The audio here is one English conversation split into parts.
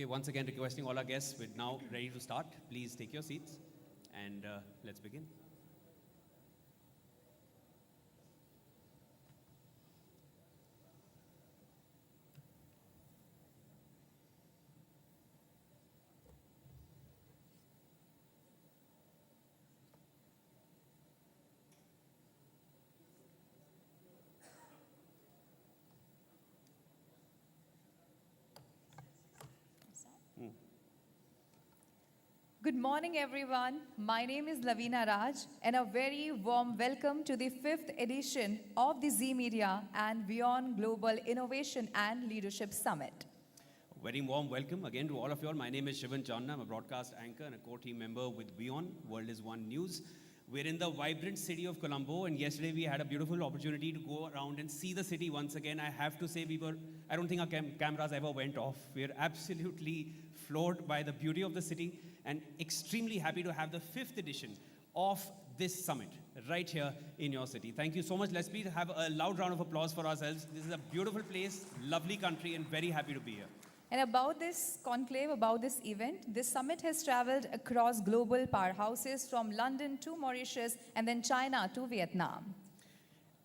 Okay, once again requesting all our guests, we're now ready to start. Please take your seats and let's begin. Good morning, everyone. My name is Lavina Raj, and a very warm welcome to the 5th edition of the Z Media and WION Global Innovation and Leadership Summit. A very warm welcome again to all of you all. My name is Shivan Chandna. I'm a broadcast anchor and a core team member with WION, World is One News. We're in the vibrant city of Colombo, and yesterday we had a beautiful opportunity to go around and see the city once again. I have to say, I don't think our cameras ever went off. We're absolutely floored by the beauty of the city and extremely happy to have the 5th edition of this summit right here in your city. Thank you so much. Let's have a loud round of applause for ourselves. This is a beautiful place, lovely country, and very happy to be here. And about this conclave, about this event, this summit has traveled across global powerhouses from London to Mauritius and then China to Vietnam.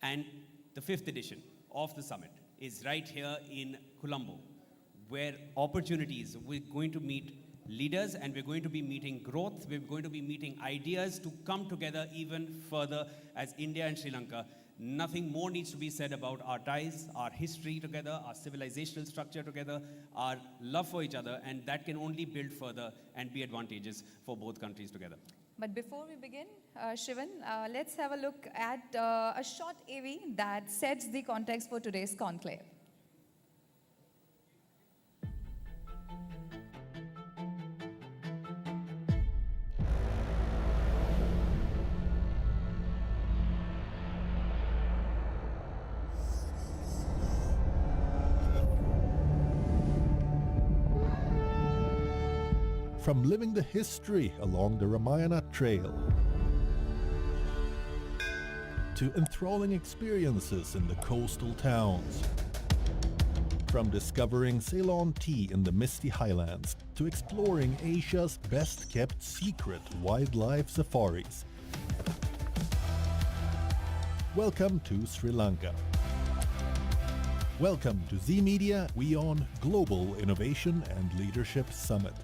And the 5th edition of the summit is right here in Colombo, where opportunities, we're going to meet leaders and we're going to be meeting growth, we're going to be meeting ideas to come together even further as India and Sri Lanka. Nothing more needs to be said about our ties, our history together, our civilizational structure together, our love for each other, and that can only build further and be advantageous for both countries together. But before we begin, Shivan, let's have a look at a short AV that sets the context for today's conclave. From living the history along the Ramayana trail to enthralling experiences in the coastal towns, from discovering Ceylon tea in the misty highlands to exploring Asia's best-kept secret wildlife safaris. Welcome to Sri Lanka. Welcome to Z Media WION Global Innovation and Leadership Summit.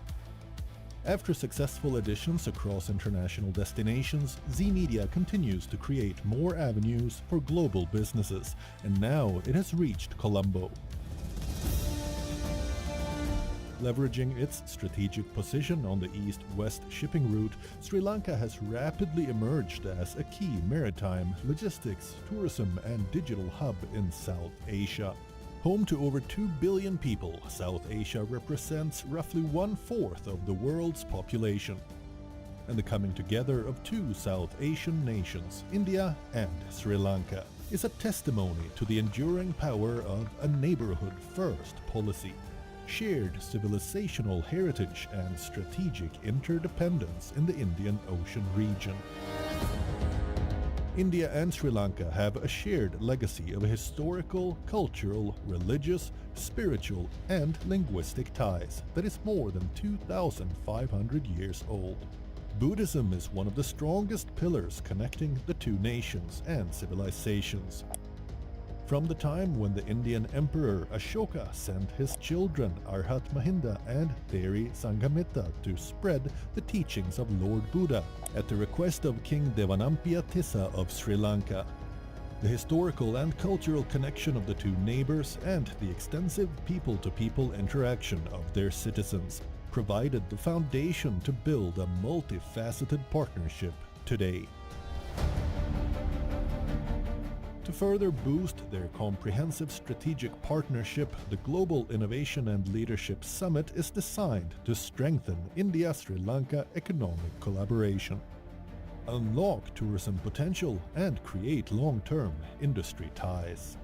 After successful editions across international destinations, Z Media continues to create more avenues for global businesses, and now it has reached Colombo. Leveraging its strategic position on the east-west shipping route, Sri Lanka has rapidly emerged as a key maritime, logistics, tourism and digital hub in South Asia. Home to over 2 billion people, South Asia represents roughly 1/4 of the world's population. And the coming together of two South Asian nations, India and Sri Lanka, is a testimony to the enduring power of a neighborhood-first policy, shared civilizational heritage and strategic interdependence in the Indian Ocean region. India and Sri Lanka have a shared legacy of historical, cultural, religious, spiritual and linguistic ties that is more than 2,500 years old. Buddhism is one of the strongest pillars connecting the two nations and civilizations. From the time when the Indian Emperor Ashoka sent his children Arhat Mahinda and Theri Sanghamitra to spread the teachings of Lord Buddha at the request of King Devanampiya Tissa of Sri Lanka. The historical and cultural connection of the two neighbors and the extensive people-to-people interaction of their citizens provided the foundation to build a multifaceted partnership today. To further boost their comprehensive strategic partnership, the Global Innovation and Leadership Summit is designed to strengthen India-Sri Lanka economic collaboration, unlock tourism potential and create long-term industry ties.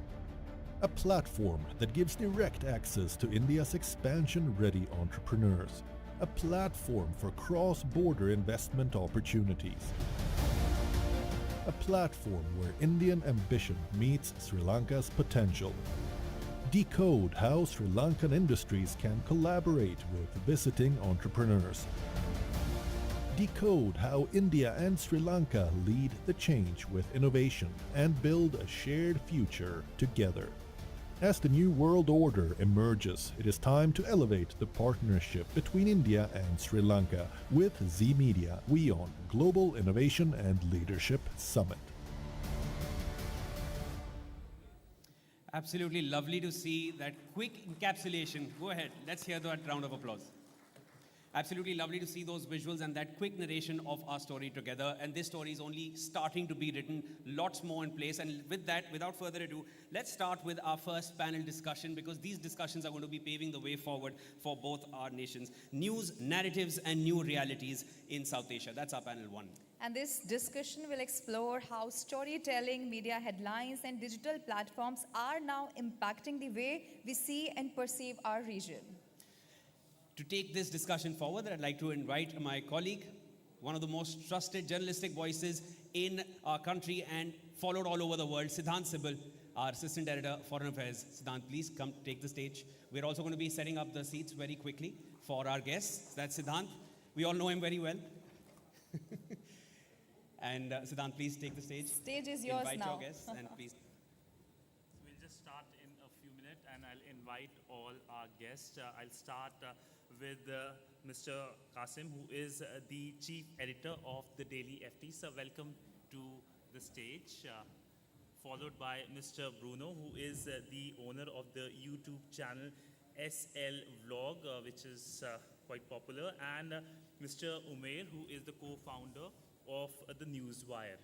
A platform that gives direct access to India's expansion-ready entrepreneurs. A platform for cross-border investment opportunities. A platform where Indian ambition meets Sri Lanka's potential. Decode how Sri Lankan industries can collaborate with visiting entrepreneurs. Decode how India and Sri Lanka lead the change with innovation and build a shared future together. As the new world order emerges, it is time to elevate the partnership between India and Sri Lanka with Z Media WION Global Innovation and Leadership Summit. Absolutely lovely to see that quick encapsulation. Go ahead, let's hear that round of applause. Absolutely lovely to see those visuals and that quick narration of our story together. And this story is only starting to be written, lots more in place. And with that, without further ado, let's start with our first panel discussion, because these discussions are going to be paving the way forward for both our nations. News, narratives, and new realities in South Asia. That's our panel one. And this discussion will explore how storytelling, media headlines, and digital platforms are now impacting the way we see and perceive our region. To take this discussion forward, I'd like to invite my colleague, one of the most trusted journalistic voices in our country and followed all over the world, Siddhant Sibal, our Assistant Editor, Foreign Affairs. Siddhant, please come take the stage. We're also going to be setting up the seats very quickly for our guests. That's Siddhant. We all know him very well. And Siddhant, please take the stage. Stage is yours Invite now. your guests and please. We'll just start in a few minutes and I'll invite all our guests. I'll start with Mr. Qasim, who is the Chief Editor of the Daily FT. So welcome to the stage. Followed by Mr. Bruno, who is the owner of the YouTube channel SL Vlog, which is quite popular, and Mr. Umair, who is the co-founder of the Newswire.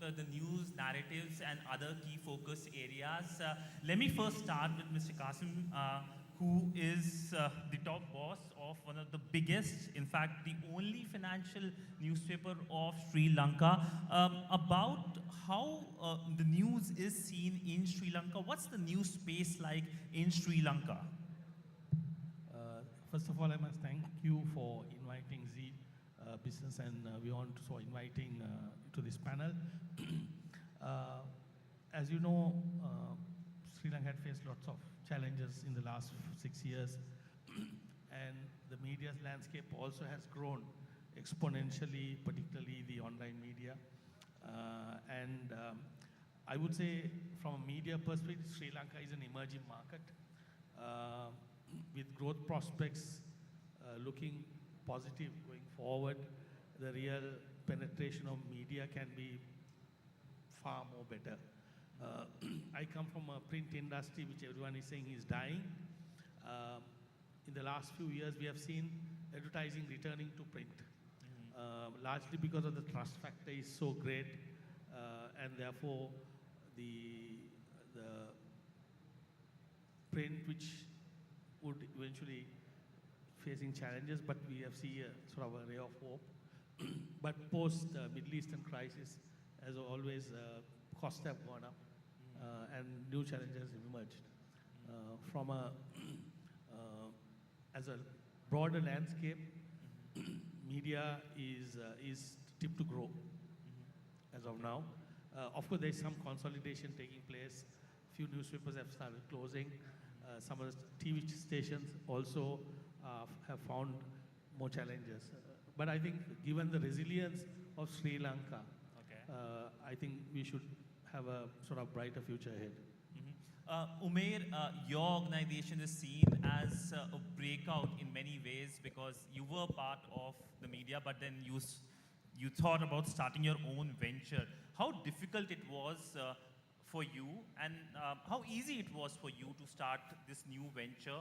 So, the news, narratives, and other key focus areas. Let me first start with Mr. Qasim, who is the top boss of one of the biggest, in fact, the only financial newspaper of Sri Lanka. About how the news is seen in Sri Lanka. What's the news space like in Sri Lanka? First of all, I must thank you for inviting Z Business and WION for inviting to this panel. As you know, Sri Lanka had faced lots of challenges in the last 6 years, and the media landscape also has grown exponentially, particularly the online media. I would say, from a media perspective, Sri Lanka is an emerging market with growth prospects looking positive going forward. The real penetration of media can be far more better. I come from a print industry which everyone is saying is dying. In the last few years, we have seen advertising returning to print, largely because of the trust factor is so great, and therefore the print, which would eventually facing challenges, but we have seen a sort of a ray of hope. But post Middle Eastern crisis, as always, costs have gone up and new challenges have emerged. From a as a broader landscape, media is tipped to grow as of now. Of course, there is some consolidation taking place. Few newspapers have started closing. Some of the TV stations also have found more challenges. But I think given the resilience of Sri Lanka, I think we should have a sort of brighter future ahead. Umair, your organization is seen as a breakout in many ways because you were part of the media, but then you thought about starting your own venture. How difficult it was for you, and how easy it was for you to start this new venture,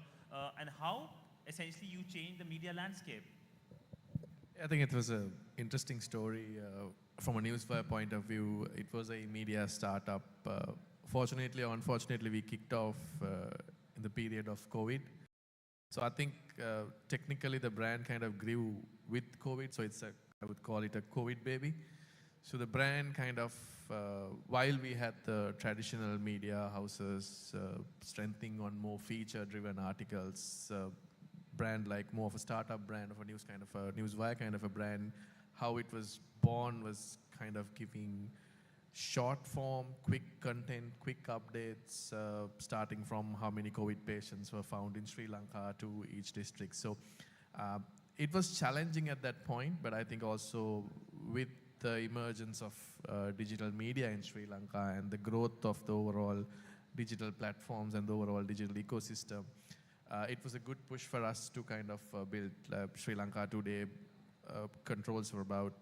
and how essentially you changed the media landscape? I think it was an interesting story from a newswire point of view. It was a media startup. Fortunately or unfortunately, we kicked off in the period of COVID. So I think technically the brand kind of grew with COVID. So I would call it a COVID baby. So the brand kind of, while we had the traditional media houses strengthening on more feature-driven articles, brand like more of a startup brand of a news kind of a newswire kind of a brand, how it was born was kind of giving short form, quick content, quick updates, starting from how many COVID patients were found in Sri Lanka to each district. So it was challenging at that point, but I think also with the emergence of digital media in Sri Lanka and the growth of the overall digital platforms and the overall digital ecosystem, it was a good push for us to kind of build Sri Lanka today controls for about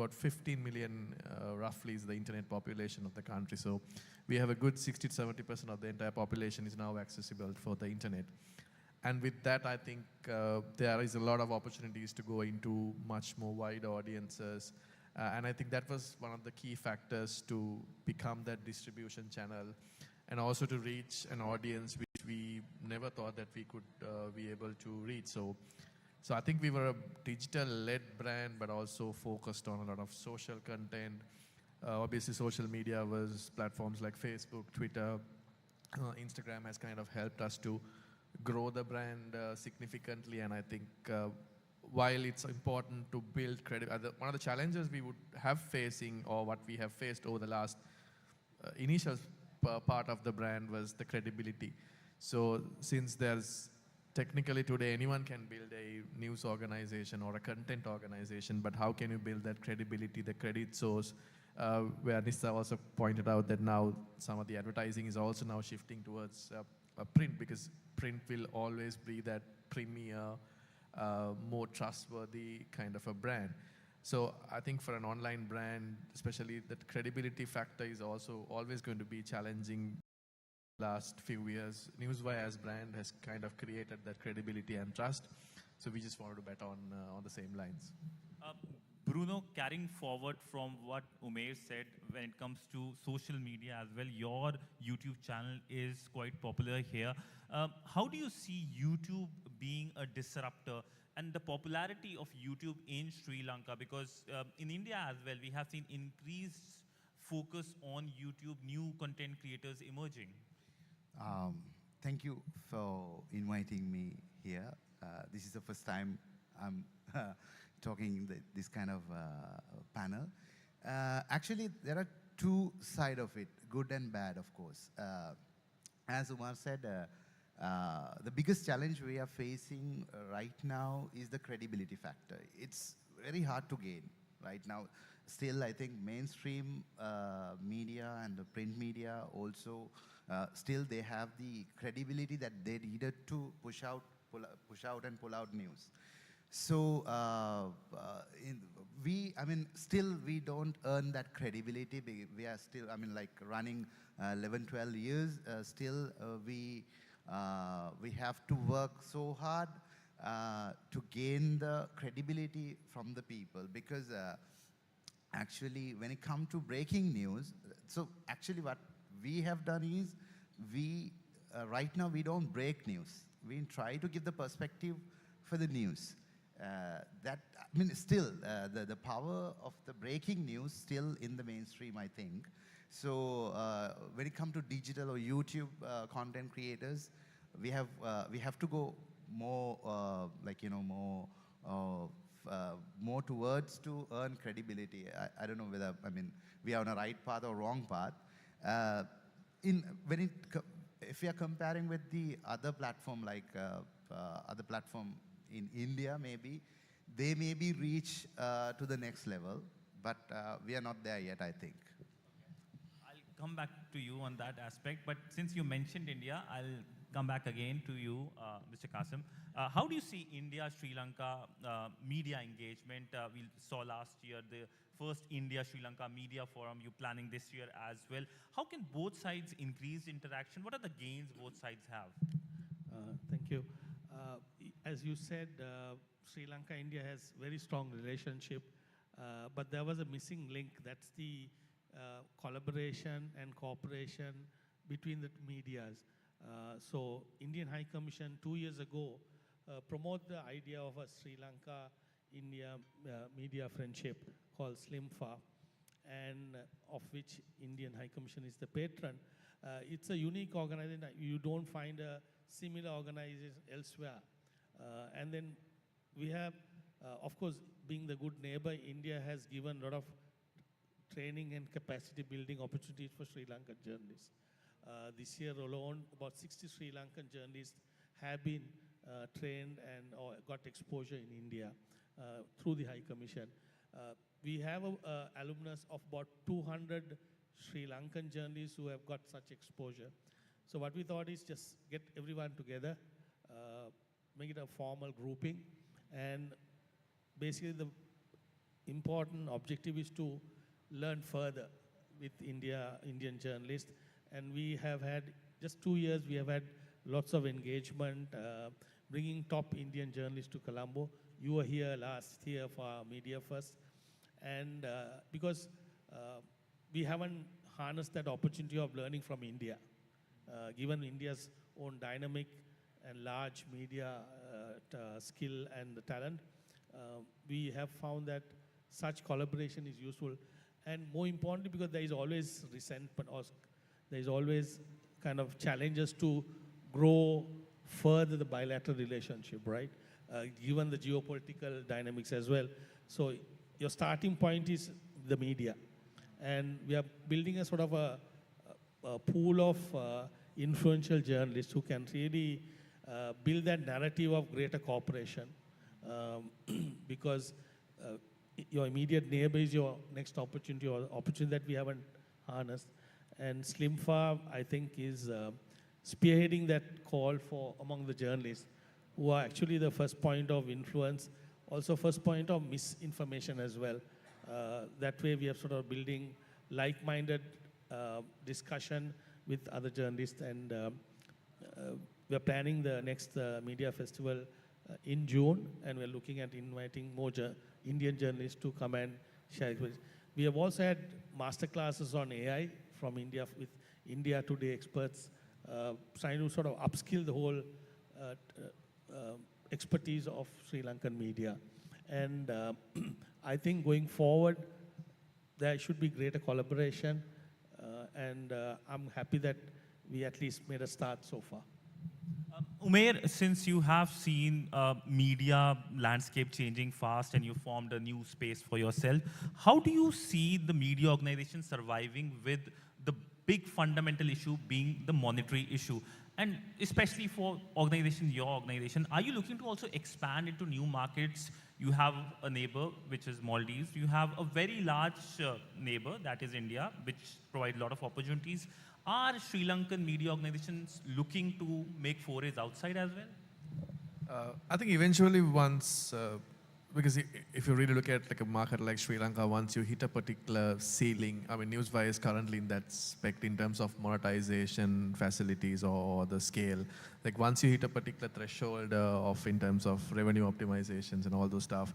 15 million roughly is the internet population of the country. So we have a good 60 to 70% of the entire population is now accessible for the internet. And with that, I think there is a lot of opportunities to go into much more wide audiences. And I think that was one of the key factors to become that distribution channel and also to reach an audience which we never thought that we could be able to reach. So I think we were a digital-led brand, but also focused on a lot of social content. Obviously, social media was platforms like Facebook, Twitter, Instagram has kind of helped us to grow the brand significantly. And I think while it's important to build credibility, one of the challenges we would have facing, or what we have faced over the last initial part of the brand was the credibility. So since there's technically today anyone can build a news organization or a content organization, but how can you build that credibility, the credit source, where Nissa also pointed out that now some of the advertising is also now shifting towards print, because print will always be that premier, more trustworthy kind of a brand. So I think for an online brand, especially that credibility factor is also always going to be challenging. Last few years, Newswire as brand has kind of created that credibility and trust. So we just wanted to bet on the same lines. Bruno, carrying forward from what Umair said when it comes to social media as well, your YouTube channel is quite popular here. How do you see YouTube being a disruptor and the popularity of YouTube in Sri Lanka? Because in India as well, we have seen increased focus on YouTube, new content creators emerging. Thank you for inviting me here. This is the first time I'm talking in this kind of panel. Actually, there are two sides of it, good and bad, of course. As Umar said, the biggest challenge we are facing right now is the credibility factor. It's very hard to gain right now. Still, I think mainstream media and the print media also, still they have the credibility that they needed to push out and pull out news. So still we don't earn that credibility. We are still, like running 11, 12 years, still we have to work so hard to gain the credibility from the people, because actually when it comes to breaking news, so actually what we have done is right now we don't break news. we try to give the perspective for the news. Still, the power of the breaking news still in the mainstream, I think. So when it comes to digital or YouTube content creators, we have to go more, more towards to earn credibility. I don't know whether, we are on a right path or wrong path. If we are comparing with the other platform, like other platform in India, maybe, they maybe reach to the next level, but we are not there yet, I think. I'll come back to you on that aspect, but since you mentioned India, I'll come back again to you, Mr. Qasim. How do you see India-Sri Lanka media engagement? We saw last year the first India-Sri Lanka Media Forum. You're planning this year as well. How can both sides increase interaction? What are the gains both sides have? Thank you. As you said, Sri Lanka, India has very strong relationship, but there was a missing link. That's the collaboration and cooperation between the medias. So Indian High Commission 2 years ago promoted the idea of a Sri Lanka-India media friendship called SLIMFA, and of which Indian High Commission is the patron. It's a unique organization. You don't find a similar organization elsewhere. And then we have, of course, being the good neighbor, India has given a lot of training and capacity building opportunities for Sri Lankan journalists. This year alone, about 60 Sri Lankan journalists have been trained and or got exposure in India through the High Commission. We have alumnus of about 200 Sri Lankan journalists who have got such exposure. So what we thought is just get everyone together, make it a formal grouping, and basically the important objective is to learn further with Indian journalists. And we have had, just 2 years, we have had lots of engagement, bringing top Indian journalists to Colombo. You were here last year for our Media First. And because we haven't harnessed that opportunity of learning from India, given India's own dynamic and large media skill and the talent, we have found that such collaboration is useful. And more importantly, because there is always resentment, or there is always kind of challenges to grow further the bilateral relationship, right? Given the geopolitical dynamics as well. So your starting point is the media. And we are building a sort of a pool of influential journalists who can really build that narrative of greater cooperation. Because your immediate neighbor is your next opportunity, or opportunity that we haven't harnessed. And SLIMFA, I think, is spearheading that call for among the journalists, who are actually the first point of influence, also first point of misinformation as well. That way we are sort of building like-minded discussion with other journalists, and we are planning the next media festival in June, and we're looking at inviting more Indian journalists to come and share. We have also had master classes on AI from India with India Today experts, trying to sort of upskill the whole expertise of Sri Lankan media. And I think going forward, there should be greater collaboration, and I'm happy that we at least made a start so far. Umair, since you have seen media landscape changing fast and you formed a new space for yourself, how do you see the media organization surviving with the big fundamental issue being the monetary issue? And especially for organizations, your organization, are you looking to also expand into new markets? You have a neighbor, which is Maldives. You have a very large neighbor, that is India, which provides a lot of opportunities. Are Sri Lankan media organizations looking to make forays outside as well? I think eventually once, because if you really look at like a market like Sri Lanka, once you hit a particular ceiling, I mean, Newswire is currently in that spec in terms of monetization facilities or the scale. Like once you hit a particular threshold in terms of revenue optimizations and all those stuff,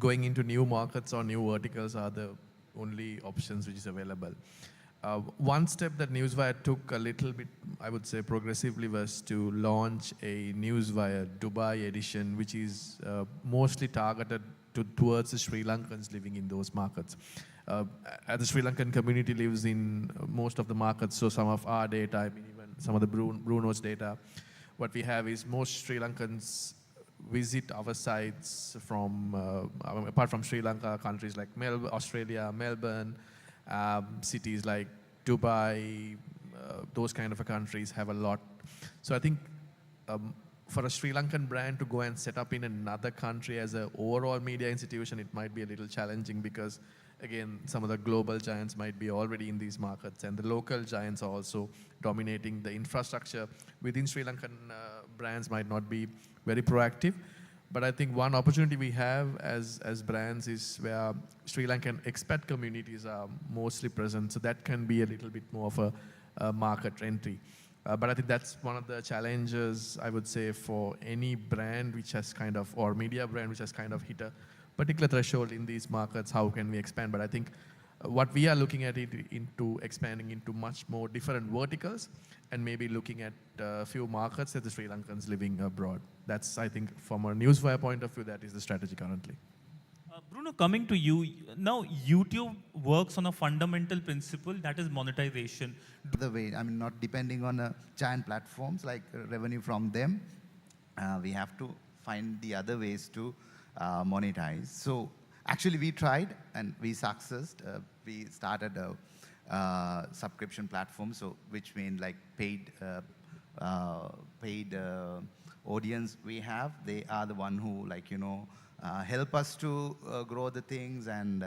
going into new markets or new verticals are the only options which is available. One step that Newswire took a little bit, I would say progressively, was to launch a Newswire Dubai edition, which is mostly targeted towards the Sri Lankans living in those markets. The Sri Lankan community lives in most of the markets, so some of our data, I mean even some of the Bruno's data, what we have is most Sri Lankans visit our sites from, apart from Sri Lanka, countries like Australia, Melbourne, cities like Dubai, those kind of countries have a lot. So I think for a Sri Lankan brand to go and set up in another country as an overall media institution, it might be a little challenging because, again, some of the global giants might be already in these markets and the local giants are also dominating the infrastructure within Sri Lankan brands might not be very proactive. But I think one opportunity we have as brands is where Sri Lankan expat communities are mostly present, so that can be a little bit more of a market entry. But I think that's one of the challenges, I would say, for any brand which has kind of, or media brand which has kind of hit a particular threshold in these markets, how can we expand? But I think what we are looking at it into expanding into much more different verticals and maybe looking at a few markets that the Sri Lankans living abroad. That's, I think, from a Newswire point of view, that is the strategy currently. Bruno, coming to you, now YouTube works on a fundamental principle, that is monetization. The way, I mean, not depending on giant platforms like revenue from them, we have to find the other ways to monetize. So actually we tried and we successed. We started a subscription platform, so which means like paid audience we have. They are the one who, like, you know, help us to grow the things and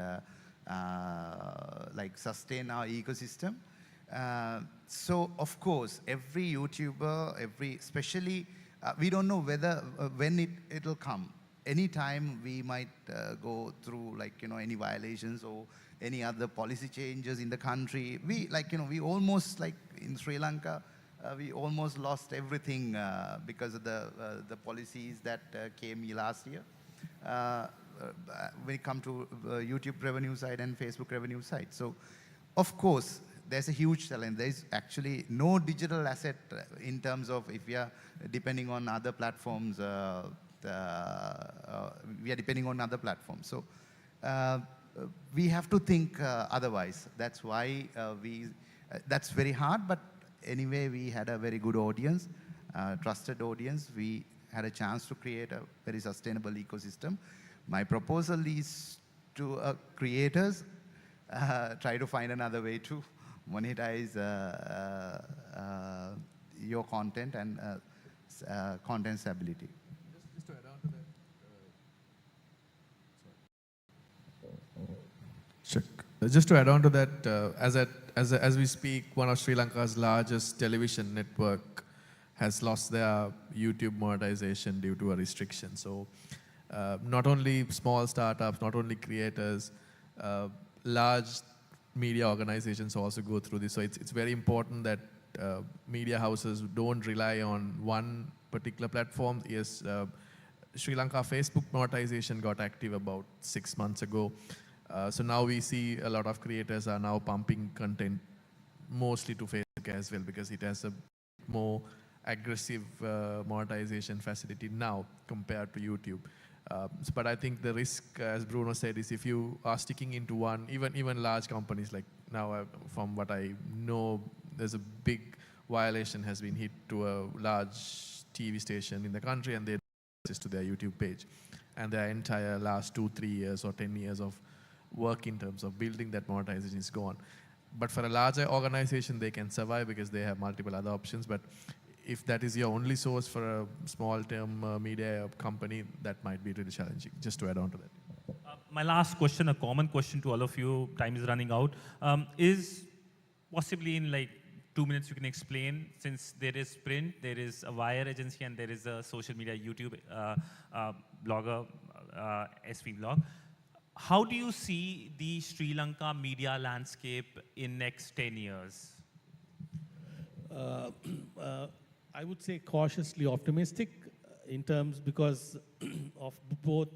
like sustain our ecosystem. So of course, every YouTuber, especially, we don't know whether, when it'll come. Anytime we might go through, like, you know, any violations or any other policy changes in the country. We, like, you know, we almost, like in Sri Lanka, we almost lost everything because of the policies that came last year. When it comes to YouTube revenue side and Facebook revenue side. So, of course, there's a huge challenge. There's actually no digital asset in terms of if we are depending on other platforms, we are depending on other platforms. So, we have to think otherwise. That's why that's very hard, but anyway, we had a very good audience, trusted audience. We had a chance to create a very sustainable ecosystem. My proposal is to creators, try to find another way to monetize your content and content stability. Just to add on to that, just to add on to that, as we speak, one of Sri Lanka's largest television network has lost their YouTube monetization due to a restriction. So not only small startups, not only creators, large media organizations also go through this. So it's very important that media houses don't rely on one particular platform. Yes, Sri Lanka Facebook monetization got active about 6 months ago. So now we see a lot of creators are now pumping content mostly to Facebook as well because it has a more aggressive monetization facility now compared to YouTube. But I think the risk, as Bruno said, is if you are sticking into one, even large companies like now, from what I know, there's a big violation has been hit to a large TV station in the country and they access to their YouTube page. And their entire last 2-3 years or 10 years of work in terms of building that monetization is gone. But for a larger organization, they can survive because they have multiple other options. But if that is your only source for a small-term media company, that might be really challenging, just to add on to that. My last question, a common question to all of you, time is running out, is possibly in like 2 minutes you can explain, since there is print, there is a wire agency, and there is a social media YouTube blogger, SV blog. How do you see the Sri Lanka media landscape in next 10 years? I would say cautiously optimistic in terms because of both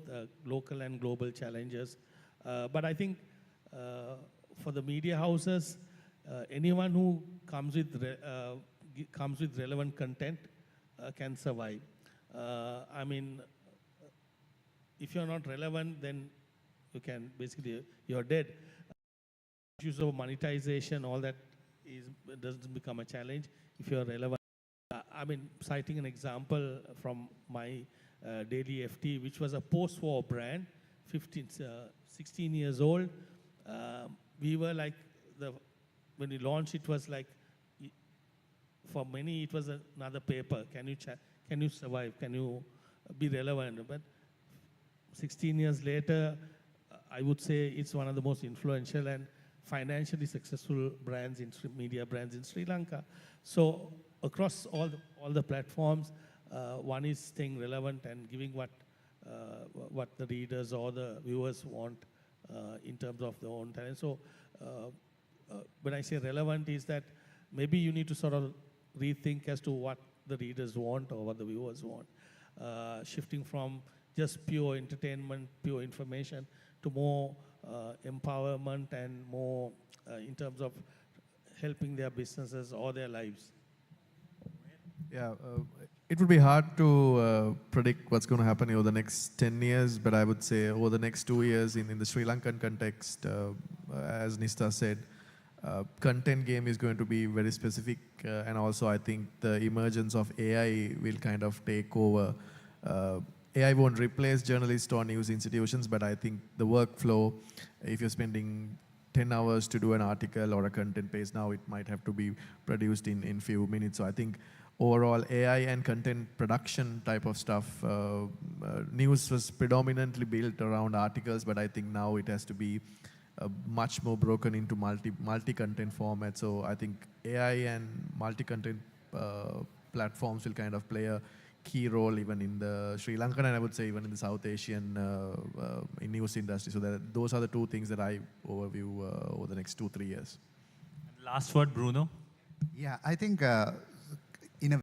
local and global challenges. But I think for the media houses, anyone who comes with comes with relevant content can survive. I mean, if you're not relevant, then you can basically you're dead. Issues of monetization, all that doesn't become a challenge if you're relevant. I mean, citing an example from my daily FT, which was a post-war brand, 16 years old. We were like, when we launched, it was like, for many, it was another paper. Can you survive? Can you be relevant? But 16 years later, I would say it's one of the most influential and financially successful brands media brands in Sri Lanka. So across all the platforms, one is staying relevant and giving what the readers or the viewers want in terms of their own talent. So when I say relevant, is that maybe you need to sort of rethink as to what the readers want or what the viewers want, shifting from just pure entertainment, pure information, to more empowerment and more in terms of helping their businesses or their lives. Yeah, it would be hard to predict what's going to happen over the next 10 years, but I would say over the next 2 years in the Sri Lankan context, as Nista said, content game is going to be very specific, and also I think the emergence of AI will kind of take over. AI won't replace journalists or news institutions, but I think the workflow, if you're spending 10 hours to do an article or a content page, now it might have to be produced in few minutes. So I think overall AI and content production type of stuff, news was predominantly built around articles, but I think now it has to be much more broken into multi-content format. So I think AI and multi-content platforms will kind of play a key role even in the Sri Lankan, and I would say even in the South Asian in news industry. So those are the two things that I overview over the next 2-3 years. Last word, Bruno. Yeah, I think in a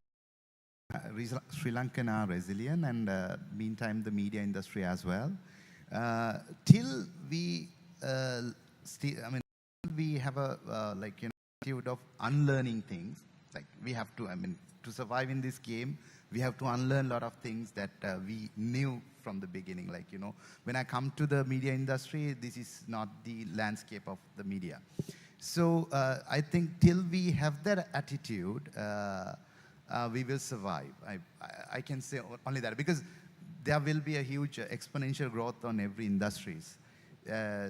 Sri Lankan are resilient, and meantime the media industry as well. Till we we have a attitude of unlearning things. Like we have to, to survive in this game, we have to unlearn a lot of things that we knew from the beginning. Like, when I come to the media industry, this is not the landscape of the media. So I think till we have that attitude, we will survive. I can say only that, because there will be a huge exponential growth on every industries.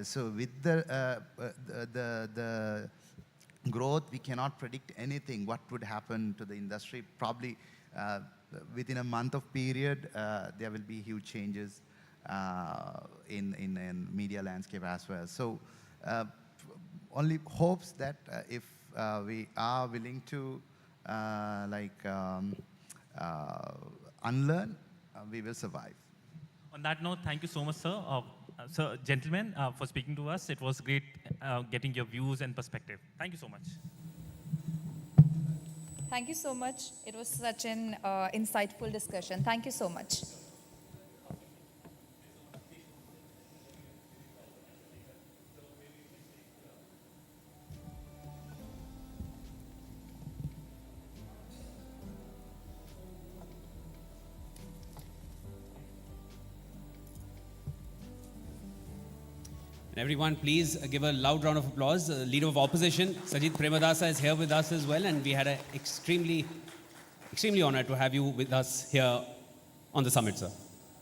So with the growth, we cannot predict anything, what would happen to the industry. Probably within a month of period, there will be huge changes in media landscape as well. So only hopes that if we are willing to unlearn, we will survive. On that note, thank you so much, sir. So, gentlemen, for speaking to us. It was great getting your views and perspective. Thank you so much. Thank you so much. It was such an insightful discussion. Thank you so much. And everyone, please give a loud round of applause. The Leader of Opposition, Sajith Premadasa, is here with us as well, and we had an extremely honored to have you with us here on the summit, sir.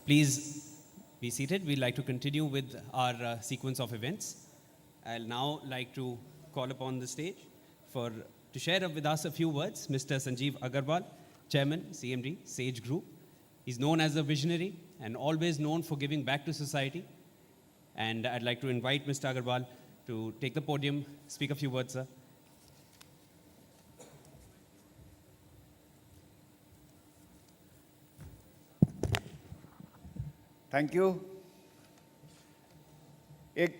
Please be seated. We'd like to continue with our sequence of events. I'll now like to call upon the stage to share with us a few words, Mr. Sanjeev Agarwal, Chairman, CMD, Sage Group. He's known as a visionary and always known for giving back to society. And I'd like to invite Mr. Agarwal to take the podium, speak a few words, sir. Thank you. एक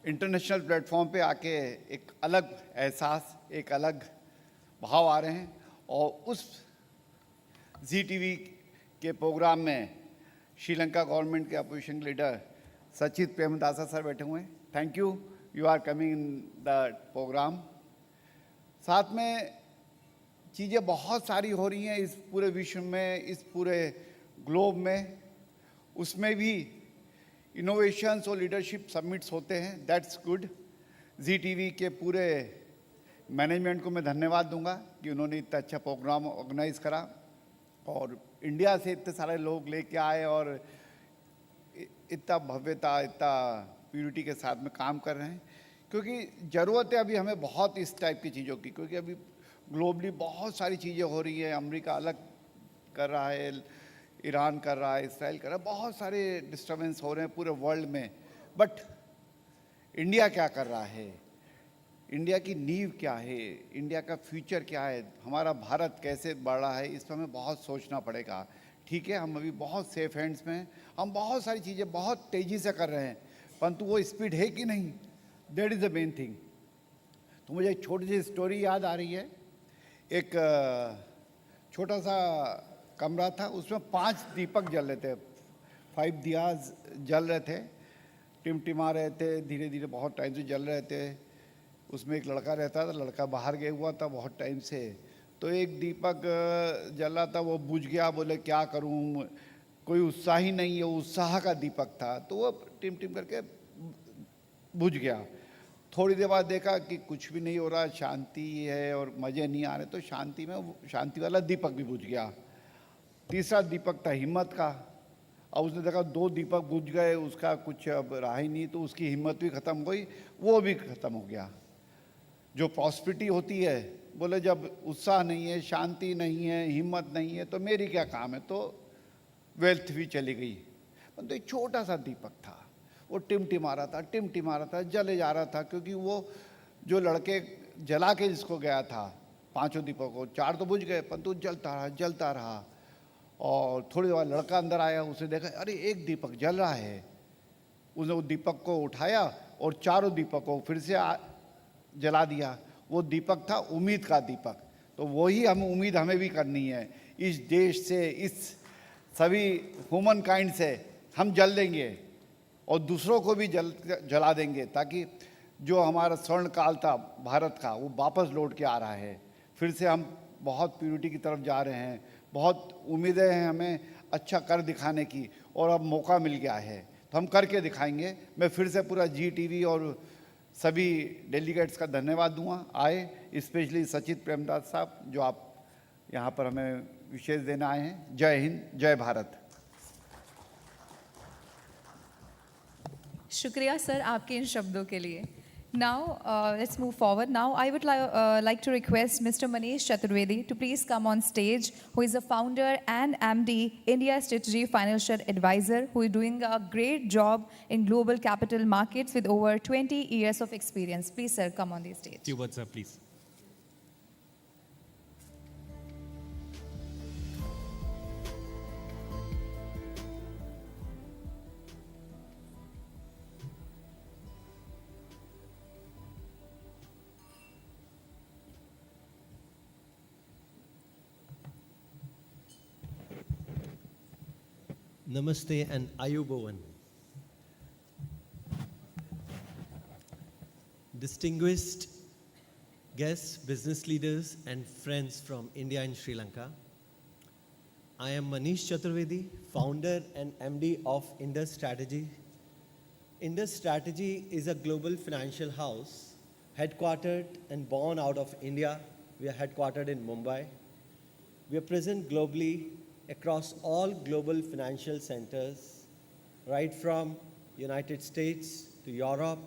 international platform पे आके एक अलग एहसास, एक अलग भाव आ रहे हैं, और उस ZTV के प्रोग्राम में श्रीलंका गवर्नमेंट के opposition leader Sajith Premadasa sir बैठे हुए हैं। Thank you, you are coming in the program. साथ में चीज़ें बहुत सारी हो रही हैं इस पूरे विश्व में, इस पूरे ग्लोब में। उसमें भी इनोवेशंस और लीडरशिप समिट्स होते हैं, दैट्स गुड। जी टीवी के पूरे मैनेजमेंट को मैं धन्यवाद दूंगा कि उन्होंने इतना अच्छा प्रोग्राम ऑर्गेनाइज करा और इंडिया से इतने सारे लोग लेके आए और इतना भव्यता, इतना प्यूरिटी के साथ में काम कर रहे हैं, क्योंकि ज़रूरत है अभी हमें बहुत इस टाइप की चीज़ों की, क्योंकि अभी ग्लोबली बहुत सारी चीज़ें हो रही है। अमेरिका अलग कर रहा है, ईरान कर रहा है, इसराइल कर रहा है, बहुत सारे डिस्टर्बेंस हो रहे हैं पूरे वर्ल्ड में। बट इंडिया क्या कर रहा है, इंडिया की नींव क्या है, इंडिया का फ्यूचर क्या है, हमारा भारत कैसे बढ़ रहा है, इस पर हमें बहुत सोचना पड़ेगा। ठीक है, हम अभी बहुत सेफ हैंड्स में हैं, हम बहुत सारी चीज़ें बहुत तेज़ी से कर रहे हैं, परंतु वो स्पीड है कि नहीं, that is the main thing. तो मुझे एक छोटी सी स्टोरी याद आ रही है। एक छोटा सा कमरा था, उसमें 5 दीपक जल रहे थे, 5 दियाज जल रहे थे, टिमटिमा रहे थे, धीरे धीरे बहुत टाइम से जल रहे थे। उसमें एक लड़का रहता था, लड़का बाहर गया हुआ था बहुत टाइम से, तो एक दीपक जल रहा था, वो बुझ गया। बोले क्या करूं, कोई उत्साह ही नहीं है, उत्साह का दीपक था, तो वो टिम टिम करके बुझ गया। थोड़ी देर बाद देखा कि कुछ भी नहीं हो रहा, शांति है और मज़े नहीं आ रहे, तो शांति वाला दीपक भी बुझ गया। तीसरा दीपक था हिम्मत का, और उसने देखा 2 दीपक बुझ गए, उसका कुछ अब रहा ही नहीं, तो उसकी हिम्मत भी ख़त्म हो गई, वो भी ख़त्म हो गया। जो प्रॉस्पेरिटी होती है, बोले जब उत्साह नहीं है, शांति नहीं है, हिम्मत नहीं है, तो मेरी क्या काम है, तो वेल्थ भी चली गई। परंतु एक छोटा सा दीपक था, वो टिमटिमा रहा था, टिमटिमा रहा था, जले जा रहा था, क्योंकि वो जो लड़के जला के जिसको गया था 5 दीपकों, 4 तो बुझ गए, परंतु जलता रहा। और थोड़ी देर बाद लड़का अंदर आया, उसने देखा अरे एक दीपक जल रहा है। उसने वो दीपक को उठाया और 4 दीपकों फिर से जला दिया। वो दीपक था उम्मीद का दीपक। तो वही उम्मीद हमें भी करनी है, इस देश से, इस सभी ह्यूमन काइंड से हम जल देंगे और दूसरों को भी जला देंगे, ताकि जो हमारा स्वर्ण काल था भारत का, वो वापस लौट के आ रहा है। फिर से हम बहुत प्यूरिटी की तरफ जा रहे हैं, बहुत उम्मीदें हैं हमें अच्छा कर दिखाने की, और अब मौका मिल गया है तो हम करके दिखाएंगे। मैं फिर से पूरा जी टीवी और सभी डेलीगेट्स का धन्यवाद दूंगा आए, स्पेशली सचित प्रेमदास साहब जो आप यहाँ पर हमें विशेष देने आए हैं। जय हिंद, जय भारत। शुक्रिया सर आपके इन शब्दों के लिए। Now, let's move forward. Now, I would like to request Mr. Manish Chaturvedi to please come on stage, who is a founder and MD, India Strategy Financial Advisor, who is doing a great job in global capital markets with over 20 years of experience. Please, sir, come on the stage. Few words, sir, please. Namaste and Ayubovan. Distinguished guests, business leaders, and friends from India and Sri Lanka, I am Manish Chaturvedi, founder and MD of Indus Strategy. Indus Strategy is a global financial house headquartered and born out of India. We are headquartered in Mumbai. We are present globally across all global financial centers, right from United States to Europe,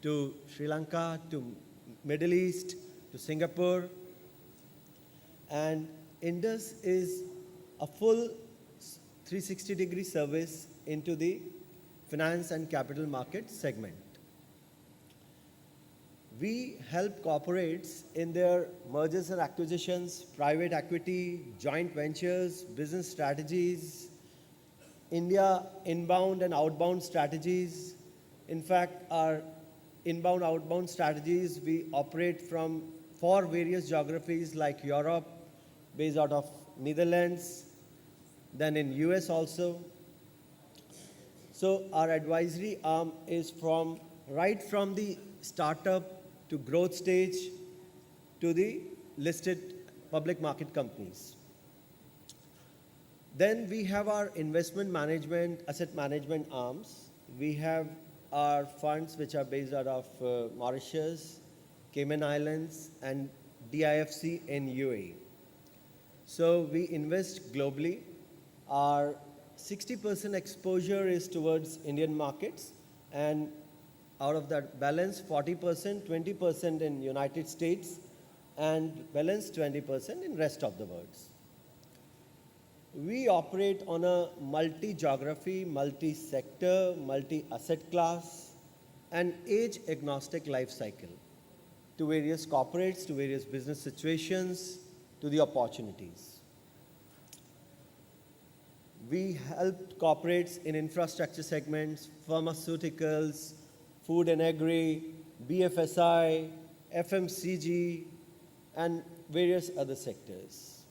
to Sri Lanka, to Middle East, to Singapore. And Indus is a full 360-degree service into the finance and capital market segment. We help corporates in their mergers and acquisitions, private equity, joint ventures, business strategies, India inbound and outbound strategies. In fact, our inbound, outbound strategies, we operate for various geographies like Europe, based out of Netherlands, then in US also. So our advisory arm is right from the startup to growth stage, to the listed public market companies. Then we have our investment management, asset management arms. We have our funds which are based out of Mauritius, Cayman Islands, and DIFC in UAE. So we invest globally. Our 60% exposure is towards Indian markets, and out of that balance, 40%, 20% in United States, and balance 20% in rest of the world. We operate on a multi-geography, multi-sector, multi-asset class, and age-agnostic life cycle to various corporates, to various business situations, to the opportunities. We help corporates in infrastructure segments, pharmaceuticals, food and agri, BFSI, FMCG, and various other sectors.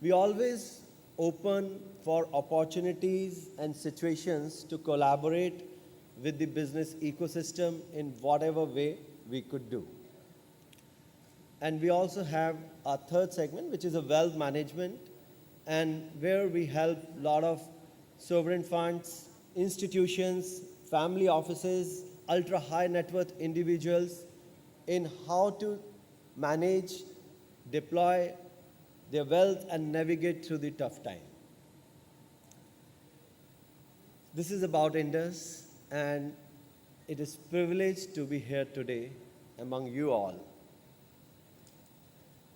We always open for opportunities and situations to collaborate with the business ecosystem in whatever way we could do. And we also have our third segment, which is a wealth management, and where we help a lot of sovereign funds, institutions, family offices, ultra-high net worth individuals in how to manage, deploy their wealth and navigate through the tough time. This is about Indus, and it is privileged to be here today among you all.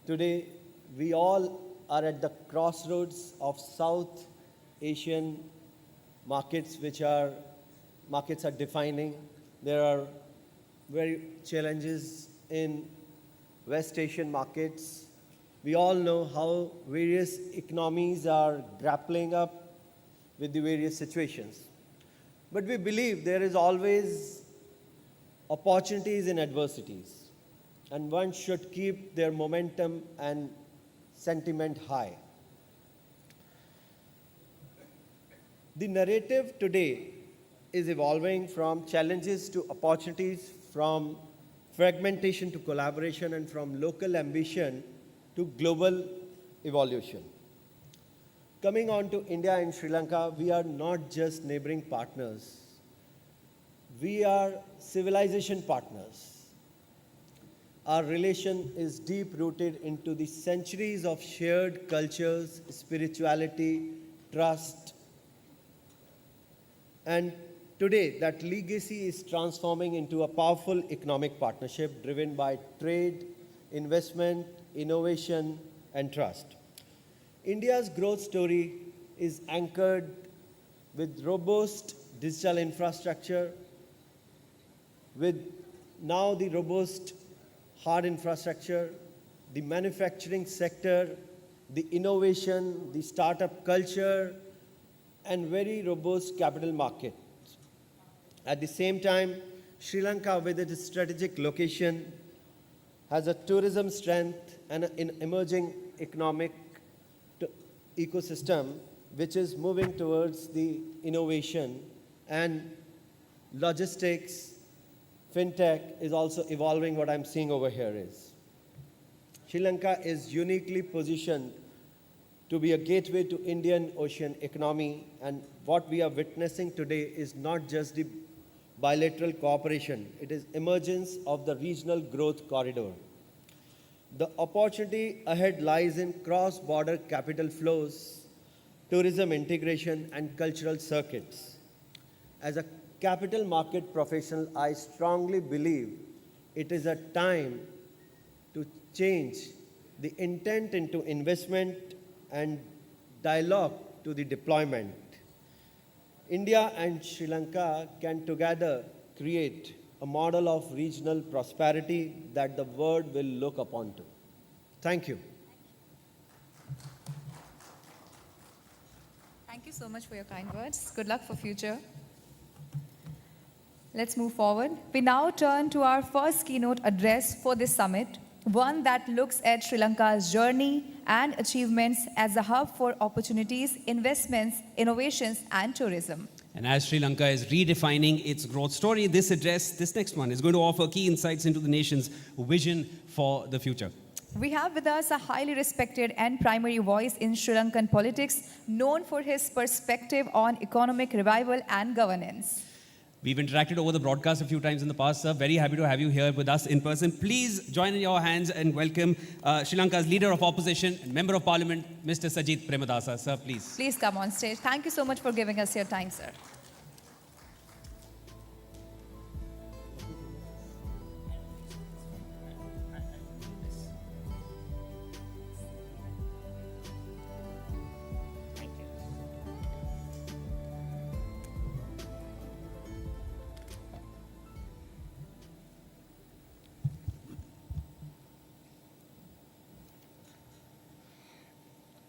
Today, we all are at the crossroads of South Asian markets, markets are defining. There are very challenges in West Asian markets. We all know how various economies are grappling up with the various situations. But we believe there is always opportunities in adversities, and one should keep their momentum and sentiment high. The narrative today is evolving from challenges to opportunities, from fragmentation to collaboration, and from local ambition to global evolution. Coming on to India and Sri Lanka, we are not just neighboring partners. We are civilization partners. Our relation is deep-rooted into the centuries of shared cultures, spirituality, trust. And today, that legacy is transforming into a powerful economic partnership driven by trade, investment, innovation, and trust. India's growth story is anchored with robust digital infrastructure, with now the robust hard infrastructure, the manufacturing sector, the innovation, the startup culture, and very robust capital market. At the same time, Sri Lanka, with its strategic location, has a tourism strength and an emerging economic ecosystem which is moving towards the innovation, and logistics, fintech is also evolving. What I'm seeing over here is Sri Lanka is uniquely positioned to be a gateway to Indian Ocean economy, and what we are witnessing today is not just the bilateral cooperation, it is emergence of the regional growth corridor. The opportunity ahead lies in cross-border capital flows, tourism integration, and cultural circuits. As a capital market professional, I strongly believe it is a time to change the intent into investment and dialogue to the deployment. India and Sri Lanka can together create a model of regional prosperity that the world will look upon to. Thank you. Thank you so much for your kind words. Good luck for future. Let's move forward. We now turn to our first keynote address for this summit, one that looks at Sri Lanka's journey and achievements as a hub for opportunities, investments, innovations, and tourism. And as Sri Lanka is redefining its growth story, this address, this next one, is going to offer key insights into the nation's vision for the future. We have with us a highly respected and primary voice in Sri Lankan politics, known for his perspective on economic revival and governance. We've interacted over the broadcast a few times in the past, sir. Very happy to have you here with us in person. Please join in your hands and welcome Sri Lanka's Leader of Opposition and Member of Parliament, Mr. Sajith Premadasa. Sir, please. Please come on stage. Thank you so much for giving us your time, sir.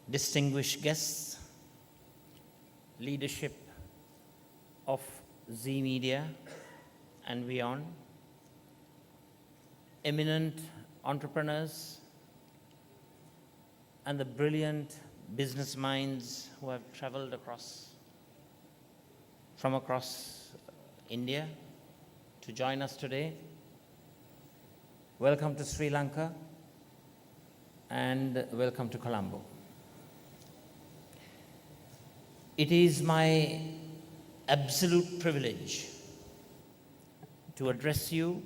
Distinguished guests, leadership of Z Media and WION, eminent entrepreneurs, and the brilliant business minds who have traveled from across India to join us today. Welcome to Sri Lanka and welcome to Colombo. It is my absolute privilege to address you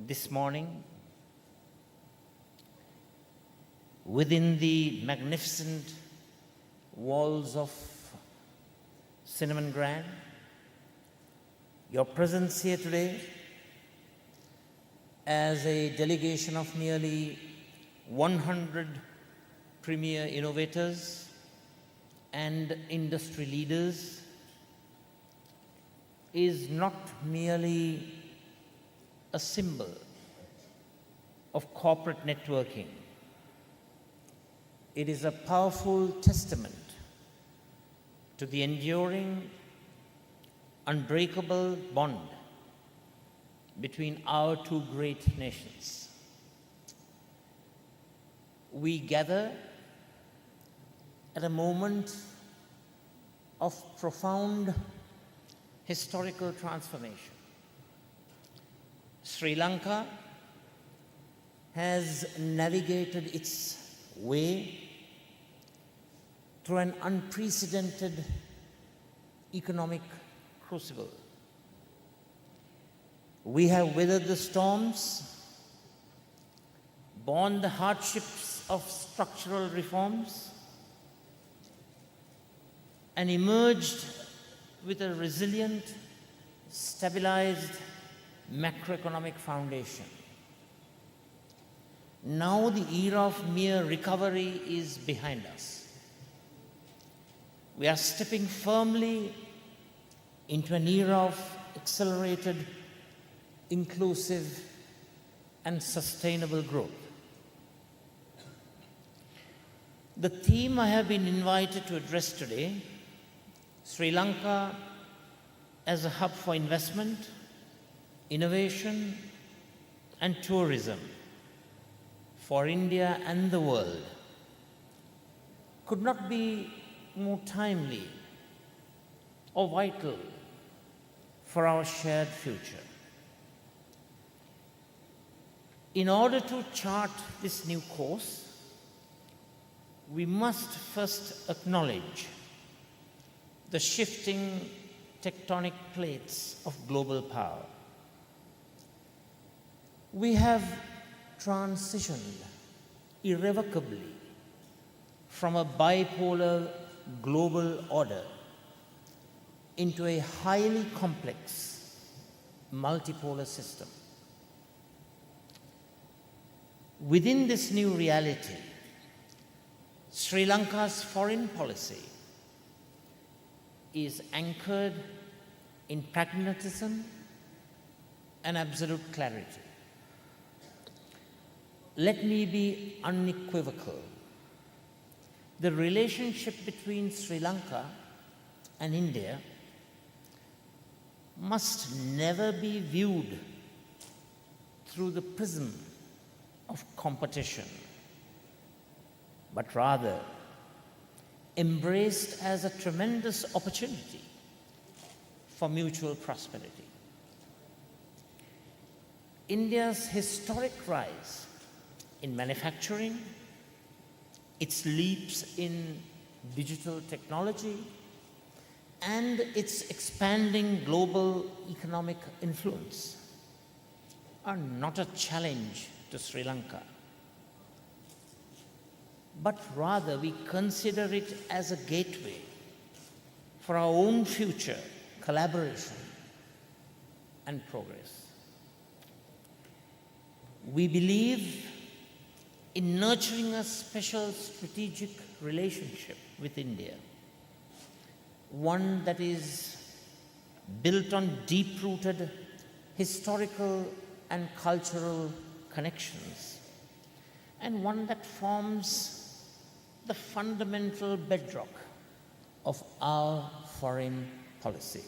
this morning within the magnificent walls of Cinnamon Grand. Your presence here today as a delegation of nearly 100 premier innovators and industry leaders is not merely a symbol of corporate networking. It is a powerful testament to the enduring, unbreakable bond between our two great nations. We gather at a moment of profound historical transformation. Sri Lanka has navigated its way through an unprecedented economic crucible. We have weathered the storms, borne the hardships of structural reforms, and emerged with a resilient, stabilized macroeconomic foundation. Now the era of mere recovery is behind us. We are stepping firmly into an era of accelerated, inclusive, and sustainable growth. The theme I have been invited to address today, Sri Lanka as a hub for investment, innovation, and tourism for India and the world, could not be more timely or vital for our shared future. In order to chart this new course, we must first acknowledge the shifting tectonic plates of global power. We have transitioned irrevocably from a bipolar global order into a highly complex multipolar system. Within this new reality, Sri Lanka's foreign policy is anchored in pragmatism and absolute clarity. Let me be unequivocal. The relationship between Sri Lanka and India must never be viewed through the prism of competition, but rather embraced as a tremendous opportunity for mutual prosperity. India's historic rise in manufacturing, its leaps in digital technology, and its expanding global economic influence are not a challenge to Sri Lanka, but rather we consider it as a gateway for our own future collaboration and progress. We believe in nurturing a special strategic relationship with India, one that is built on deep-rooted historical and cultural connections, and one that forms the fundamental bedrock of our foreign policy.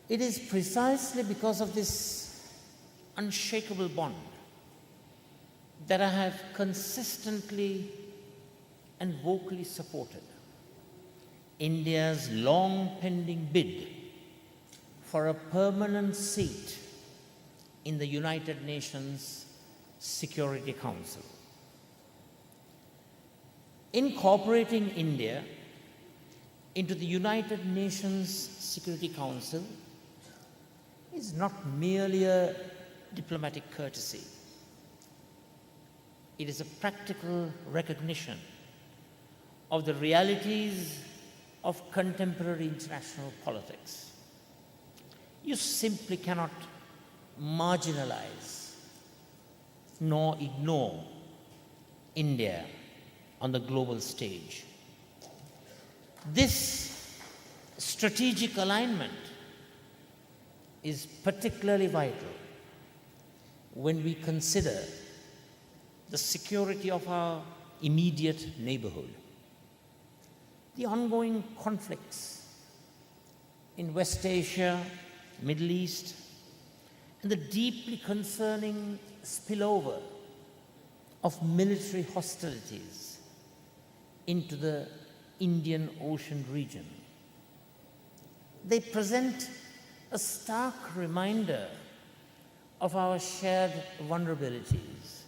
It is precisely because of this unshakable bond that I have consistently and vocally supported India's long-pending bid for a permanent seat in the United Nations Security Council. Incorporating India into the United Nations Security Council is not merely a diplomatic courtesy. It is a practical recognition of the realities of contemporary international politics. You simply cannot marginalize nor ignore India on the global stage. This strategic alignment is particularly vital when we consider the security of our immediate neighborhood. The ongoing conflicts in West Asia, Middle East, and the deeply concerning spillover of military hostilities into the Indian Ocean region. They present a stark reminder of our shared vulnerabilities.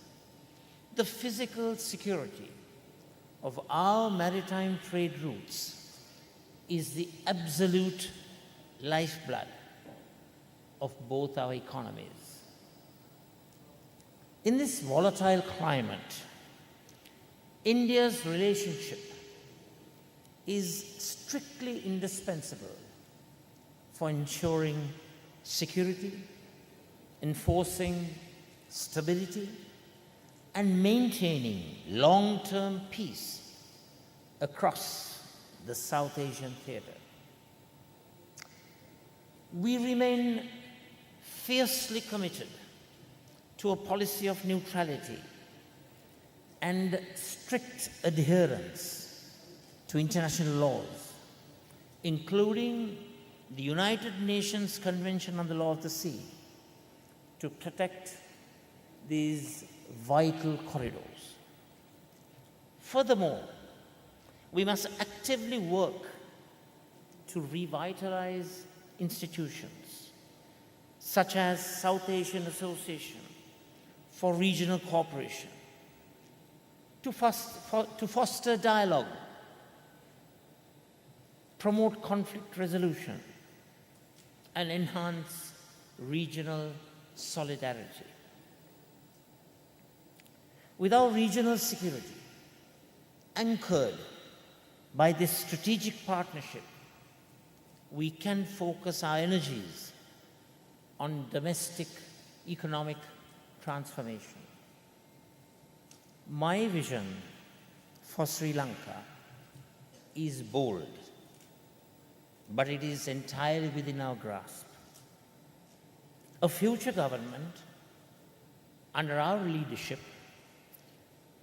The physical security of our maritime trade routes is the absolute lifeblood of both our economies. In this volatile climate, India's relationship is strictly indispensable for ensuring security, enforcing stability, and maintaining long-term peace across the South Asian theater. We remain fiercely committed to a policy of neutrality and strict adherence to international laws, including the United Nations Convention on the Law of the Sea, to protect these vital corridors. Furthermore, we must actively work to revitalize institutions such as South Asian Association for Regional Cooperation, to foster dialogue, promote conflict resolution, and enhance regional solidarity. With our regional security anchored by this strategic partnership, we can focus our energies on domestic economic transformation. My vision for Sri Lanka is bold, but it is entirely within our grasp. A future government under our leadership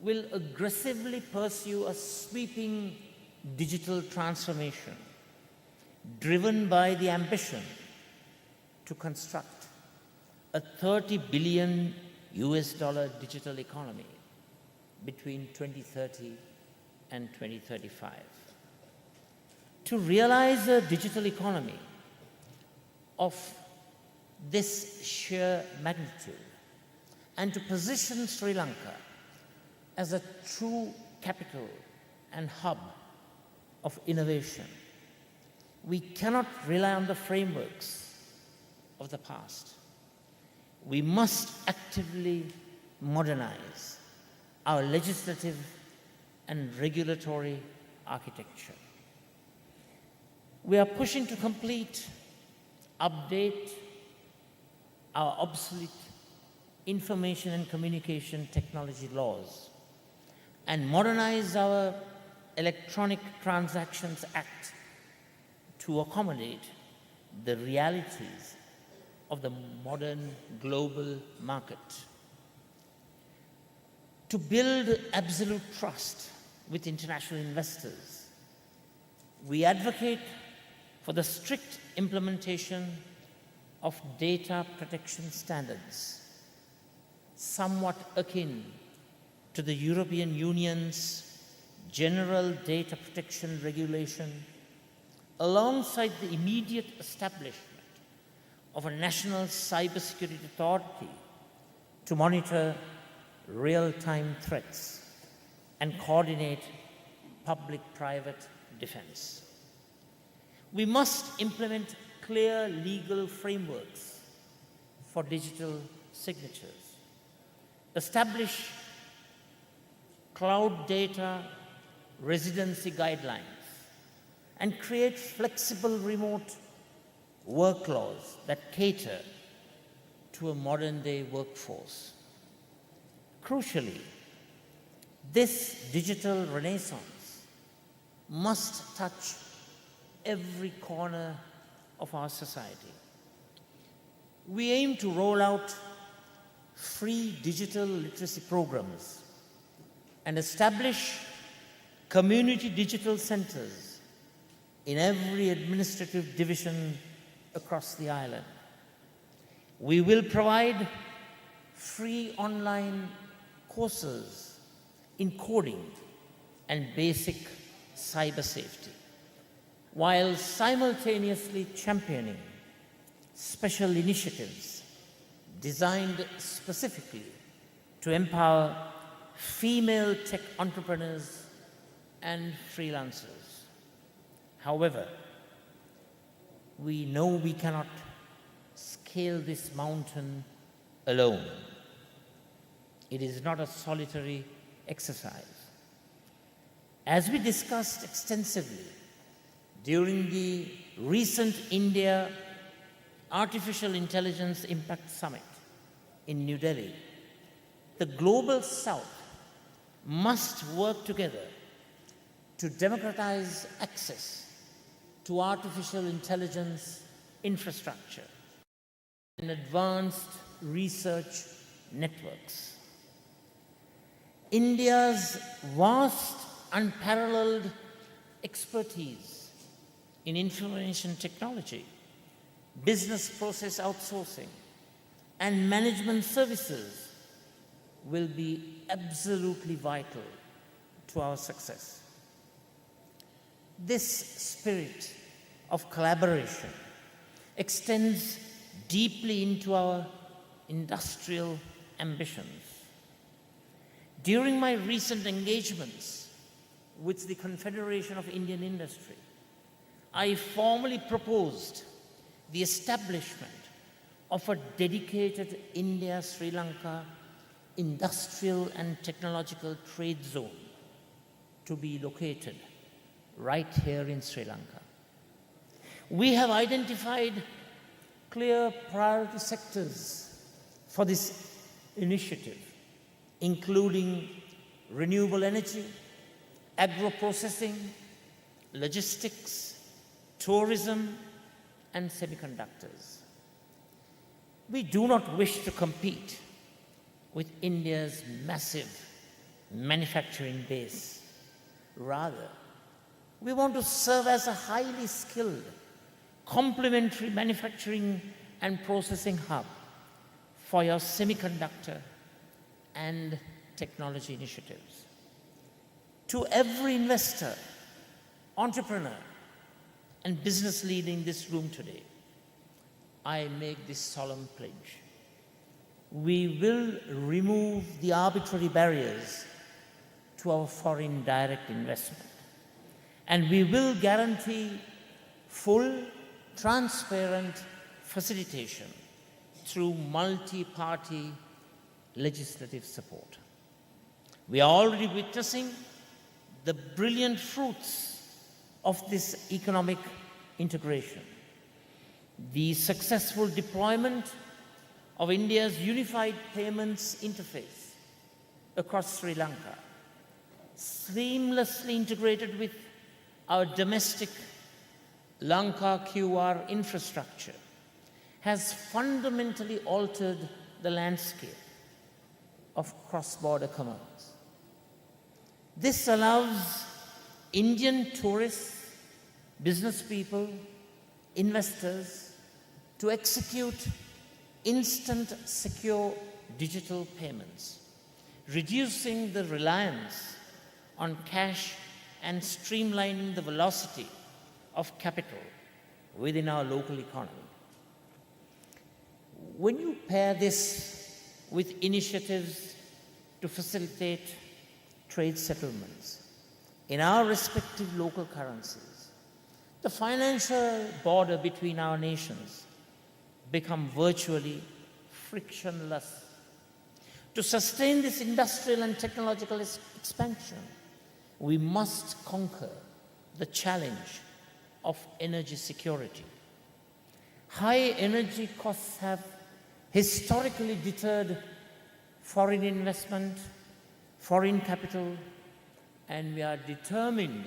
will aggressively pursue a sweeping digital transformation driven by the ambition to construct a $30 billion digital economy between 2030 and 2035. To realize a digital economy of this sheer magnitude and to position Sri Lanka as a true capital and hub of innovation, we cannot rely on the frameworks of the past. We must actively modernize our legislative and regulatory architecture. We are pushing to complete, update our obsolete information and communication technology laws and modernize our Electronic Transactions Act to accommodate the realities of the modern global market. To build absolute trust with international investors, we advocate for the strict implementation of data protection standards, somewhat akin to the European Union's General Data Protection Regulation, alongside the immediate establishment of a national cybersecurity authority to monitor real-time threats and coordinate public-private defense. We must implement clear legal frameworks for digital signatures, establish cloud data residency guidelines, and create flexible remote work laws that cater to a modern-day workforce. Crucially, this digital renaissance must touch every corner of our society. We aim to roll out free digital literacy programs and establish community digital centers in every administrative division across the island. We will provide free online courses in coding and basic cyber safety, while simultaneously championing special initiatives designed specifically to empower female tech entrepreneurs and freelancers. However, we know we cannot scale this mountain alone. It is not a solitary exercise. As we discussed extensively during the recent India Artificial Intelligence Impact Summit in New Delhi, the Global South must work together to democratize access to artificial intelligence infrastructure and advanced research networks. India's vast, unparalleled expertise in information technology, business process outsourcing, and management services will be absolutely vital to our success. This spirit of collaboration extends deeply into our industrial ambitions. During my recent engagements with the Confederation of Indian Industry, I formally proposed the establishment of a dedicated India-Sri Lanka industrial and technological trade zone to be located right here in Sri Lanka. We have identified clear priority sectors for this initiative, including renewable energy, agro-processing, logistics, tourism, and semiconductors. We do not wish to compete with India's massive manufacturing base. Rather, we want to serve as a highly skilled, complementary manufacturing and processing hub for your semiconductor and technology initiatives. To every investor, entrepreneur, and business leader in this room today, I make this solemn pledge. We will remove the arbitrary barriers to our foreign direct investment. And we will guarantee full, transparent facilitation through multi-party legislative support. We are already witnessing the brilliant fruits of this economic integration. The successful deployment of India's unified payments interface across Sri Lanka, seamlessly integrated with our domestic Lanka QR infrastructure, has fundamentally altered the landscape of cross-border commerce. This allows Indian tourists, business people, investors to execute instant, secure digital payments, reducing the reliance on cash and streamlining the velocity of capital within our local economy. When you pair this with initiatives to facilitate trade settlements in our respective local currencies, the financial border between our nations become virtually frictionless. To sustain this industrial and technological expansion, we must conquer the challenge of energy security. High energy costs have historically deterred foreign investment, foreign capital, and we are determined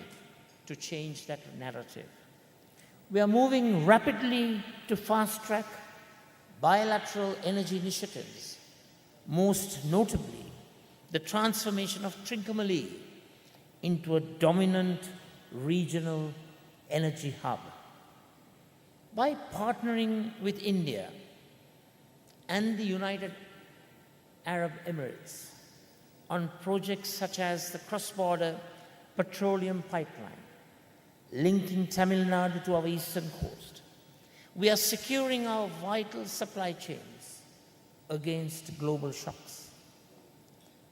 to change that narrative. We are moving rapidly to fast-track bilateral energy initiatives, most notably the transformation of Trincomalee into a dominant regional energy hub. By partnering with India and the United Arab Emirates on projects such as the cross-border petroleum pipeline linking Tamil Nadu to our eastern coast, we are securing our vital supply chains against global shocks.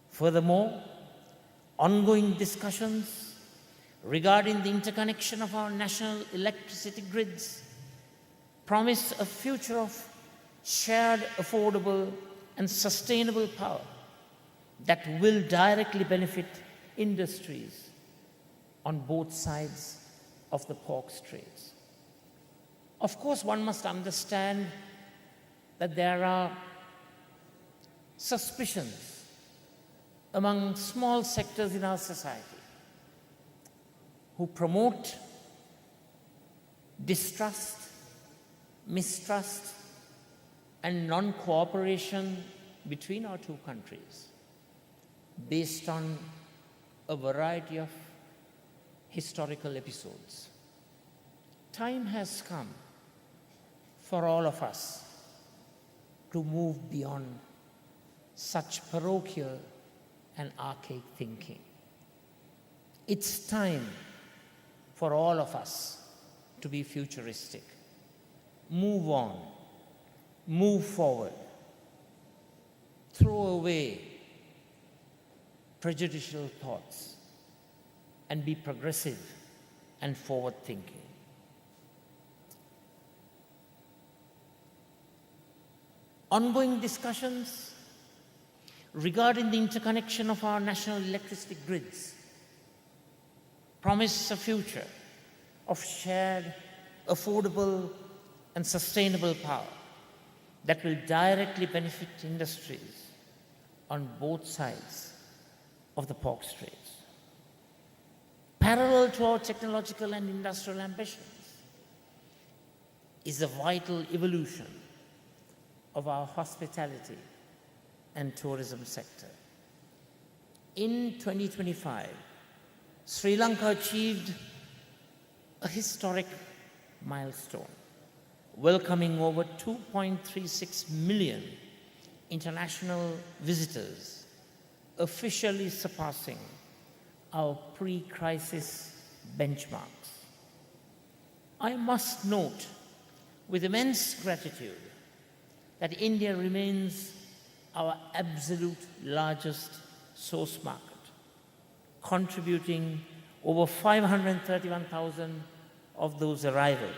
Furthermore, ongoing discussions regarding the interconnection of our national electricity grids promise a future of shared, affordable, and sustainable power that will directly benefit industries on both sides of the pork straits. Of course, one must understand that there are suspicions among small sectors in our society who promote distrust, mistrust, and non-cooperation between our two countries based on a variety of historical episodes. Time has come for all of us to move beyond such parochial and archaic thinking. It's time for all of us to be futuristic. Move on, move forward, throw away prejudicial thoughts, and be progressive and forward-thinking. Ongoing discussions regarding the interconnection of our national electricity grids promise a future of shared, affordable, and sustainable power that will directly benefit industries on both sides of the pork straits. Parallel to our technological and industrial ambitions is the vital evolution of our hospitality and tourism sector. In 2025, Sri Lanka achieved a historic milestone, welcoming over 2.36 million international visitors, officially surpassing our pre-crisis benchmarks. I must note with immense gratitude that India remains our absolute largest source market, contributing over 531,000 of those arrivals.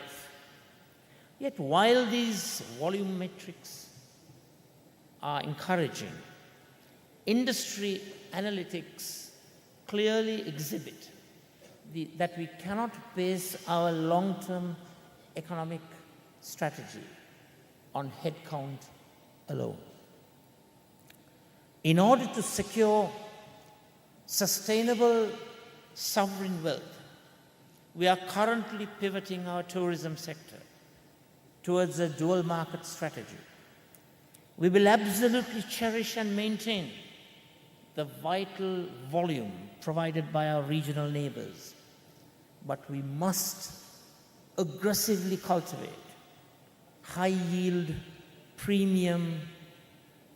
Yet while these volume metrics are encouraging, industry analytics clearly exhibit that we cannot base our long-term economic strategy on headcount alone. In order to secure sustainable sovereign wealth, we are currently pivoting our tourism sector towards a dual market strategy. We will absolutely cherish and maintain the vital volume provided by our regional neighbors, but we must aggressively cultivate high-yield, premium,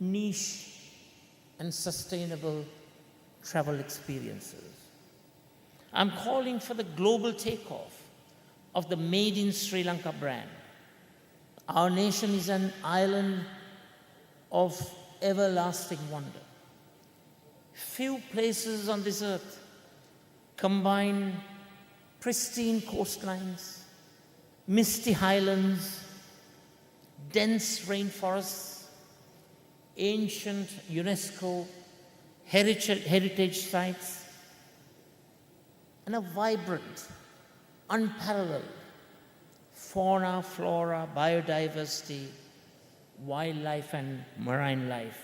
niche, and sustainable travel experiences. I'm calling for the global takeoff of the Made in Sri Lanka brand. Our nation is an island of everlasting wonder. Few places on this earth combine pristine coastlines, misty highlands, dense rainforests, ancient UNESCO heritage sites, and a vibrant, unparalleled fauna, flora, biodiversity, wildlife and marine life,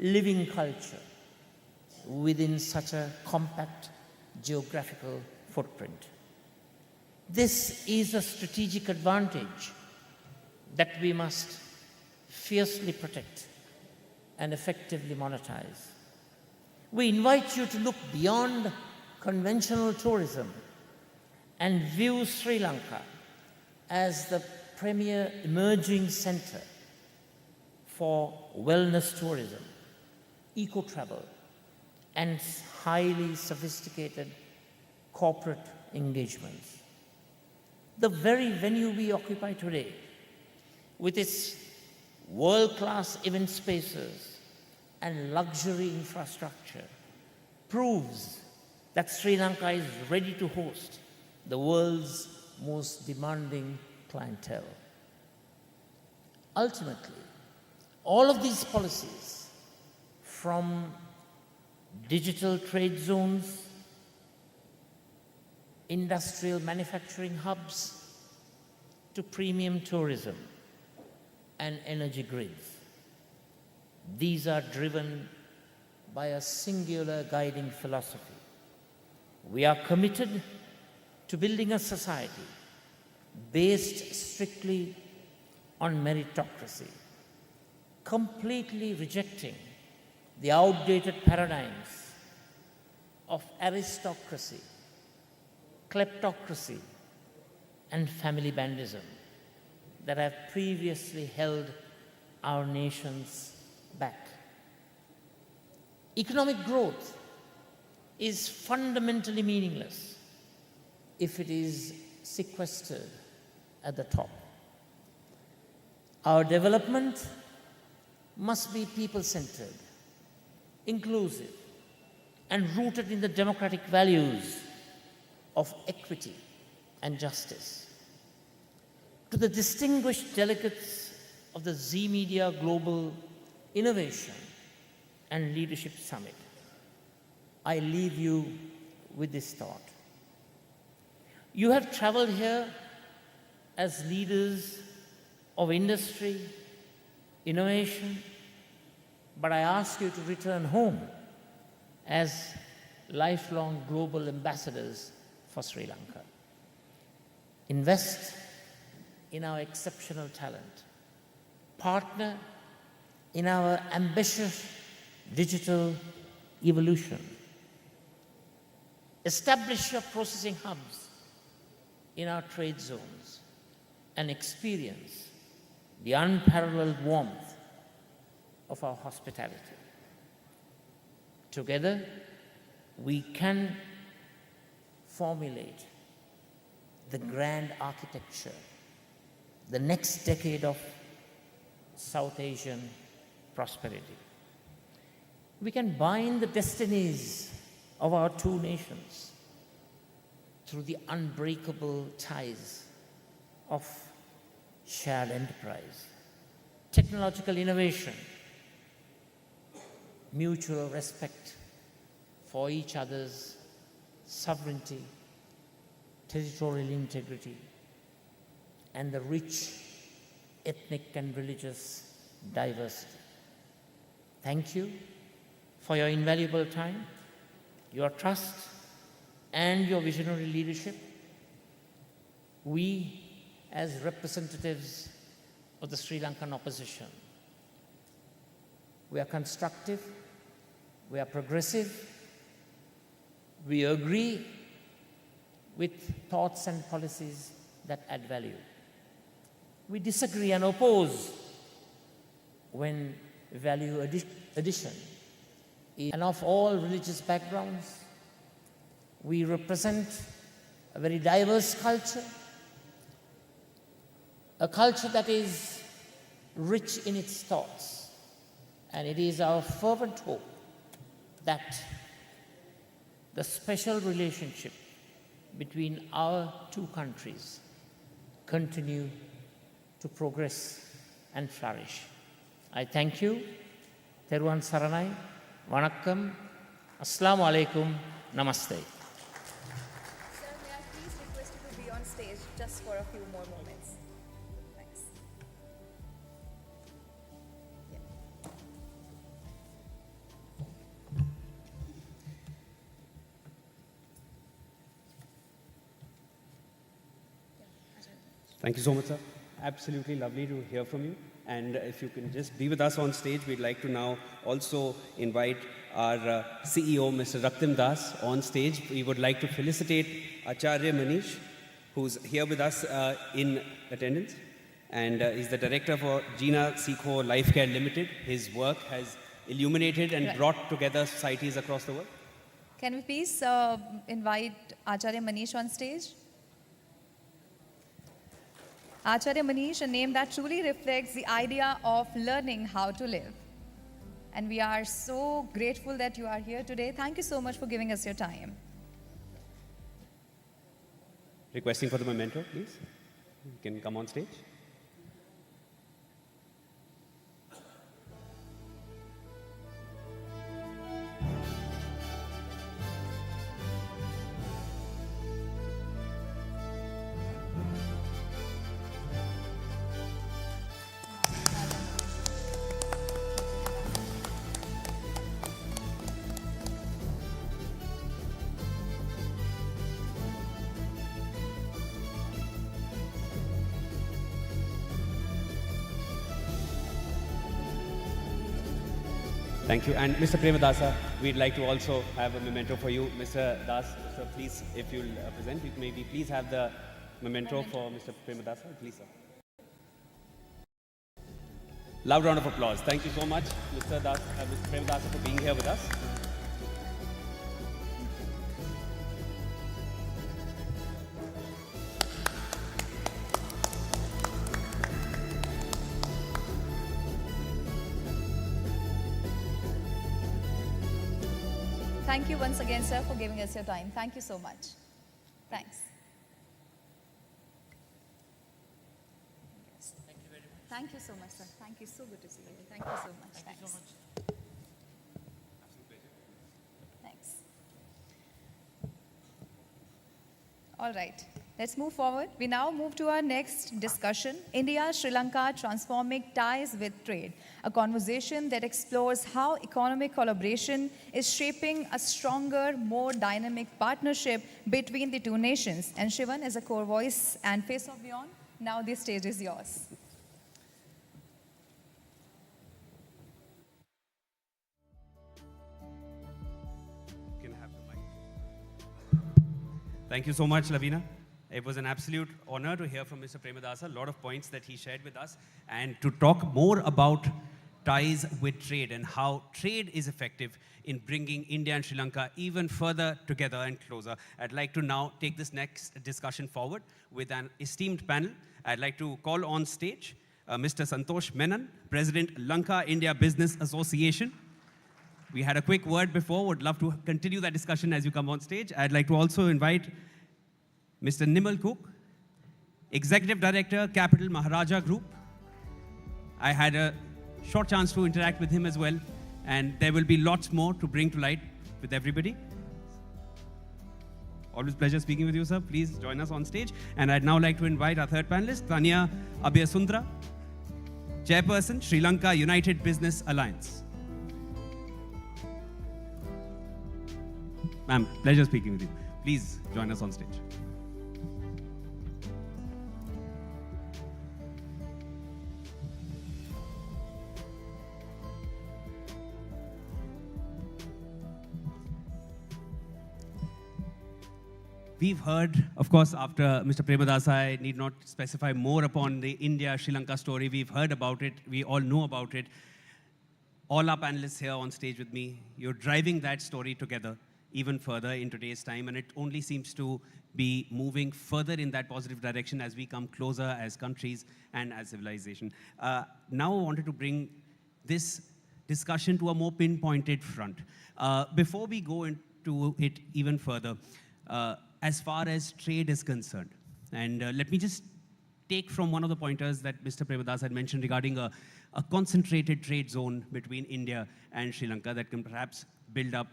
living culture within such a compact geographical footprint. This is a strategic advantage that we must fiercely protect and effectively monetize. We invite you to look beyond conventional tourism and view Sri Lanka as the premier emerging center for wellness tourism, eco-travel, and highly sophisticated corporate engagements. The very venue we occupy today, with its world-class event spaces and luxury infrastructure, proves that Sri Lanka is ready to host the world's most demanding clientele. Ultimately, all of these policies, from digital trade zones, industrial manufacturing hubs, to premium tourism and energy grids, these are driven by a singular guiding philosophy. We are committed to building a society based strictly on meritocracy, completely rejecting the outdated paradigms of aristocracy, kleptocracy, and family bandism that have previously held our nations back. Economic growth is fundamentally meaningless if it is sequestered at the top. Our development must be people-centered, inclusive, and rooted in the democratic values of equity and justice. To the distinguished delegates of the Z Media Global Innovation and Leadership Summit, I leave you with this thought. You have traveled here as leaders of industry, innovation, but I ask you to return home as lifelong global ambassadors for Sri Lanka. Invest in our exceptional talent. Partner in our ambitious digital evolution. Establish your processing hubs in our trade zones and experience the unparalleled warmth of our hospitality. Together, we can formulate the grand architecture, the next decade of South Asian prosperity. We can bind the destinies of our two nations through the unbreakable ties of shared enterprise, technological innovation, mutual respect for each other's sovereignty, territorial integrity, and the rich ethnic and religious diversity. Thank you for your invaluable time, your trust, and your visionary leadership. We, as representatives of the Sri Lankan opposition, we are constructive, we are progressive, we agree with thoughts and policies that add value. We disagree and oppose when value addition is, and of all religious backgrounds, we represent a very diverse culture, a culture that is rich in its thoughts, and it is our fervent hope that the special relationship between our two countries continue to progress and flourish. I thank you. Teruvan Saranai, Vanakkam, Assalamu alaikum, Namaste. Sir, may I please request you to be on stage just for a few more moments? Thanks. Yeah. Thank you so much, sir. Absolutely lovely to hear from you. And if you can just be with us on stage, we'd like to now also invite our CEO, Mr. Raktim Das, on stage. We would like to felicitate Acharya Manish, who's here with us in attendance. And he's the director for Jina Sikho Life Care Limited. His work has illuminated and brought together societies across the world. Can we please invite Acharya Manish on stage? Acharya Manish, a name that truly reflects the idea of learning how to live. And we are so grateful that you are here today. Thank you so much for giving us your time. Requesting for the memento, please. You can come on stage. Thank you. And Mr. Premadasa, we'd like to also have a memento for you. Mr. Das, sir, please, if you'll present, maybe please have the memento for Mr. Premadasa. Please, sir. Loud round of applause. Thank you so much, Mr. Das, Mr. Premadasa, for being here with us. Thank you once again, sir, for giving us your time. Thank you so much. Thanks. Thank you very much. Thank you so much, sir. Thank you. So good to see you. Thank you so much. Thank you so much. Thanks. All right. Let's move forward. We now move to our next discussion, India-Sri Lanka Transforming Ties with Trade, a conversation that explores how economic collaboration is shaping a stronger, more dynamic partnership between the two nations. And Shivan, as a core voice and face of WION, now the stage is yours. You can have the mic. Thank you so much, Lavina. It was an absolute honor to hear from Mr. Premadasa, a lot of points that he shared with us, and to talk more about ties with trade and how trade is effective in bringing India and Sri Lanka even further together and closer. I'd like to now take this next discussion forward with an esteemed panel. I'd like to call on stage Mr. Santosh Menon, President, Lanka India Business Association. We had a quick word before, would love to continue that discussion as you come on stage. I'd like to also invite Mr. Nimal Cook, Executive Director, Capital Maharaja Group. I had a short chance to interact with him as well, and there will be lots more to bring to light with everybody. Always pleasure speaking with you, sir. Please join us on stage. And I'd now like to invite our third panelist, Tanya Abhyasundra, Chairperson, Sri Lanka United Business Alliance. Ma'am, pleasure speaking with you. Please join us on stage. We've heard, of course, after Mr. Premadasa, I need not specify more upon the India-Sri Lanka story. We've heard about it. We all know about it. All our panelists here on stage with me, you're driving that story together even further in today's time, and it only seems to be moving further in that positive direction as we come closer as countries and as civilization. Now I wanted to bring this discussion to a more pinpointed front. Before we go into it even further, as far as trade is concerned, and let me just take from one of the pointers that Mr. Premadasa had mentioned regarding a concentrated trade zone between India and Sri Lanka that can perhaps build up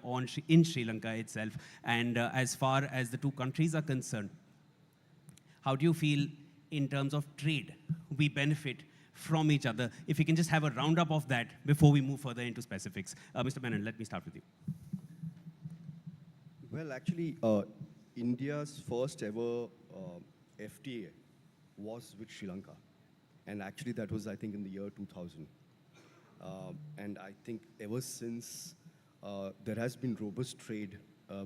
in Sri Lanka itself. And as far as the two countries are concerned, how do you feel in terms of trade we benefit from each other? If we can just have a roundup of that before we move further into specifics. Mr. Menon, let me start with you. Well, actually, India's first ever FTA was with Sri Lanka. And actually, that was, I think, in the year 2000. And I think ever since, there has been robust trade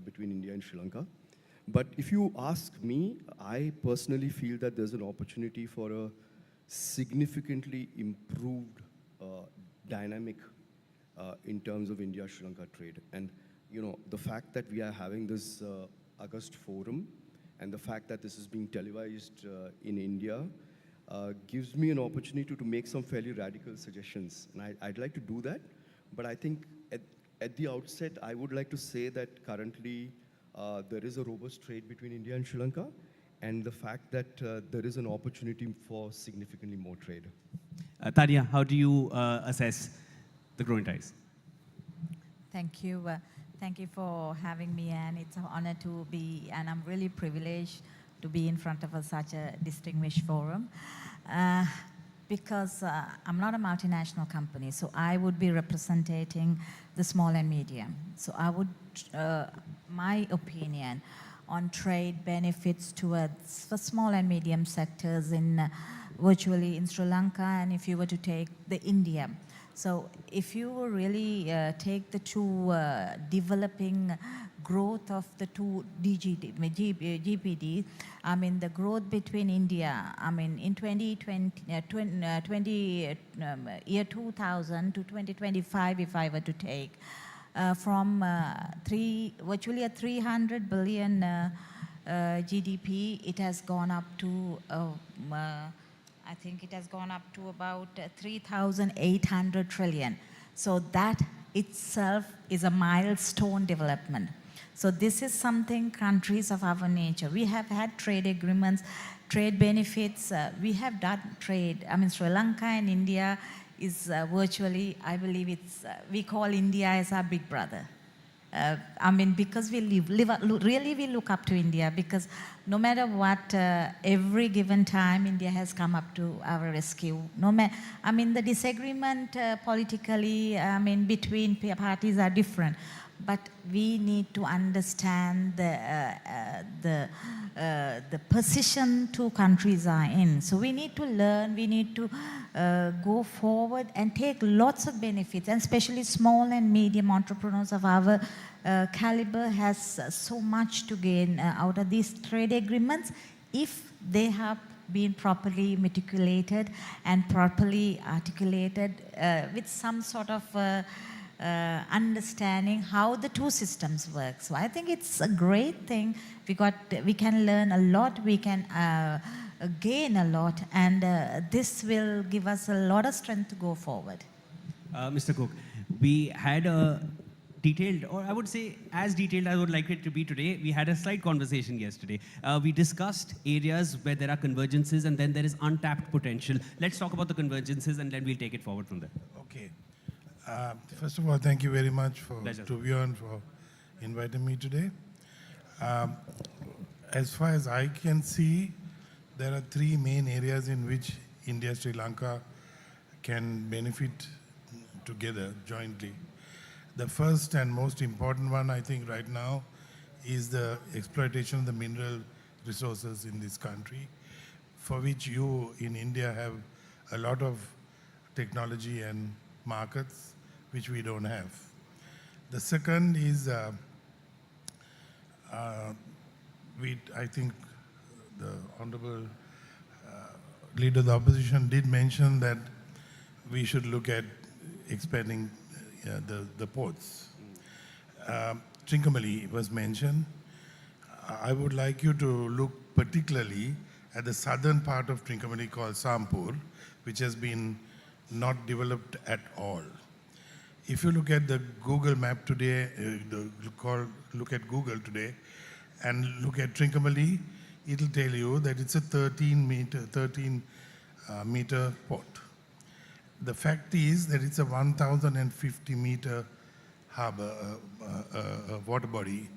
between India and Sri Lanka. But if you ask me, I personally feel that there's an opportunity for a significantly improved dynamic in terms of India-Sri Lanka trade. And you know, the fact that we are having this August forum and the fact that this is being televised in India gives me an opportunity to make some fairly radical suggestions. And I'd like to do that. But I think at the outset, I would like to say that currently there is a robust trade between India and Sri Lanka, and the fact that there is an opportunity for significantly more trade. Tanya, how do you assess the growing ties? Thank you. Thank you for having me, and it's an honor to be, and I'm really privileged to be in front of such a distinguished forum. Because I'm not a multinational company, so I would be representing the small and medium. So I would, my opinion on trade benefits towards for small and medium sectors in virtually in Sri Lanka, and if you were to take the India. So if you really take the two developing growth of the two GPD, I mean the growth between India, I mean in 2020, year 2000 to 2025, if I were to take, from virtually a 300 billion GDP, it has gone up to I think it has gone up to about 3,800 trillion. So that itself is a milestone development. So this is something countries of our nature. We have had trade agreements, trade benefits. We have done trade. I mean, Sri Lanka and India is virtually, I believe it's, we call India as our big brother. I mean, because we really we look up to India, because no matter what, every given time, India has come up to our rescue. I mean, the disagreement politically, I mean, between parties are different, but we need to understand the position two countries are in. So we need to learn, we need to go forward and take lots of benefits, and especially small and medium entrepreneurs of our caliber has so much to gain out of these trade agreements if they have been properly meticulated and properly articulated with some sort of understanding how the two systems work. So I think it's a great thing. We can learn a lot, we can gain a lot, and this will give us a lot of strength to go forward. Mr. Cook, we had a detailed, or I would say as detailed as I would like it to be today. We had a slight conversation yesterday. We discussed areas where there are convergences and then there is untapped potential. Let's talk about the convergences and then we'll take it forward from there. Okay. First of all, thank you very much Pleasure. to WION for inviting me today. As far as I can see, there are three main areas in which India, Sri Lanka can benefit together jointly. The first and most important one, I think, right now is the exploitation of the mineral resources in this country, for which you in India have a lot of technology and markets which we don't have. The second is, I think the Honorable Leader of the Opposition did mention that we should look at expanding the ports. Trincomalee was mentioned. I would like you to look particularly at the southern part of Trincomalee called Sampur, which has been not developed at all. If you look at the Google map today, look at Google today, and look at Trincomalee, it'll tell you that it's a 13 meter port. The fact is that it's a 1,050 meter harbor, water body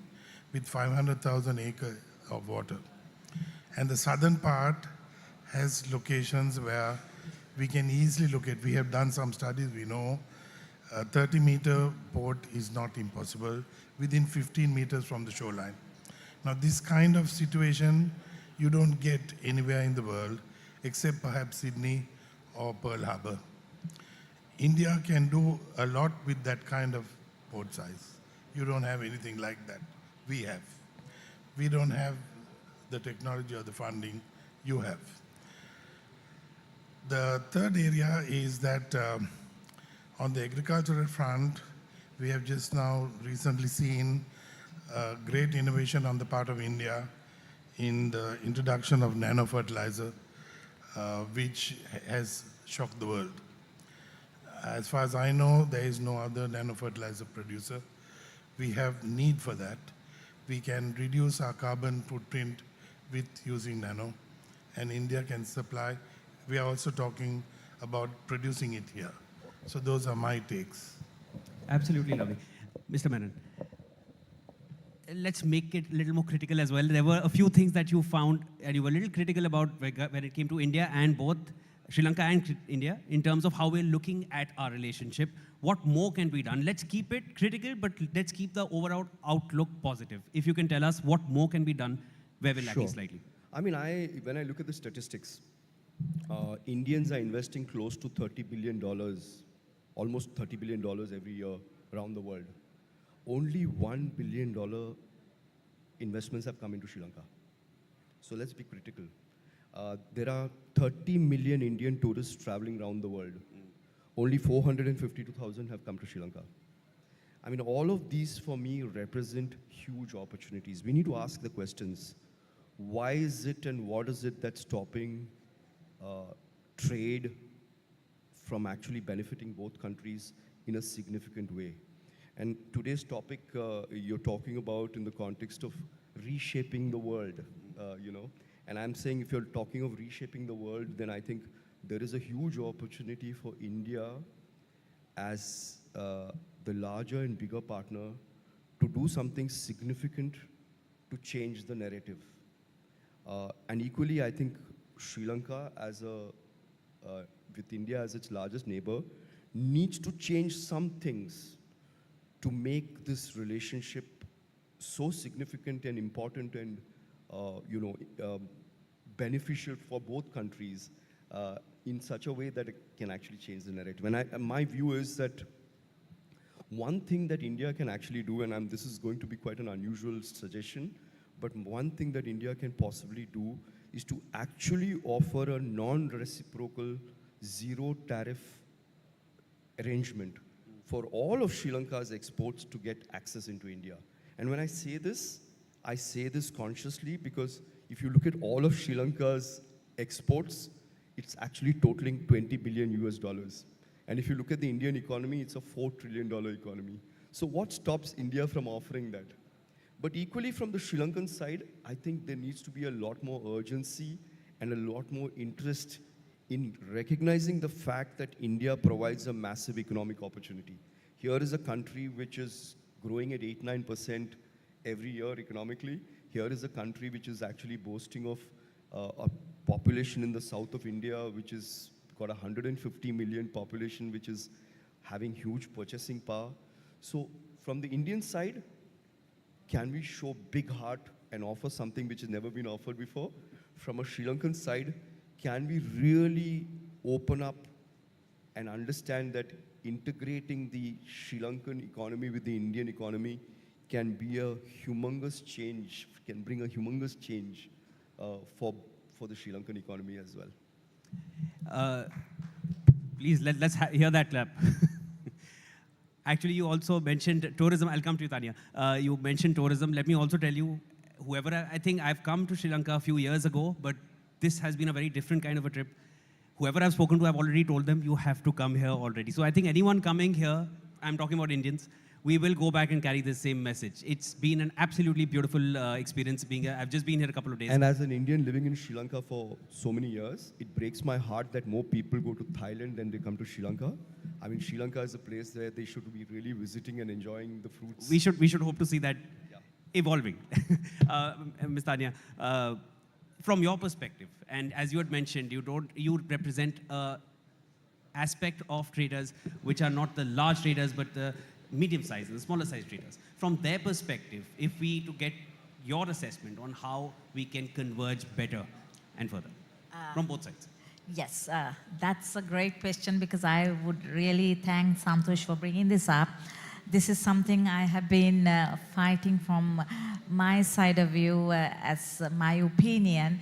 with 500,000 acres of water. And the southern part has locations where we can easily look at. We have done some studies, we know a 30-meter port is not impossible within 15 meters from the shoreline. Now, this kind of situation you don't get anywhere in the world except perhaps Sydney or Pearl Harbor. India can do a lot with that kind of port size. You don't have anything like that. We have. We don't have the technology or the funding you have. The third area is that on the agricultural front, we have just now recently seen great innovation on the part of India in the introduction of nano-fertilizer, which has shocked the world. As far as I know, there is no other nano-fertilizer producer. We have need for that. We can reduce our carbon footprint with using nano, and India can supply. We are also talking about producing it here. So those are my takes. Absolutely lovely. Mr. Menon, let's make it a little more critical as well. There were a few things that you found and you were a little critical about when it came to India and both Sri Lanka and India in terms of how we're looking at our relationship. What more can be done? Let's keep it critical, but let's keep the overall outlook positive. If you can tell us what more can be done, where we're lacking slightly. I mean, when I look at the statistics, Indians are investing close to $30 billion, almost $30 billion every year around the world. Only $1 billion investments have come into Sri Lanka. So let's be critical. There are 30 million Indian tourists traveling around the world. Only 452,000 have come to Sri Lanka. I mean, all of these for me represent huge opportunities. We need to ask the questions. Why is it and what is it that's stopping trade from actually benefiting both countries in a significant way? And today's topic you're talking about in the context of reshaping the world, you know. And I'm saying if you're talking of reshaping the world, then I think there is a huge opportunity for India as the larger and bigger partner to do something significant to change the narrative. And equally, I think Sri Lanka, with India as its largest neighbor, needs to change some things to make this relationship so significant and important and beneficial for both countries in such a way that it can actually change the narrative. And my view is that one thing that India can actually do, and this is going to be quite an unusual suggestion, But one thing that India can possibly do is to actually offer a non-reciprocal, zero tariff arrangement for all of Sri Lanka's exports to get access into India. And when I say this consciously because if you look at all of Sri Lanka's exports, it's actually totaling 20 billion US dollars. And if you look at the Indian economy, it's a $4 trillion economy. So what stops India from offering that? But equally from the Sri Lankan side, I think there needs to be a lot more urgency and a lot more interest in recognizing the fact that India provides a massive economic opportunity. Here is a country which is growing at 8-9% every year economically. Here is a country which is actually boasting of a population in the south of India which is got 150 million population which is having huge purchasing power. So from the Indian side, can we show big heart and offer something which has never been offered before? From a Sri Lankan side, can we really open up and understand that integrating the Sri Lankan economy with the Indian economy can be a humongous change, can bring a humongous change for the Sri Lankan economy as well? Please, let's hear that clap. Actually, you also mentioned tourism. I'll come to you, Tanya. You mentioned tourism. Let me also tell you, I think I've come to Sri Lanka a few years ago, but this has been a very different kind of a trip. Whoever I've spoken to, I've already told them, you have to come here already. So I think anyone coming here, I'm talking about Indians, we will go back and carry the same message. It's been an absolutely beautiful experience being here. I've just been here a couple of days. And as an Indian living in Sri Lanka for so many years, it breaks my heart that more people go to Thailand than they come to Sri Lanka. I mean, Sri Lanka is a place where they should be really visiting and enjoying the fruits. We should hope to see that evolving. Ms. Tanya, from your perspective, and as you had mentioned, you represent an aspect of traders which are not the large traders, but the medium-sized and the smaller-sized traders. From their perspective, if we to get your assessment on how we can converge better and further, from both sides. Yes, that's a great question because I would really thank Santosh for bringing this up. This is something I have been fighting from my side of view as my opinion,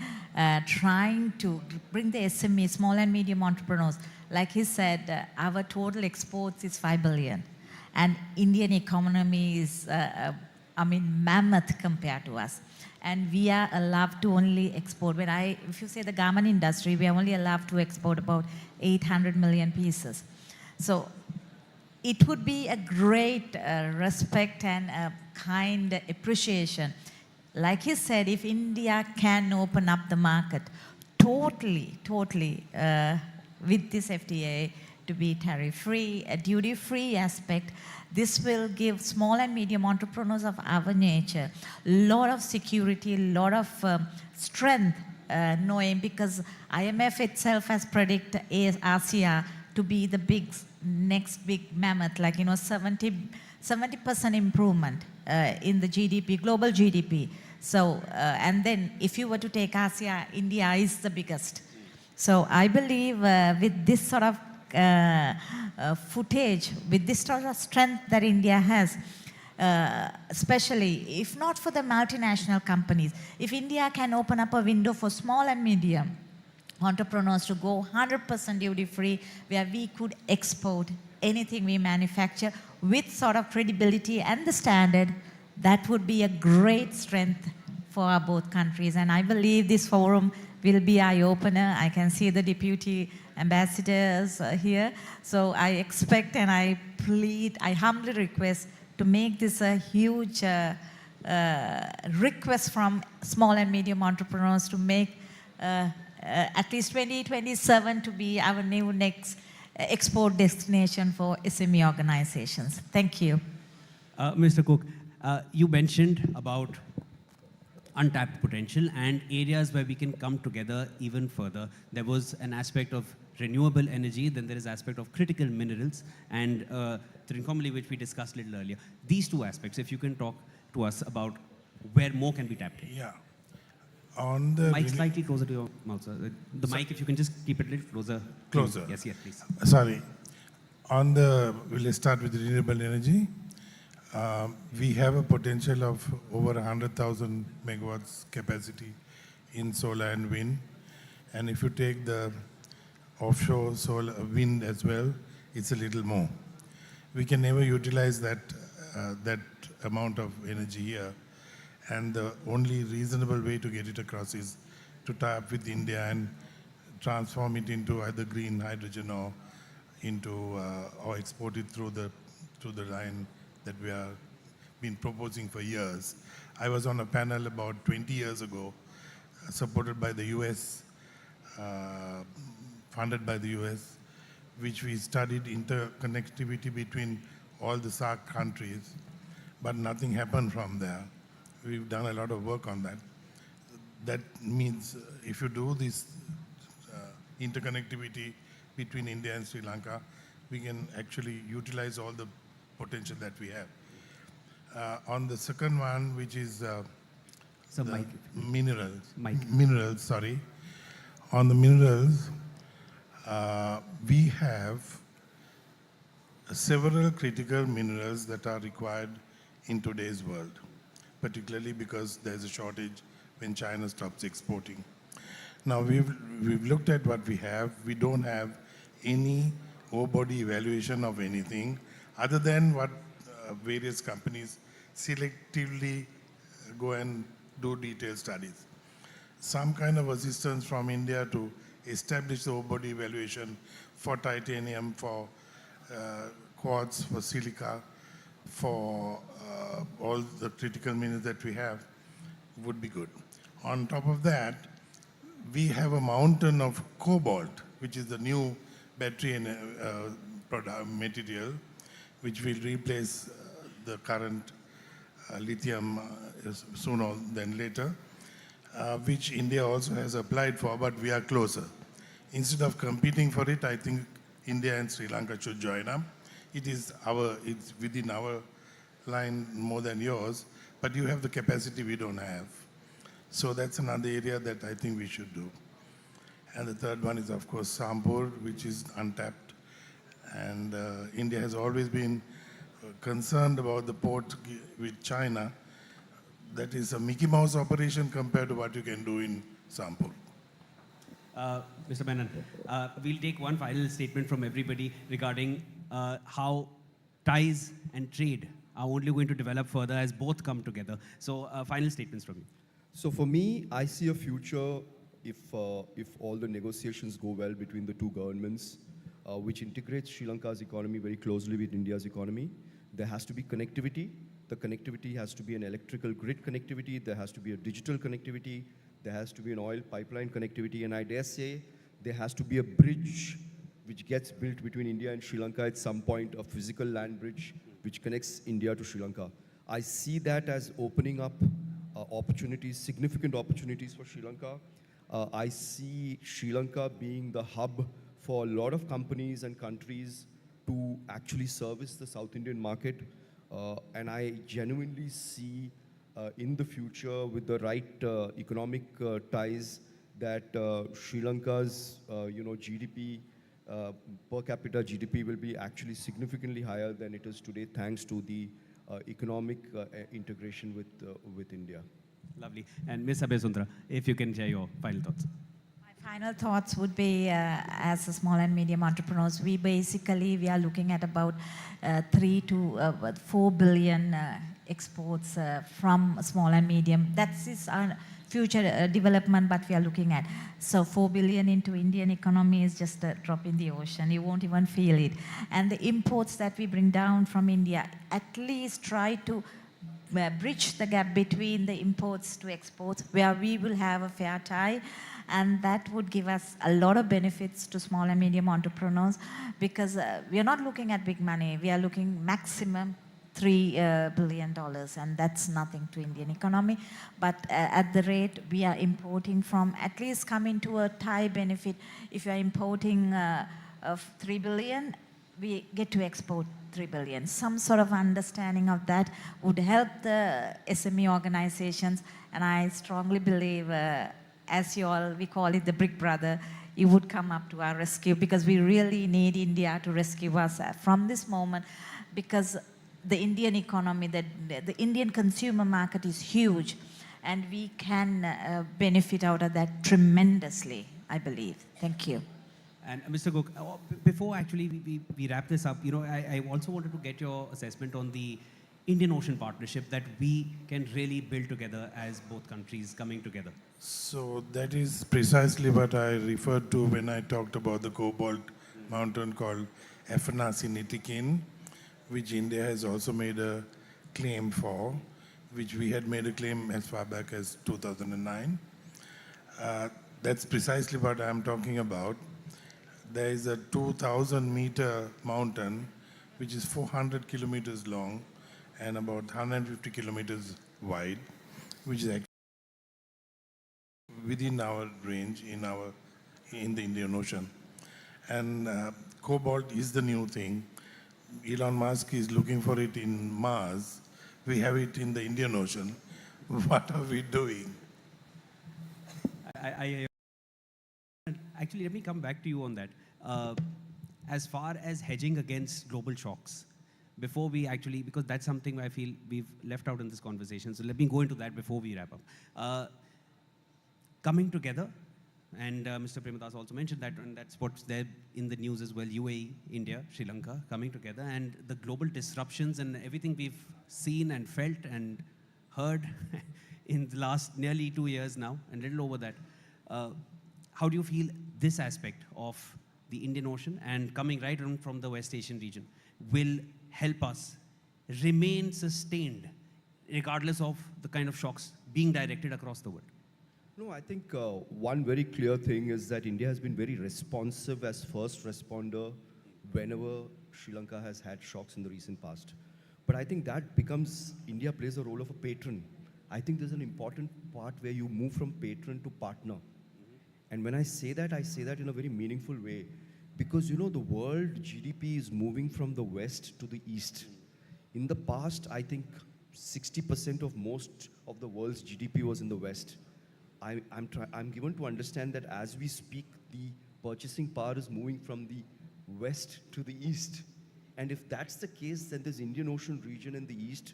trying to bring the SME, small and medium entrepreneurs. Like he said, our total exports is 5 billion. And Indian economy is, mammoth compared to us. And we are allowed to only export. If you say the garment industry, we are only allowed to export about 800 million pieces. So it would be a great respect and a kind appreciation. Like he said, if India can open up the market totally with this FTA to be tariff-free, a duty-free aspect, this will give small and medium entrepreneurs of our nature a lot of security, a lot of strength, knowing because IMF itself has predicted ASEAN to be the next big mammoth, like 70% improvement in the GDP, global GDP. So, and then if you were to take ASEAN, India is the biggest. So I believe with this sort of footage, with this sort of strength that India has, especially if not for the multinational companies, if India can open up a window for small and medium entrepreneurs to go 100% duty-free, where we could export anything we manufacture with sort of credibility and the standard, that would be a great strength for our both countries. And I believe this forum will be eye-opener. I can see the deputy ambassadors here. So I expect and I plead, I humbly request to make this a huge request from small and medium entrepreneurs to make at least 2027 to be our new next export destination for SME organizations. Thank you. Mr. Cook, you mentioned about untapped potential and areas where we can come together even further. There was an aspect of renewable energy, then there is aspect of critical minerals and informally, which we discussed a little earlier. These two aspects, if you can talk to us about where more can be tapped in. Yeah. On the mic slightly closer to your mouth, sir. The mic, if you can just keep it a little closer. Closer. Yes, please. Sorry. We'll start with renewable energy. We have a potential of over 100,000 megawatts capacity in solar and wind. And if you take the offshore solar wind as well, it's a little more. We can never utilize that amount of energy here. And the only reasonable way to get it across is to tie up with India and transform it into either green hydrogen or or export it through the line that we have been proposing for years. I was on a panel about 20 years ago, supported by the US, funded by the US, which we studied interconnectivity between all the SAARC countries, but nothing happened from there. We've done a lot of work on that. That means if you do this interconnectivity between India and Sri Lanka, we can actually utilize all the potential that we have. On the second one, which is minerals, sorry. On the minerals, we have several critical minerals that are required in today's world, particularly because there's a shortage when China stops exporting. Now, we've looked at what we have. We don't have any ore-body evaluation of anything other than what various companies selectively go and do detailed studies. Some kind of assistance from India to establish the ore-body evaluation for titanium, for quartz, for silica, for all the critical minerals that we have would be good. On top of that, we have a mountain of cobalt, which is the new battery and material, which will replace the current lithium sooner than later, which India also has applied for, but we are closer. Instead of competing for it, I think India and Sri Lanka should join up. It's within our line more than yours, but you have the capacity we don't have. So that's another area that I think we should do. And the third one is, of course, Sambur, which is untapped. And India has always been concerned about the port with China. That is a Mickey Mouse operation compared to what you can do in Sambur. Mr. Menon, we'll take one final statement from everybody regarding how ties and trade are only going to develop further as both come together. So final statements from you. So for me, I see a future if all the negotiations go well between the two governments, which integrates Sri Lanka's economy very closely with India's economy. There has to be connectivity. The connectivity has to be an electrical grid connectivity. There has to be a digital connectivity. There has to be an oil pipeline connectivity. And I dare say there has to be a bridge which gets built between India and Sri Lanka at some point, a physical land bridge which connects India to Sri Lanka. I see that as opening up opportunities, significant opportunities for Sri Lanka. I see Sri Lanka being the hub for a lot of companies and countries to actually service the South Indian market. And I genuinely see in the future with the right economic ties that Sri Lanka's GDP, per capita GDP will be actually significantly higher than it is today thanks to the economic integration with India. Lovely. And Ms. Abhay, if you can share your final thoughts. My final thoughts would be, as a small and medium entrepreneurs, we are looking at about 3 to 4 billion exports from small and medium. That is our future development, but we are looking at. So 4 billion into Indian economy is just a drop in the ocean. You won't even feel it. And the imports that we bring down from India, at least try to bridge the gap between the imports to exports, where we will have a fair tie, and that would give us a lot of benefits to small and medium entrepreneurs, because we are not looking at big money. We are looking maximum $3 billion, and that's nothing to Indian economy. But at the rate we are importing from, at least coming to a tie benefit. If you are importing of 3 billion, we get to export 3 billion. Some sort of understanding of that would help the SME organizations, and I strongly believe, as we call it the Brick Brother, you would come up to our rescue, because we really need India to rescue us from this moment, because the Indian economy, that the Indian consumer market is huge, and we can benefit out of that tremendously, I believe. Thank you. And Mr. Gok, before actually we wrap this up, you know, I also wanted to get your assessment on the Indian Ocean partnership that we can really build together as both countries coming together. So that is precisely what I referred to when I talked about the cobalt mountain called Afanasinitikin, which India has also made a claim for, which we had made a claim as far back as 2009. That's precisely what I'm talking about. There is a 2,000-meter mountain, which is 400 kilometers long and about 150 kilometers wide, which is actually within our range in the Indian Ocean. And cobalt is the new thing. Elon Musk is looking for it in Mars. We have it in the Indian Ocean. What are we doing? Actually, let me come back to you on that. As far as hedging against global shocks, before we actually, because that's something I feel we've left out in this conversation, so let me go into that before we wrap up. Coming together, and Mr. Premadasa also mentioned that, and that's what's there in the news as well, UAE, India, Sri Lanka, coming together, and the global disruptions and everything we've seen and felt and heard in the last nearly 2 years now, and a little over that. How do you feel this aspect of the Indian Ocean and coming right on from the West Asian region will help us remain sustained regardless of the kind of shocks being directed across the world? No, I think one very clear thing is that India has been very responsive as first responder whenever Sri Lanka has had shocks in the recent past. But I think that becomes, India plays a role of a patron. I think there's an important part where you move from patron to partner. And when I say that in a very meaningful way, because you know the world GDP is moving from the west to the east. In the past, I think 60% of most of the world's GDP was in the west. I'm given to understand that as we speak, the purchasing power is moving from the west to the east. And if that's the case, then this Indian Ocean region in the east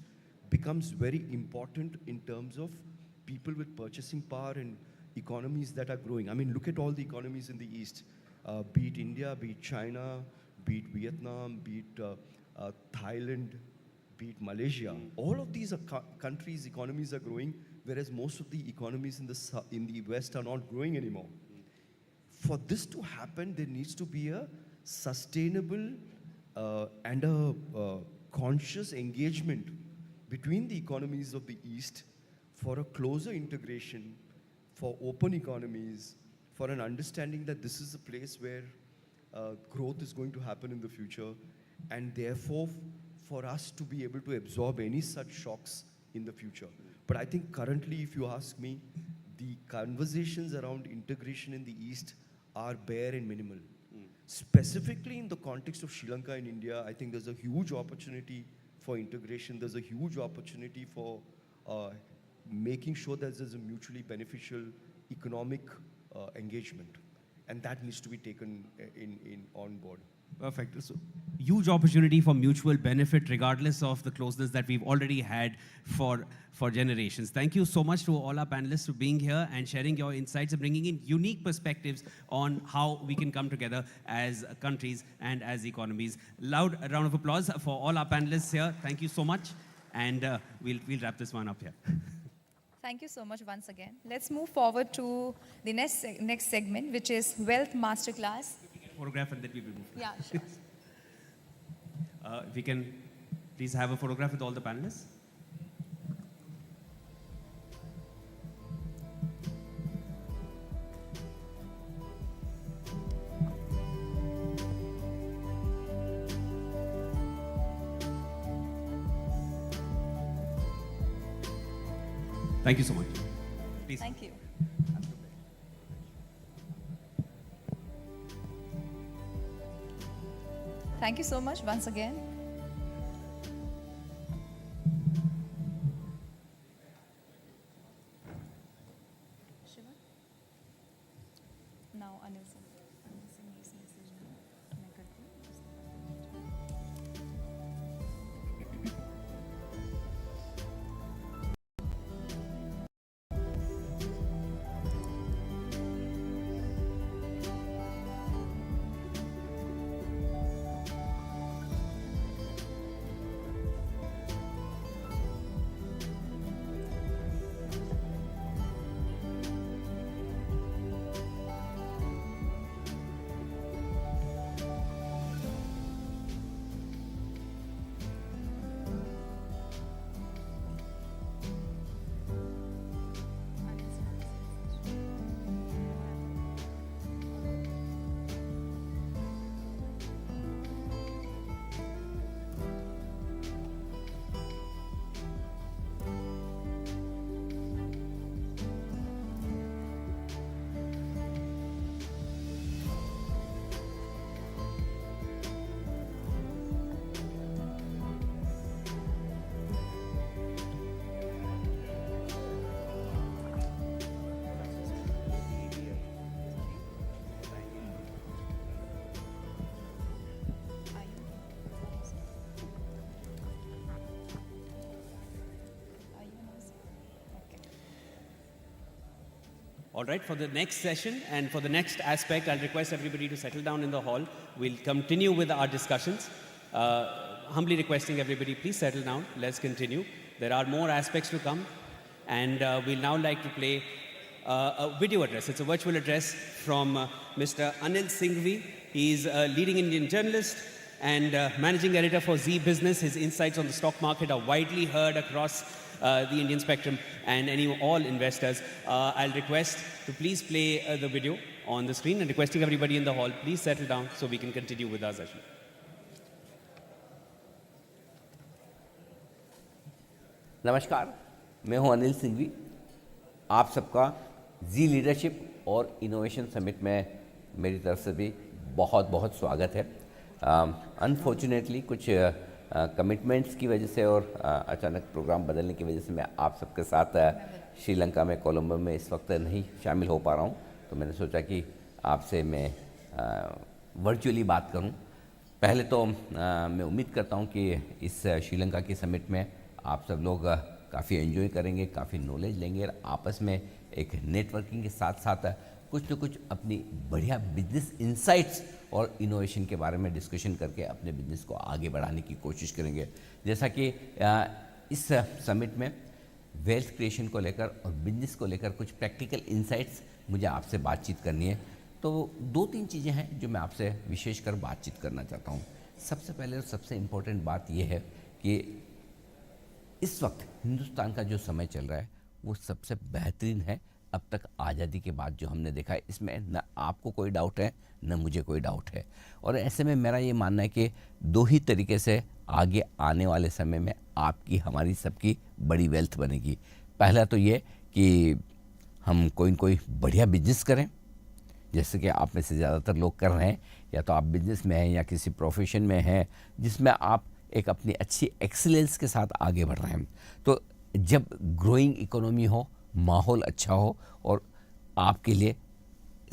becomes very important in terms of people with purchasing power and economies that are growing. I mean, look at all the economies in the east, be it India, be it China, be it Vietnam, be it Thailand, be it Malaysia. All of these countries' economies are growing, whereas most of the economies in the West are not growing anymore. For this to happen, there needs to be a sustainable and a conscious engagement between the economies of the East for a closer integration, for open economies, for an understanding that this is a place where growth is going to happen in the future, and therefore for us to be able to absorb any such shocks in the future. But I think currently, if you ask me, the conversations around integration in the East are bare and minimal. Specifically in the context of Sri Lanka and India, I think there's a huge opportunity for integration. There's a huge opportunity for making sure that there's a mutually beneficial economic engagement. And that needs to be taken on board. Perfect. So, huge opportunity for mutual benefit regardless of the closeness that we've already had for generations. Thank you so much to all our panelists for being here and sharing your insights and bringing in unique perspectives on how we can come together as countries and as economies. Loud round of applause for all our panelists here. Thank you so much. And we'll wrap this one up here. Thank you so much once again. Let's move forward to the next segment, which is Wealth Masterclass. Photograph and then we will move. Yeah, sure. If we can please have a photograph with all the panelists. Thank you so much. Please. Thank you. Thank you so much once again. Shiva? Now Anil Singhvi's message. All right, for the next session and for the next aspect, I'll request everybody to settle down in the hall. We'll continue with our discussions. Humbly requesting everybody, please settle down. Let's continue. There are more aspects to come. And we'll now like to play a video address. It's a virtual address from Mr. Anil Singhvi. He's a leading Indian journalist and managing editor for Z Business. His insights on the stock market are widely heard across the Indian spectrum and all investors. I'll request to please play the video on the screen and requesting everybody in the hall, please settle down so we can continue with our session. नमस्कार, मैं हूं अनिल सिंघवी। आप सबका जी leadership और innovation summit में मेरी तरफ से भी बहुत बहुत स्वागत है। अनफॉर्चुनेटली कुछ कमिटमेंट्स की वजह से और अचानक प्रोग्राम बदलने की वजह से मैं आप सबके साथ श्रीलंका में कोलंबो में इस वक्त नहीं शामिल हो पा रहा हूं, तो मैंने सोचा कि आपसे मैं वर्चुअली बात करूं। पहले तो मैं उम्मीद करता हूं कि इस श्रीलंका की समिट में आप सब लोग काफ़ी एंजॉय करेंगे, काफ़ी नॉलेज लेंगे और आपस में एक नेटवर्किंग के साथ साथ कुछ न कुछ अपनी बढ़िया बिजनेस इंसाइट्स और इनोवेशन के बारे में डिस्कशन करके अपने बिजनेस को आगे बढ़ाने की कोशिश करेंगे। जैसा कि इस समिट में वेल्थ क्रिएशन को लेकर और बिजनेस को लेकर कुछ प्रैक्टिकल इंसाइट्स मुझे आपसे बातचीत करनी है, तो 2-3 चीज़ें हैं जो मैं आपसे विशेषकर बातचीत करना चाहता हूँ। सबसे पहले और सबसे इम्पोर्टेंट बात यह है कि इस वक्त हिंदुस्तान का जो समय चल रहा है वो सबसे बेहतरीन है अब तक आज़ादी के बाद जो हमने देखा है। इसमें न आपको कोई डाउट है न मुझे कोई डाउट है। और ऐसे में मेरा ये मानना है कि 2 ही तरीके से आगे आने वाले समय में आपकी हमारी सबकी बड़ी वेल्थ बनेगी। पहला तो ये कि हम कोई बढ़िया बिजनेस करें, जैसे कि आप में से ज़्यादातर लोग कर रहे हैं, या तो आप बिजनेस में हैं या किसी प्रोफेशन में हैं जिसमें आप एक अपनी अच्छी एक्सीलेंस के साथ आगे बढ़ रहे हैं। तो जब ग्रोइंग इकोनॉमी हो, माहौल अच्छा हो और आपके लिए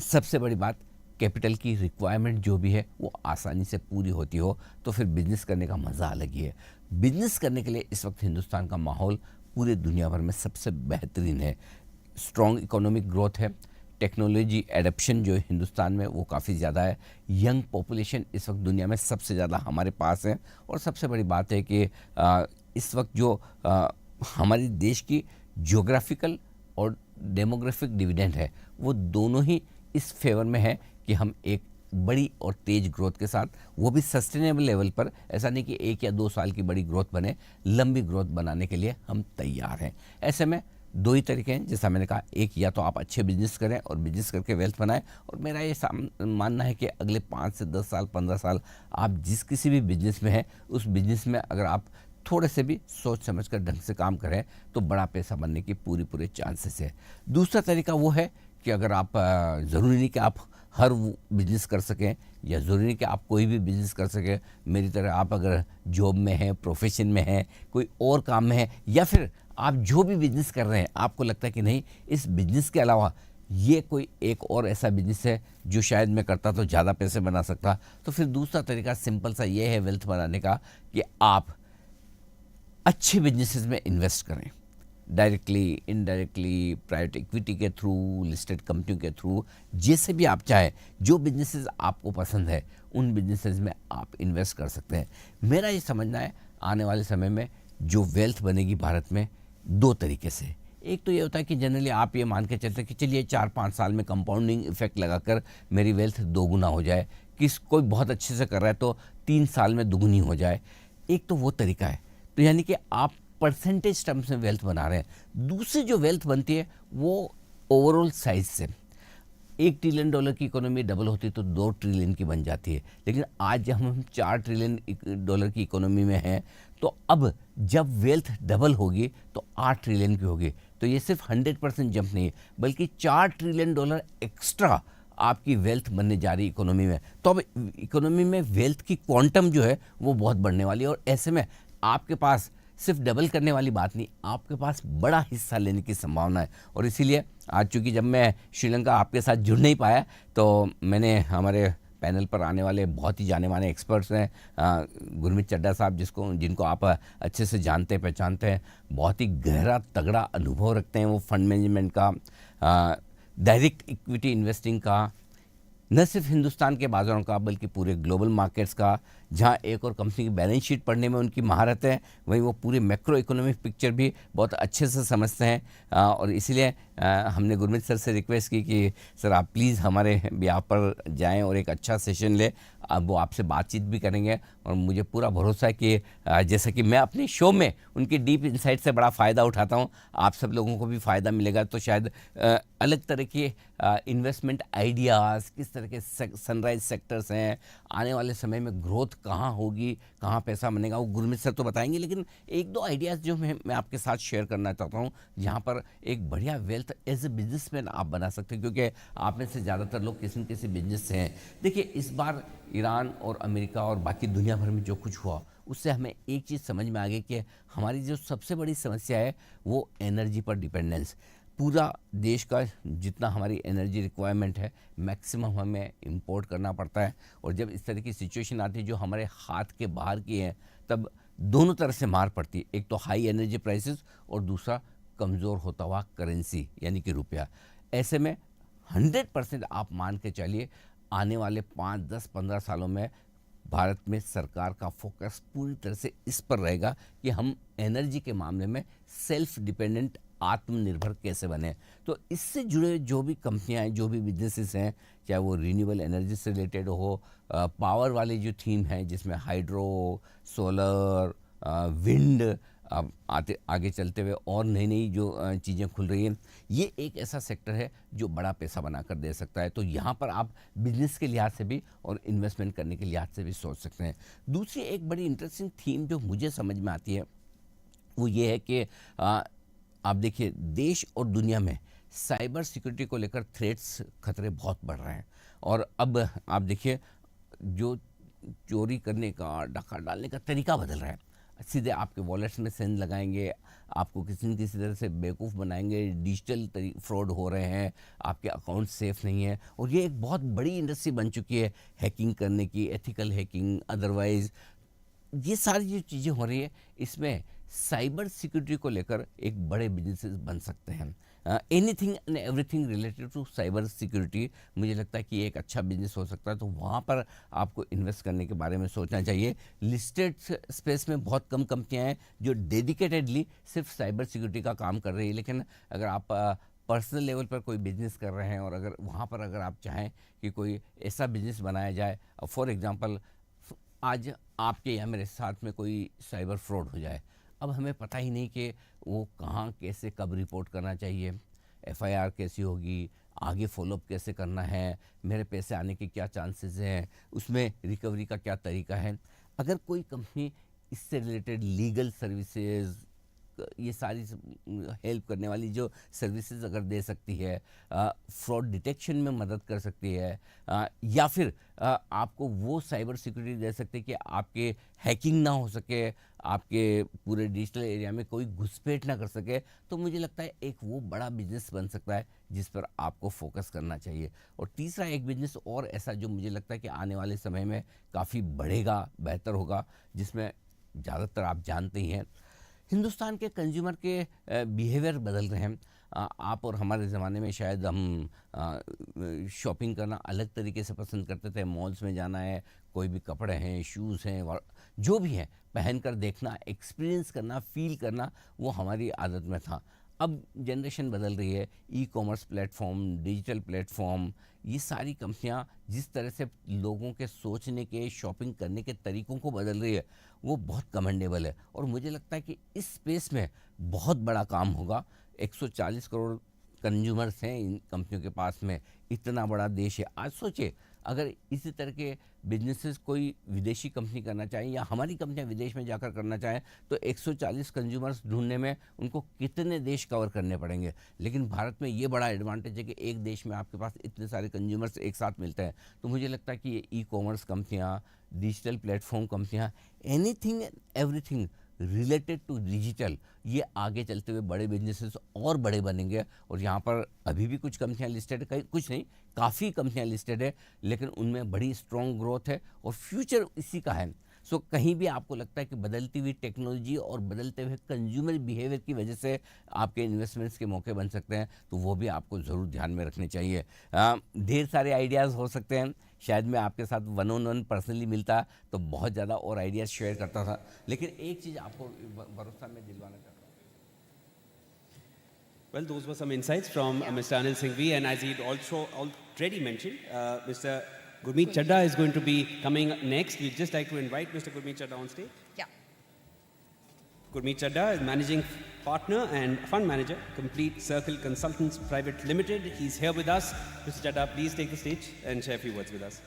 सबसे बड़ी बात कैपिटल की रिक्वायरमेंट जो भी है वो आसानी से पूरी होती हो, तो फिर बिजनेस करने का मज़ा अलग ही है। बिजनेस करने के लिए इस वक्त हिंदुस्तान का माहौल पूरे दुनिया भर में सबसे बेहतरीन है। स्ट्रॉन्ग इकोनॉमिक ग्रोथ है, टेक्नोलॉजी एडप्शन जो हिंदुस्तान में वो काफ़ी ज़्यादा है, यंग पॉपुलेशन इस वक्त दुनिया में सबसे ज़्यादा हमारे पास है, और सबसे बड़ी बात है कि इस वक्त जो हमारे देश की ज्योग्राफिकल और डेमोग्राफिक डिविडेंड है वो दोनों ही इस फेवर में है कि हम एक बड़ी और तेज़ ग्रोथ के साथ, वो भी सस्टेनेबल लेवल पर, ऐसा नहीं कि 1 या 2 साल की बड़ी ग्रोथ बने, लंबी ग्रोथ बनाने के लिए हम तैयार हैं। ऐसे में 2 ही तरीके हैं, जैसा मैंने कहा, एक या तो आप अच्छे बिजनेस करें और बिजनेस करके वेल्थ बनाएं, और मेरा ये मानना है कि अगले 5 से 10 साल 15 साल आप जिस किसी भी बिजनेस में हैं उस बिजनेस में अगर आप थोड़े से भी सोच समझ कर ढंग से काम करें तो बड़ा पैसा बनने की पूरे चांसेस है। दूसरा तरीका वो है कि अगर आप ज़रूरी नहीं कि आप हर बिजनेस कर सकें या ज़रूरी नहीं कि आप कोई भी बिजनेस कर सकें, मेरी तरह आप अगर जॉब में हैं, प्रोफेशन में हैं, कोई और काम में है, या फिर आप जो भी बिजनेस कर रहे हैं आपको लगता है कि नहीं इस बिजनेस के अलावा ये कोई एक और ऐसा बिजनेस है जो शायद मैं करता तो ज़्यादा पैसे बना सकता, तो फिर दूसरा तरीका सिंपल सा ये है वेल्थ बनाने का कि आप अच्छे बिजनेसेस में इन्वेस्ट करें, डायरेक्टली, इनडायरेक्टली, प्राइवेट इक्विटी के थ्रू, लिस्टेड कंपनियों के थ्रू, जैसे भी आप चाहें, जो बिजनेसेस आपको पसंद है उन बिजनेसेस में आप इन्वेस्ट कर सकते हैं। मेरा ये समझना है आने वाले समय में जो वेल्थ बनेगी भारत में 2 तरीके से। एक तो ये होता है कि जनरली आप ये मान के चलते हैं कि चलिए 4-5 साल में कंपाउंडिंग इफेक्ट लगाकर मेरी वेल्थ 2 गुना हो जाए, कोई बहुत अच्छे से कर रहा है तो 3 साल में 2 गुनी हो जाए। एक तो वो तरीका है, तो यानी कि आप परसेंटेज टर्म्स में वेल्थ बना रहे हैं। दूसरी जो वेल्थ बनती है वो ओवरऑल साइज से, $1 ट्रिलियन की इकोनॉमी डबल होती तो 2 ट्रिलियन की बन जाती है, लेकिन आज जब हम $4 ट्रिलियन की इकोनॉमी में हैं तो अब जब वेल्थ डबल होगी तो 8 ट्रिलियन की होगी। तो ये सिर्फ 100% जंप नहीं है, बल्कि $4 ट्रिलियन एक्स्ट्रा आपकी वेल्थ बनने जा रही इकोनॉमी में। तो अब इकोनॉमी में वेल्थ की क्वांटम जो है वो बहुत बढ़ने वाली है, और ऐसे में आपके पास सिर्फ डबल करने वाली बात नहीं, आपके पास बड़ा हिस्सा लेने की संभावना है। और इसीलिए आज चूँकि जब मैं श्रीलंका आपके साथ जुड़ नहीं पाया तो मैंने हमारे पैनल पर आने वाले बहुत ही जाने माने एक्सपर्ट्स हैं, गुरमीत चड्ढा साहब जिनको आप अच्छे से जानते पहचानते हैं, बहुत ही गहरा तगड़ा अनुभव रखते हैं वो फंड मैनेजमेंट का। डायरेक्ट इक्विटी इन्वेस्टिंग का, न सिर्फ हिंदुस्तान के बाज़ारों का बल्कि पूरे ग्लोबल मार्केट्स का, जहां एक और कंपनी की बैलेंस शीट पढ़ने में उनकी महारत है, वहीं वो पूरे मैक्रो इकोनॉमिक पिक्चर भी बहुत अच्छे से समझते हैं। और इसलिए हमने गुरमीत सर से रिक्वेस्ट की कि सर आप प्लीज़ हमारे यहाँ पर जाएं और एक अच्छा सेशन लें। अब वो आपसे बातचीत भी करेंगे और मुझे पूरा भरोसा है कि जैसा कि मैं अपने शो में उनकी डीप इंसाइट से बड़ा फ़ायदा उठाता हूँ, आप सब लोगों को भी फ़ायदा मिलेगा। तो शायद अलग तरह के इन्वेस्टमेंट आइडियाज़, किस तरह के सनराइज सेक्टर्स हैं, आने वाले समय में ग्रोथ कहाँ होगी, कहाँ पैसा बनेगा, वो गुरमीत सर तो बताएंगे। लेकिन एक दो आइडियाज़ जो मैं आपके साथ शेयर करना चाहता हूँ, जहाँ पर एक बढ़िया वेल्थ एज ए बिजनेसमैन आप बना सकते हैं, क्योंकि आप में से ज़्यादातर लोग किसी न किसी बिजनेस से हैं। देखिए, इस बार ईरान और अमेरिका और बाकी दुनिया भर में जो कुछ हुआ, उससे हमें एक चीज़ समझ में आ गई कि हमारी जो सबसे बड़ी समस्या है वो एनर्जी पर डिपेंडेंस। पूरा देश का जितना हमारी एनर्जी रिक्वायरमेंट है, मैक्सिमम हमें इंपोर्ट करना पड़ता है। और जब इस तरह की सिचुएशन आती है जो हमारे हाथ के बाहर की है, तब दोनों तरह से मार पड़ती है। एक तो हाई एनर्जी प्राइसेस और दूसरा कमज़ोर होता हुआ करेंसी यानी कि रुपया। ऐसे में 100% आप मान के चलिए, आने वाले 5, 10, 15 सालों में भारत में सरकार का फोकस पूरी तरह से इस पर रहेगा कि हम एनर्जी के मामले में सेल्फ डिपेंडेंट, आत्मनिर्भर कैसे बने। तो इससे जुड़े जो भी कंपनियां हैं, जो भी बिजनेसेस हैं, चाहे वो रीन्यूएबल एनर्जी से रिलेटेड हो, पावर वाली जो थीम है जिसमें हाइड्रो, सोलर, विंड, आगे चलते हुए और नई नई जो चीज़ें खुल रही हैं, ये एक ऐसा सेक्टर है जो बड़ा पैसा बनाकर दे सकता है। तो यहाँ पर आप बिजनेस के लिहाज से भी और इन्वेस्टमेंट करने के लिहाज से भी सोच सकते हैं। दूसरी एक बड़ी इंटरेस्टिंग थीम जो मुझे समझ में आती है वो ये है कि आप देखिए, देश और दुनिया में साइबर सिक्योरिटी को लेकर थ्रेट्स, खतरे बहुत बढ़ रहे हैं। और अब आप देखिए, जो चोरी करने का, डाका डालने का तरीका बदल रहा है। सीधे आपके वॉलेट्स में सेंड लगाएंगे, आपको किसी न किसी तरह से बेवकूफ़ बनाएंगे, डिजिटल फ्रॉड हो रहे हैं, आपके अकाउंट सेफ नहीं है। और ये एक बहुत बड़ी इंडस्ट्री बन चुकी है हैकिंग करने की, एथिकल हैकिंग, अदरवाइज ये सारी जो चीज़ें हो रही है, इसमें साइबर सिक्योरिटी को लेकर एक बड़े बिजनेसेस बन सकते हैं। Anything and everything related to cyber security, मुझे लगता है कि ये एक अच्छा बिजनेस हो सकता है। तो वहाँ पर आपको इन्वेस्ट करने के बारे में सोचना चाहिए। लिस्टेड स्पेस में बहुत कम कंपनियाँ हैं जो डेडिकेटेडली सिर्फ साइबर सिक्योरिटी का काम कर रही है। लेकिन अगर आप पर्सनल लेवल पर कोई बिजनेस कर रहे हैं और अगर वहाँ पर अगर आप चाहें कि कोई ऐसा बिजनेस बनाया जाए, फॉर एग्जांपल आज आपके या मेरे साथ में कोई साइबर फ्रॉड हो जाए, अब हमें पता ही नहीं कि वो कहाँ, कैसे, कब रिपोर्ट करना चाहिए, एफआईआर कैसी होगी, आगे फॉलोअप कैसे करना है, मेरे पैसे आने के क्या चांसेस हैं, उसमें रिकवरी का क्या तरीका है। अगर कोई कंपनी इससे रिलेटेड लीगल सर्विसेज, ये सारी हेल्प करने वाली जो सर्विसेज अगर दे सकती है, फ्रॉड डिटेक्शन में मदद कर सकती है, या फिर आपको वो साइबर सिक्योरिटी दे सकती है कि आपके हैकिंग ना हो सके, आपके पूरे डिजिटल एरिया में कोई घुसपैठ ना कर सके, तो मुझे लगता है एक वो बड़ा बिजनेस बन सकता है जिस पर आपको फोकस करना चाहिए। और तीसरा एक बिजनेस और ऐसा जो मुझे लगता है कि आने वाले समय में काफ़ी बढ़ेगा, बेहतर होगा, जिसमें ज़्यादातर आप जानते ही हैं हिंदुस्तान के कंज्यूमर के बिहेवियर बदल रहे हैं। आप और हमारे ज़माने में शायद हम शॉपिंग करना अलग तरीके से पसंद करते थे। मॉल्स में जाना है, कोई भी कपड़े हैं, शूज़ हैं, जो भी हैं, पहन कर देखना, एक्सपीरियंस करना, फील करना, वो हमारी आदत में था। अब जनरेशन बदल रही है, e commerce platform, digital platform, ये सारी कंपनियां जिस तरह से लोगों के सोचने के, शॉपिंग करने के तरीकों को बदल रही है, वो बहुत कमेंडेबल है। और मुझे लगता है कि इस स्पेस में बहुत बड़ा काम होगा। 140 करोड़ कंज्यूमर्स हैं इन कंपनियों के पास में, इतना बड़ा देश है। आज सोचिए, अगर इसी तरह के बिजनेसेस कोई विदेशी कंपनी करना चाहें या हमारी कंपनियां विदेश में जाकर करना चाहें, तो 140 कंज्यूमर्स ढूंढने में उनको कितने देश कवर करने पड़ेंगे। लेकिन भारत में ये बड़ा एडवांटेज है कि एक देश में आपके पास इतने सारे कंज्यूमर्स एक साथ मिलते हैं। तो मुझे लगता है कि ये ई कॉमर्स कंपनियाँ, डिजिटल प्लेटफॉर्म कंपनियाँ, anything and everything related to digital, ये आगे चलते हुए बड़े बिजनेसेस और बड़े बनेंगे। और यहाँ पर अभी भी कुछ कंपनियाँ लिस्टेड है, कुछ नहीं, काफ़ी कंपनियाँ लिस्टेड है, लेकिन उनमें बड़ी स्ट्रॉन्ग ग्रोथ है और फ्यूचर इसी का है। सो कहीं भी आपको लगता है कि बदलती हुई टेक्नोलॉजी और बदलते हुए कंज्यूमर बिहेवियर की वजह से आपके इन्वेस्टमेंट्स के मौके बन सकते हैं, तो वो भी आपको ज़रूर ध्यान में रखने चाहिए। ढेर सारे आइडियाज़ हो सकते हैं, शायद मैं आपके साथ वन ऑन वन पर्सनली मिलता तो बहुत ज़्यादा और आइडियाज़ शेयर करता था, लेकिन एक चीज़ आपको भरोसा में दिलवाना चाहता हूँ। Well, those were some insights from Mr. Anil Singhvi, and as he also already mentioned, Mr. Gurmeet Chadda is going to be coming next. We'd just like to invite Mr. Gurmeet Chadda on stage. Yeah. Gurmeet Chadda is managing partner and fund manager, Complete Circle Consultants Private Limited. He's here with us. Mr. Chadda, please take the stage and share a few words with us.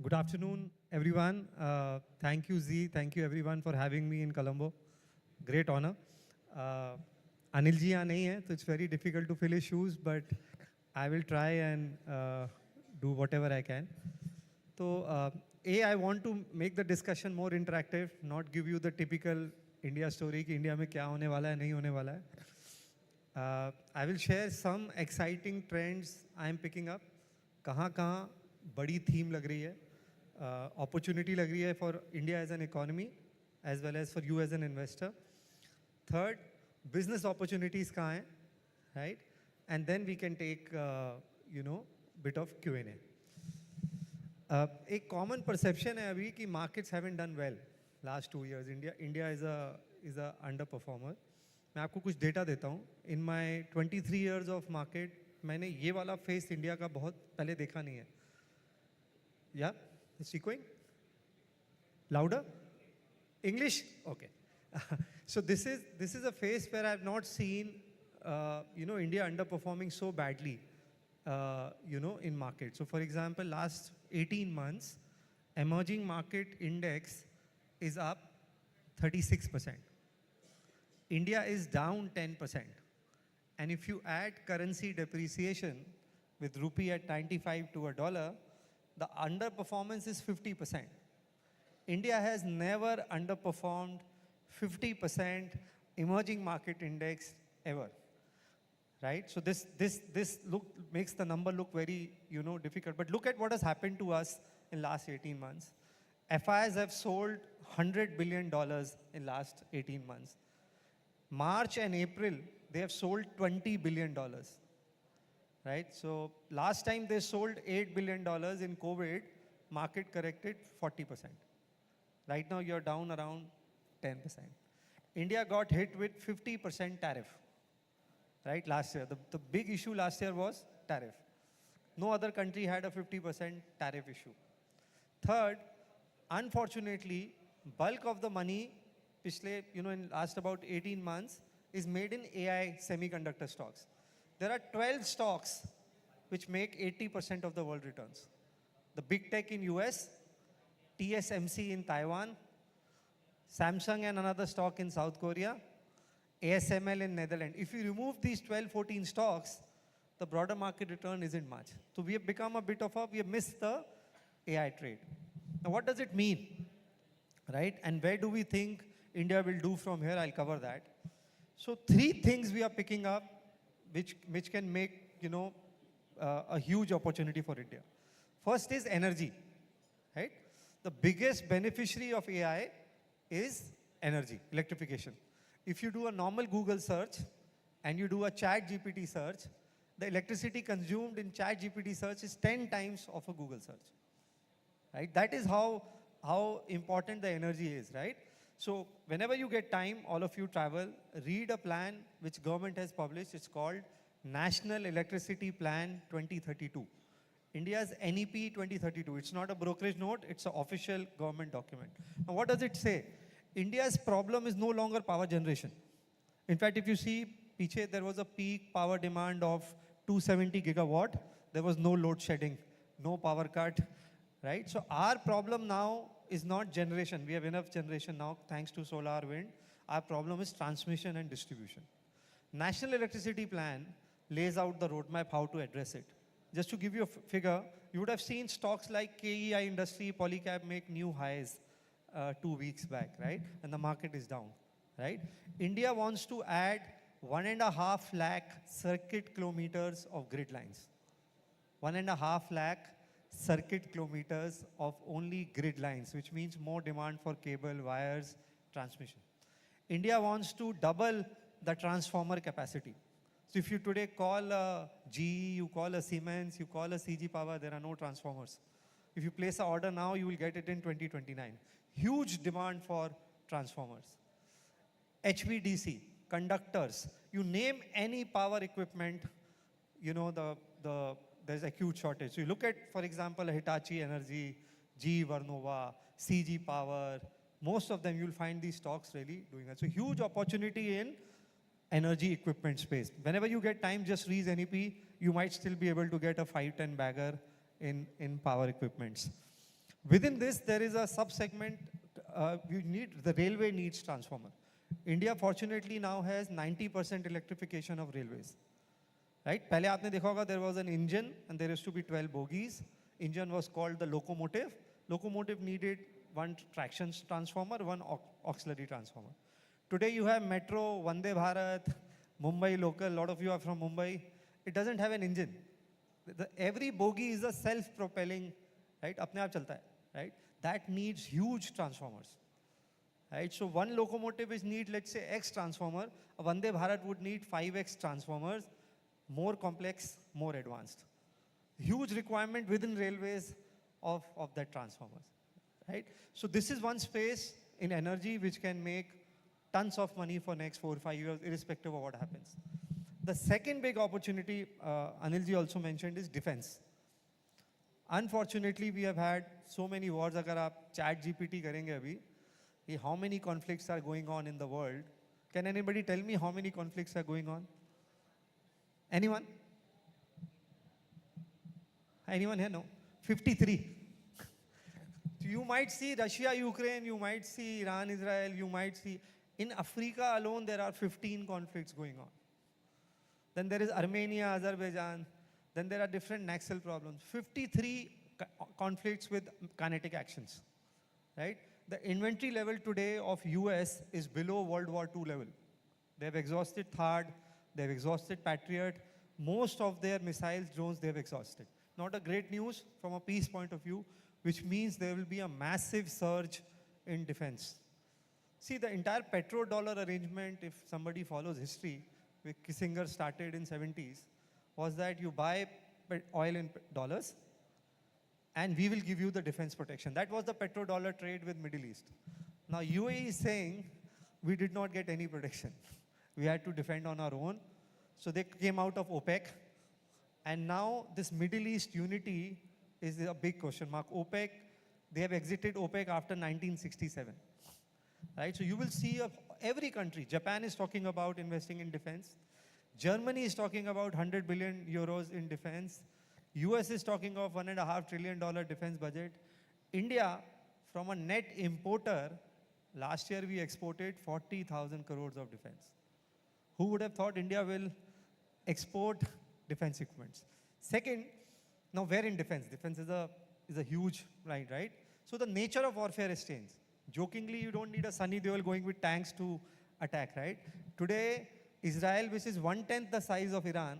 Good afternoon, everyone. Thank you, Z. Thank you, everyone, for having me in Colombo. Great honor. Anil ji यहाँ नहीं है, so it's very difficult to fill his shoes, but I will try and do whatever I can. So, I want to make the discussion more interactive, not give you the typical India story कि India में क्या होने वाला है, नहीं होने वाला है. I will share some exciting trends I am picking up. कहाँ बड़ी theme लग रही है. Opportunity लग रही है for India as an economy, as well as for you as an investor. Third, business opportunities कहाँ हैं, right? And then we can take, bit of Q&A. एक common perception है अभी कि markets haven't done well last 2 years. India is a underperformer. मैं आपको कुछ data देता हूँ. In my 23 years of market, मैंने ये वाला face India का बहुत पहले देखा नहीं है. Yeah? Is she going? Louder? English? Okay. So this is a phase where I've not seen, India underperforming so badly, in market. So for example, last 18 months, emerging market index is up 36%. India is down 10%. And if you add currency depreciation with rupee at 95 to a dollar, the underperformance is 50%. India has never underperformed 50% emerging market index ever, right? So this makes the number look very, difficult. But look at what has happened to us in last 18 months. FIs have sold $100 billion in last 18 months. March and April, they have sold $20 billion. Right? So last time they sold $8 billion in COVID, market corrected 40%. Right now you're down around 10%. India got hit with 50% tariff, right, last year. The big issue last year was tariff. No other country had a 50% tariff issue. Third, unfortunately, bulk of the money, in last about 18 months, is made in AI semiconductor stocks. There are 12 stocks which make 80% of the world returns. The big tech in US, TSMC in Taiwan, Samsung and another stock in South Korea, ASML in Netherlands. If you remove these 12, 14 stocks, the broader market return isn't much. So we have become we have missed the AI trade. Now what does it mean, right? And where do we think India will do from here? I'll cover that. So 3 things we are picking up which can make, a huge opportunity for India. First is energy, right? The biggest beneficiary of AI is energy, electrification. If you do a normal Google search and you do a ChatGPT search, the electricity consumed in ChatGPT search is 10 times of a Google search, right? That is how important the energy is, right? So whenever you get time, all of you travel, read a plan which government has published. It's called National Electricity Plan 2032. India's NEP 2032. It's not a brokerage note, it's an official government document. Now what does it say? India's problem is no longer power generation. In fact, if you see, there was a peak power demand of 270 gigawatt. There was no load shedding, no power cut, right? So our problem now is not generation. We have enough generation now thanks to solar, wind. Our problem is transmission and distribution. National Electricity Plan lays out the roadmap how to address it. Just to give you a figure, you would have seen stocks like KEI Industry, Polycab make new highs 2 weeks back, right? And the market is down, right? India wants to add 1.5 lakh circuit kilometers of grid lines. 1.5 lakh circuit kilometers of only grid lines, which means more demand for cable, wires, transmission. India wants to double the transformer capacity. So if you today call a GE, you call a Siemens, you call a CG Power, there are no transformers. If you place an order now, you will get it in 2029. Huge demand for transformers. HVDC, conductors, you name any power equipment, you know, there's a huge shortage. So you look at, for example, Hitachi Energy, GE Vernova, CG Power, most of them you'll find these stocks really doing that. So huge opportunity in energy equipment space. Whenever you get time, just read NEP, you might still be able to get a 5-10 bagger in power equipments. Within this, there is a sub-segment, the railway needs transformer. India fortunately now has 90% electrification of railways. Right? पहले आपने देखा होगा there was an engine and there used to be 12 bogies. Engine was called the locomotive. Locomotive needed one traction transformer, one auxiliary transformer. Today you have Metro, Vande Bharat, Mumbai local, a lot of you are from Mumbai. It doesn't have an engine. Every bogie is a self-propelling, right? अपने आप चलता है, right? That needs huge transformers. Right? So one locomotive is need, let's say, X transformer. A Vande Bharat would need 5X transformers, more complex, more advanced. Huge requirement within railways of that transformers. Right? So this is one space in energy which can make tons of money for next 4 or 5 years, irrespective of what happens. The second big opportunity, Anilji also mentioned, is defense. Unfortunately, we have had so many wars. अगर आप chat GPT करेंगे अभी, how many conflicts are going on in the world? Can anybody tell me how many conflicts are going on? Anyone? Anyone here? No. 53. So you might see Russia, Ukraine, you might see Iran, Israel, you might see. In Africa alone, there are 15 conflicts going on. Then there is Armenia, Azerbaijan. Then there are different Naxal problems. 53 conflicts with kinetic actions. Right? The inventory level today of US is below World War II level. They have exhausted THAAD, they have exhausted Patriot. Most of their missiles, drones, they have exhausted. Not a great news from a peace point of view, which means there will be a massive surge in defense. See, the entire petrodollar arrangement, if somebody follows history, which Kissinger started in 70s, was that you buy oil in dollars, and we will give you the defense protection. That was the petrodollar trade with Middle East. Now UAE is saying, we did not get any protection. We had to defend on our own. So they came out of OPEC. And now this Middle East unity is a big question mark. OPEC, they have exited OPEC after 1967. Right? So you will see every country. Japan is talking about investing in defense. Germany is talking about 100 billion euros in defense. US is talking of $1.5 trillion defense budget. India, from a net importer, last year we exported 40,000 crores of defense. Who would have thought India will export defense equipments? Second, now we're in defense. Defense is a huge line, right? So the nature of warfare has changed. Jokingly, you don't need a Sunny Deol going with tanks to attack, right? Today, Israel, which is 1/10 the size of Iran,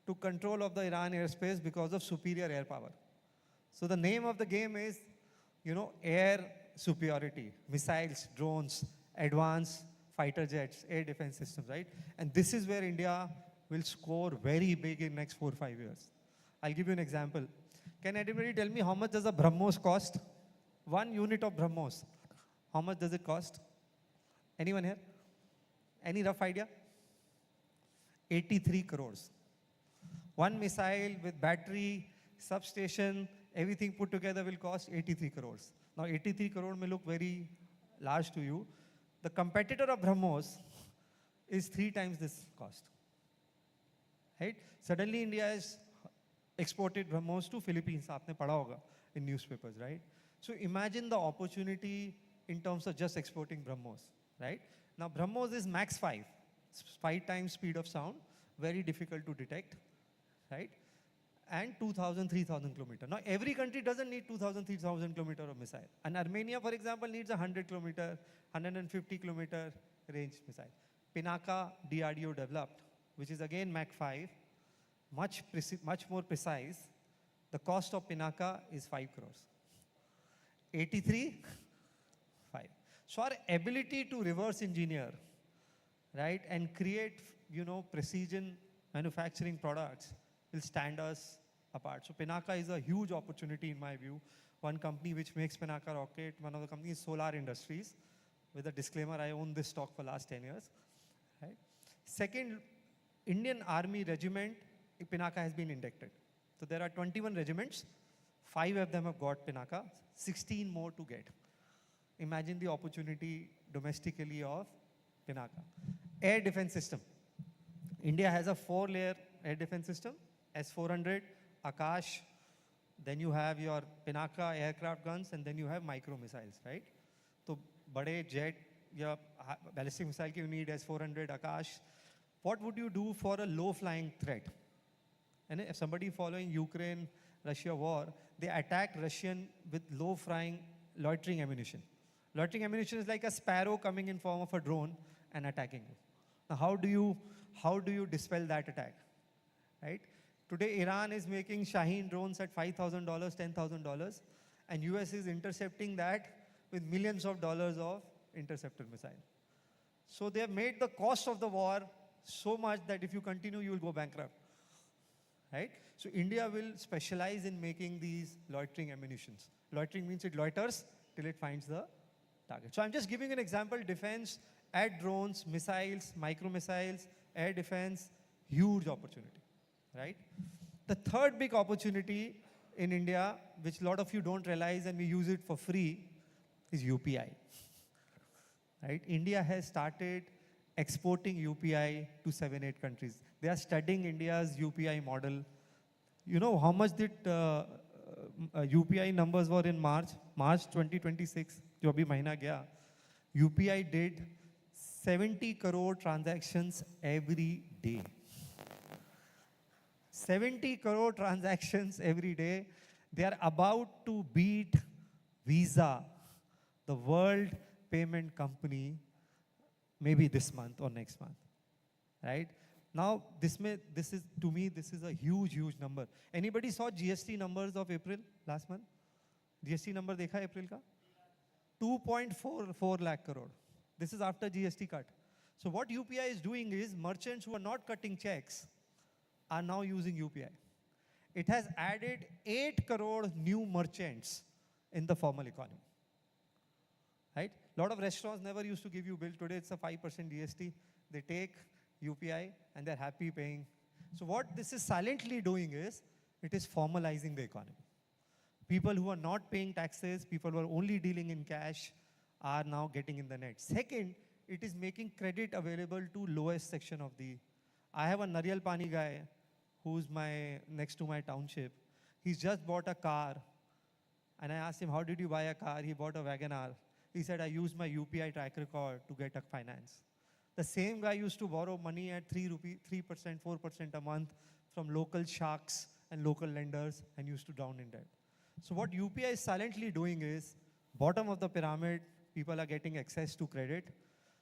took control of the Iran airspace because of superior air power. So the name of the game is, you know, air superiority, missiles, drones, advanced fighter jets, air defense systems, right? And this is where India will score very big in next 4 or 5 years. I'll give you an example. Can anybody tell me how much does a BrahMos cost? 1 unit of BrahMos. How much does it cost? Anyone here? Any rough idea? 83 crores. One missile with battery, substation, everything put together will cost 83 crores. Now 83 crore may look very large to you. The competitor of BrahMos is 3 times this cost. Right? Suddenly India has exported BrahMos to Philippines. Aapne padha hoga in newspapers, right? So imagine the opportunity in terms of just exporting BrahMos, right? Now BrahMos is max 5. It's 5 times speed of sound, very difficult to detect, right? and 2,000, 3,000 kilometer. Now, every country doesn't need 2,000, 3,000 kilometer of missile. And Armenia, for example, needs a 100 kilometer, 150 kilometer range missile. Pinaka DRDO developed, which is again Mach 5, much more precise. The cost of Pinaka is 5 crores. 83, 5. So our ability to reverse engineer, right, and create, precision manufacturing products will stand us apart. So Pinaka is a huge opportunity in my view. One company which makes Pinaka rocket, one of the companies is Solar Industries. With a disclaimer, I own this stock for last 10 years. Right? Second, Indian Army regiment, Pinaka has been inducted. So there are 21 regiments, 5 of them have got Pinaka, 16 more to get. Imagine the opportunity domestically of Pinaka. Air defense system. India has a 4-layer air defense system, S-400, Akash, then you have your Pinaka aircraft guns, and then you have micro missiles, right? So, bade jet, ya ballistic missile, you need S-400, Akash. What would you do for a low-flying threat? And if somebody following Ukraine-Russia war, they attacked Russian with low-flying loitering ammunition. Loitering ammunition is like a sparrow coming in form of a drone and attacking you. Now, how do you dispel that attack, right? Today, Iran is making Shaheen drones at $5,000, $10,000, and US is intercepting that with millions of dollars of interceptor missile. So they have made the cost of the war so much that if you continue, you will go bankrupt, right? So India will specialize in making these loitering ammunitions. Loitering means it loiters till it finds the target. So I'm just giving an example, defense, add drones, missiles, micro missiles, air defense, huge opportunity, right? The third big opportunity in India, which a lot of you don't realize and we use it for free, is UPI, right? India has started exporting UPI to 7-8 countries. They are studying India's UPI model. You know how much did UPI numbers were in March 2026, jo abhi mahina gaya. UPI did 70 crore transactions every day. 70 crore transactions every day. They are about to beat Visa, the world payment company, maybe this month or next month, right? Now, this is, to me, this is a huge, huge number. Anybody saw GST numbers of April last month? GST number dekha April ka? 2.44 lakh crore. This is after GST cut. So what UPI is doing is merchants who are not cutting checks are now using UPI. It has added 8 crore new merchants in the formal economy. Right? A lot of restaurants never used to give you bill. Today it's a 5% GST. They take UPI and they're happy paying. So what this is silently doing is, it is formalizing the economy. People who are not paying taxes, people who are only dealing in cash are now getting in the net. Second, it is making credit available to lowest section of the... I have a Nariyal Pani guy who's next to my township. He's just bought a car. And I asked him, how did you buy a car? He bought a WagonR. He said, I used my UPI track record to get a finance. The same guy used to borrow money at 3%, 4% a month from local sharks and local lenders and used to drown in debt. So what UPI is silently doing is, bottom of the pyramid, people are getting access to credit.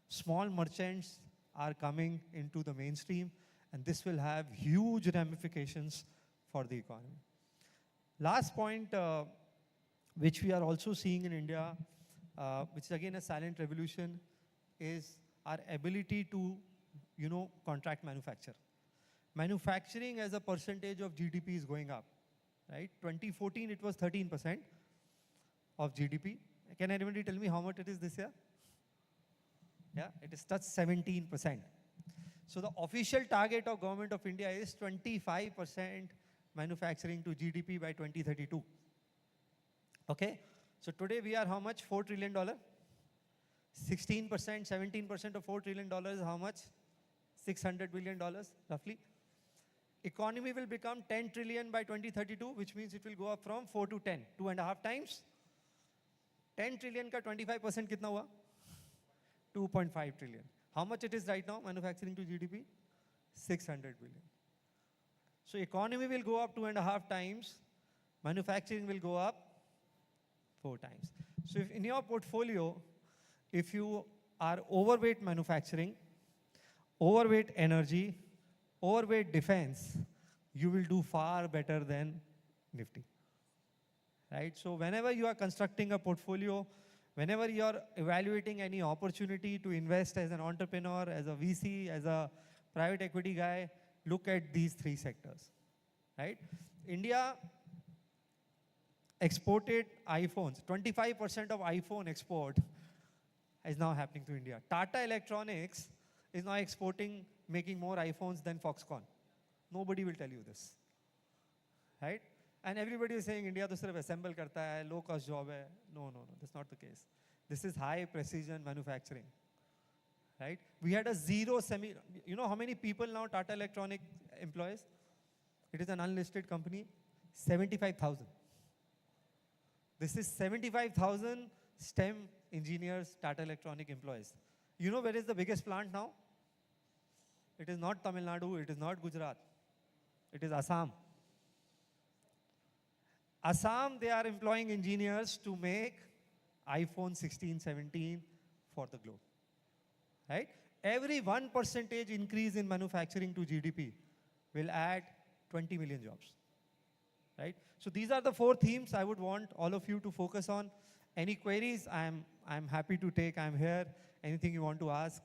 Small merchants are coming into the mainstream, and this will have huge ramifications for the economy. Last point, which we are also seeing in India, which is again a silent revolution, is our ability to, contract manufacture. Manufacturing as a percentage of GDP is going up, right? 2014, it was 13% of GDP. Can anybody tell me how much it is this year? Yeah, it is touched 17%. So the official target of Government of India is 25% manufacturing to GDP by 2032. Okay? So today we are how much? $4 trillion? 16%, 17% of $4 trillion is how much? $600 billion, roughly. Economy will become 10 trillion by 2032, which means it will go up from 4 to 10, 2.5 times. 10 trillion ka 25% kitna hua? 2.5 trillion. How much it is right now, manufacturing to GDP? 600 billion. So economy will go up 2.5 times, manufacturing will go up 4 times. So if in your portfolio, if you are overweight manufacturing, overweight energy, overweight defense, you will do far better than Nifty. Right? So whenever you are constructing a portfolio, whenever you are evaluating any opportunity to invest as an entrepreneur, as a VC, as a private equity guy, look at these 3 sectors. Right? India exported iPhones. 25% of iPhone export is now happening to India. Tata Electronics is now exporting, making more iPhones than Foxconn. Nobody will tell you this. Right? And everybody is saying India to sirf assemble karta hai, low cost job hai. No, that's not the case. This is high precision manufacturing. Right? We had a zero you know how many people now Tata Electronic employs? It is an unlisted company, 75,000. This is 75,000 STEM engineers Tata Electronic employs. You know where is the biggest plant now? It is not Tamil Nadu, it is not Gujarat. It is Assam. Assam, they are employing engineers to make iPhone 16, 17 for the globe. Right? Every 1% increase in manufacturing to GDP will add 20 million jobs. Right? So these are the 4 themes I would want all of you to focus on. Any queries, I'm happy to take. I'm here. Anything you want to ask,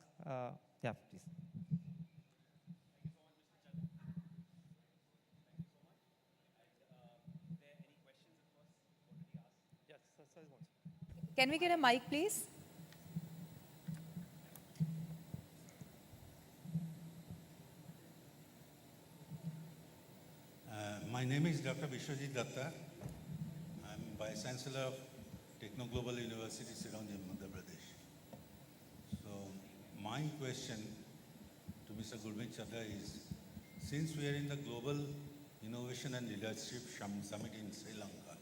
yeah, please. Can we get a mic, please? My name is Dr. Vishwajit Datta. I'm Vice Chancellor of Techno Global University, Sironji, Madhya Pradesh. So my question to Mr. Gurmeet Chadha is, since we are in the Global Innovation and Leadership Summit in Sri Lanka,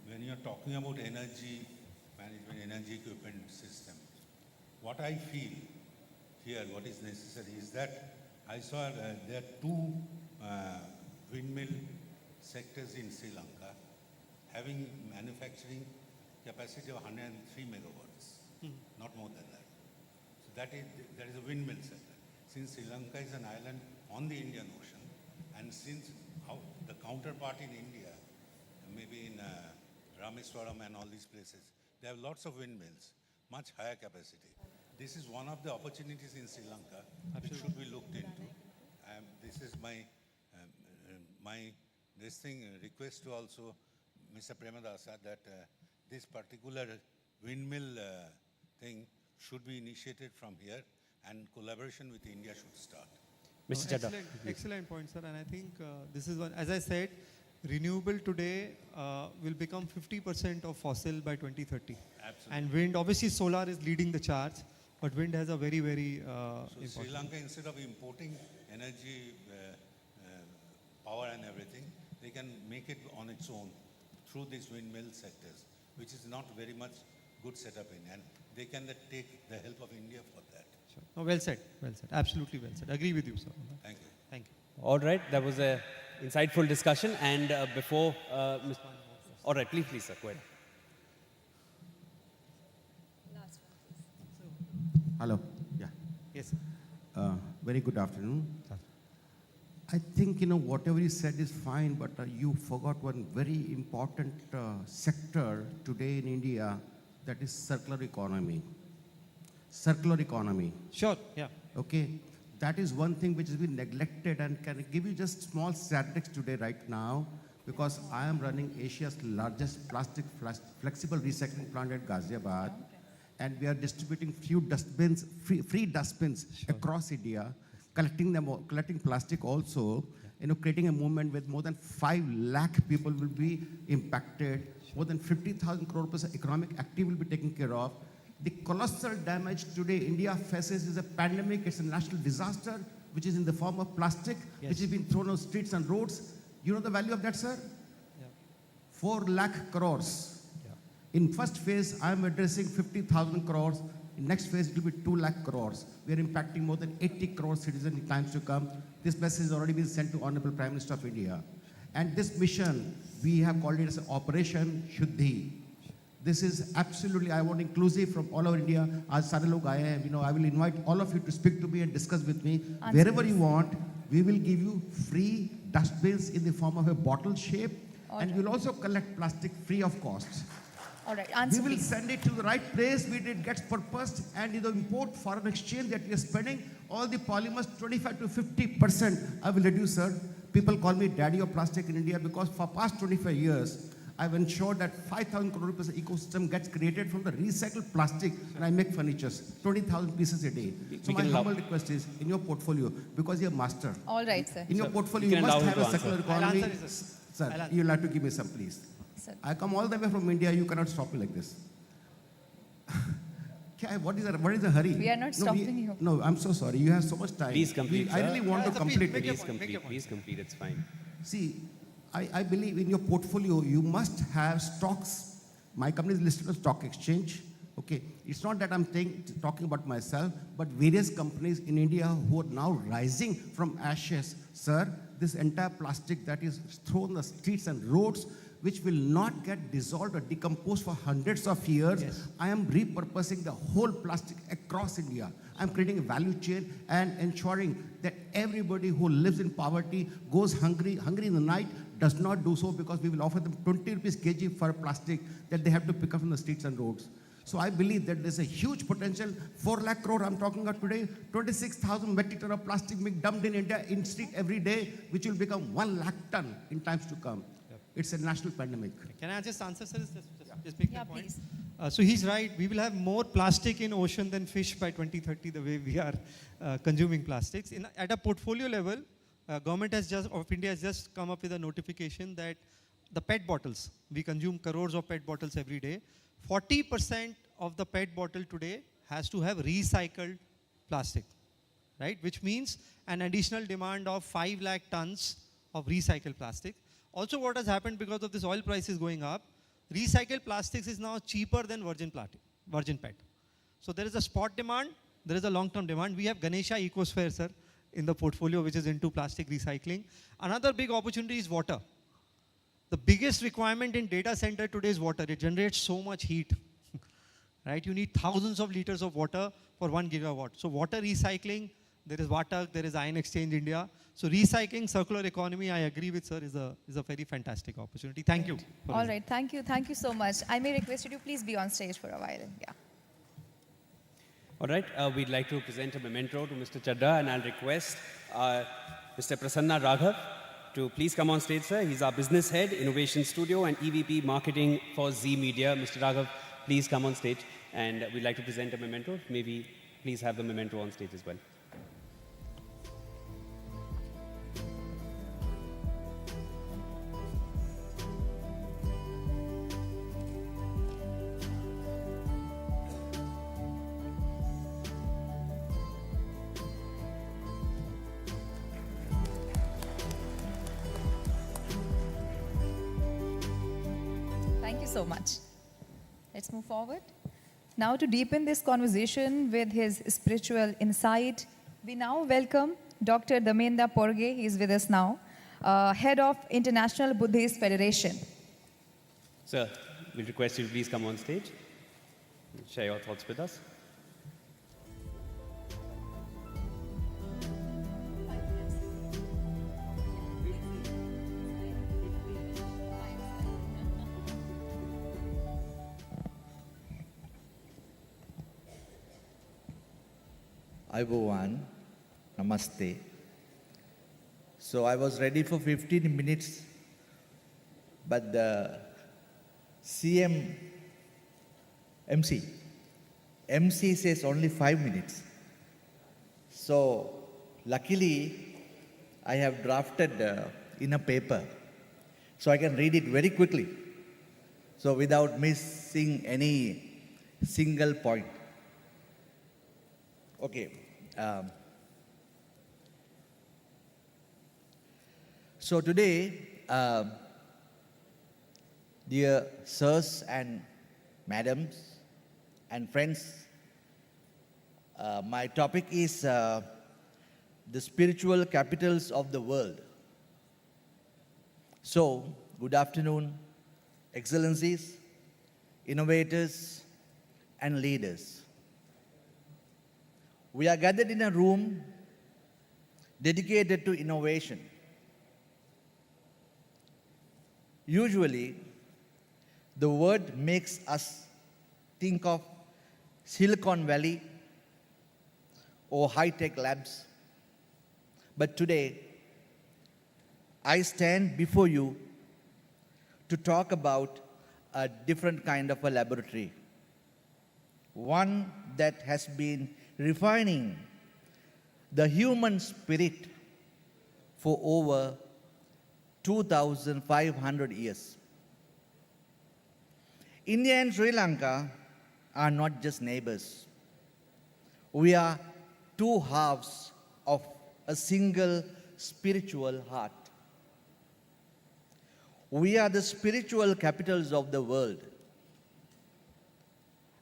when you're talking about energy management, energy equipment system, what I feel here, what is necessary is that I saw there are 2 windmill sectors in Sri Lanka having manufacturing capacity of 103 megawatts, not more than that. So that is a windmill sector. Since Sri Lanka is an island on the Indian Ocean, and since the counterpart in India, maybe in Rameswaram and all these places, they have lots of windmills, much higher capacity. This is one of the opportunities in Sri Lanka which should be looked into. This is my request to also Mr. Premadasa that this particular windmill thing should be initiated from here and collaboration with India should start. Mr. Chadha. Excellent point, sir. And I think this is one, as I said, renewable today will become 50% of fossil by 2030. Absolutely. And wind, obviously solar is leading the charge, but wind has a very, very So important. Sri Lanka, instead of importing energy, power and everything, they can make it on its own through these windmill sectors, which is not very much good setup in, and they can take the help of India for that. Sure. No, well said, absolutely well said. Agree with you, sir. Thank you. Thank you. All right, that was a insightful discussion. And before, all right, please, sir, go ahead. Hello. Yeah. Yes. Very good afternoon. I think, whatever you said is fine, but you forgot one very important sector today in India, that is circular economy. Circular economy. Sure, yeah. Okay. That is one thing which has been neglected, and can I give you just small statistics today right now, because I am running Asia's largest plastic flexible recycling plant at Ghaziabad, and we are distributing few dustbins, free dustbins across India, collecting plastic also, creating a movement with more than 5 lakh people will be impacted, more than 50,000 crore rupees economic activity will be taken care of. The colossal damage today India faces is a pandemic, it's a national disaster, which is in the form of plastic, which has been thrown on streets and roads. You know the value of that, sir? Yeah. 4 lakh crores. In first phase, I am addressing 50,000 crores In next phase, it will be 2 lakh crores. We are impacting more than 80 crore citizens in times to come. This message has already been sent to Honorable Prime Minister of India. And this mission, we have called it as Operation Shuddhi. This is absolutely, I want inclusive from all over India. As sare log aaye hain, I will invite all of you to speak to me and discuss with me. Wherever you want, we will give you free dustbins in the form of a bottle shape, and we'll also collect plastic free of cost. All right, We will send it to the right place where it gets purposed, and in the import foreign exchange that we are spending, all the polymers 25 to 50%. I will reduce, sir. People call me daddy of plastic in India because for past 25 years, I've ensured that 5,000 crore rupees ecosystem gets created from the recycled plastic, and I make furnitures, 20,000 pieces a day. So my humble request is, in your portfolio, because you're master. All right, sir. In your portfolio, you must have a circular economy. Sir, you'll have to give me some, please. Sir. I come all the way from India, you cannot stop me like this. What is the hurry? We are not stopping you. No, I'm so sorry. You have so much time. Please complete, I really want to complete it. Please complete, it's fine. See, I believe in your portfolio, you must have stocks. My company is listed on stock exchange. Okay, it's not that I'm talking about myself, but various companies in India who are now rising from ashes. Sir, this entire plastic that is thrown on the streets and roads, which will not get dissolved or decomposed for hundreds of years. Yes. I am repurposing the whole plastic across India. I'm creating a value chain and ensuring that everybody who lives in poverty, goes hungry in the night, does not do so, because we will offer them 20 rupees kg for plastic that they have to pick up from the streets and roads. So I believe that there's a huge potential. 4 lakh crore I'm talking about today, 26,000 metric ton of plastic being dumped in India in street every day, which will become 1 lakh ton in times to come. It's a national pandemic. Can I just answer, sir? Just make Yeah, the point. please. So he's right. We will have more plastic in ocean than fish by 2030, the way we are consuming plastics. At a portfolio level, government of India has just come up with a notification that the PET bottles, we consume crores of PET bottles every day. 40% of the PET bottle today has to have recycled plastic, right? Which means an additional demand of 5 lakh tons of recycled plastic. Also, what has happened because of this oil prices going up, recycled plastics is now cheaper than virgin PET. So there is a spot demand, there is a long-term demand. We have Ganesha Ecosphere, sir, in the portfolio, which is into plastic recycling. Another big opportunity is water. The biggest requirement in data center today is water. It generates so much heat, right? You need thousands of liters of water for 1 gigawatt. So water recycling, there is water, there is Ion Exchange India. So recycling, circular economy, I agree with sir, is a very fantastic opportunity. Thank you. All right, thank you so much. I may request you to please be on stage for a while. Yeah. All right, we'd like to present a memento to Mr. Chadda, and I'll request Mr. Prasanna Raghav to please come on stage, sir. He's our business head, Innovation Studio, and EVP Marketing for Z Media. Mr. Raghav, please come on stage, and we'd like to present a memento. Maybe please have the memento on stage as well. Thank you so much. Let's move forward. Now, to deepen this conversation with his spiritual insight, we now welcome Dr. Dhamendra Porge. He is with us now, head of International Buddhist Federation. Sir, we'll request you to please come on stage and share your thoughts with us. Agarwal, namaste. So I was ready for 15 minutes, but the MC says only 5 minutes. So luckily, I have drafted in a paper, so I can read it very quickly, so without missing any single point. Okay. So today, dear sirs and madams and friends My topic is the spiritual capitals of the world. So, good afternoon, excellencies, innovators, and leaders. We are gathered in a room dedicated to innovation. Usually, the word makes us think of Silicon Valley or high-tech labs. But today, I stand before you to talk about a different kind of a laboratory. One that has been refining the human spirit for over 2,500 years. India and Sri Lanka are not just neighbors. We are two halves of a single spiritual heart. We are the spiritual capitals of the world.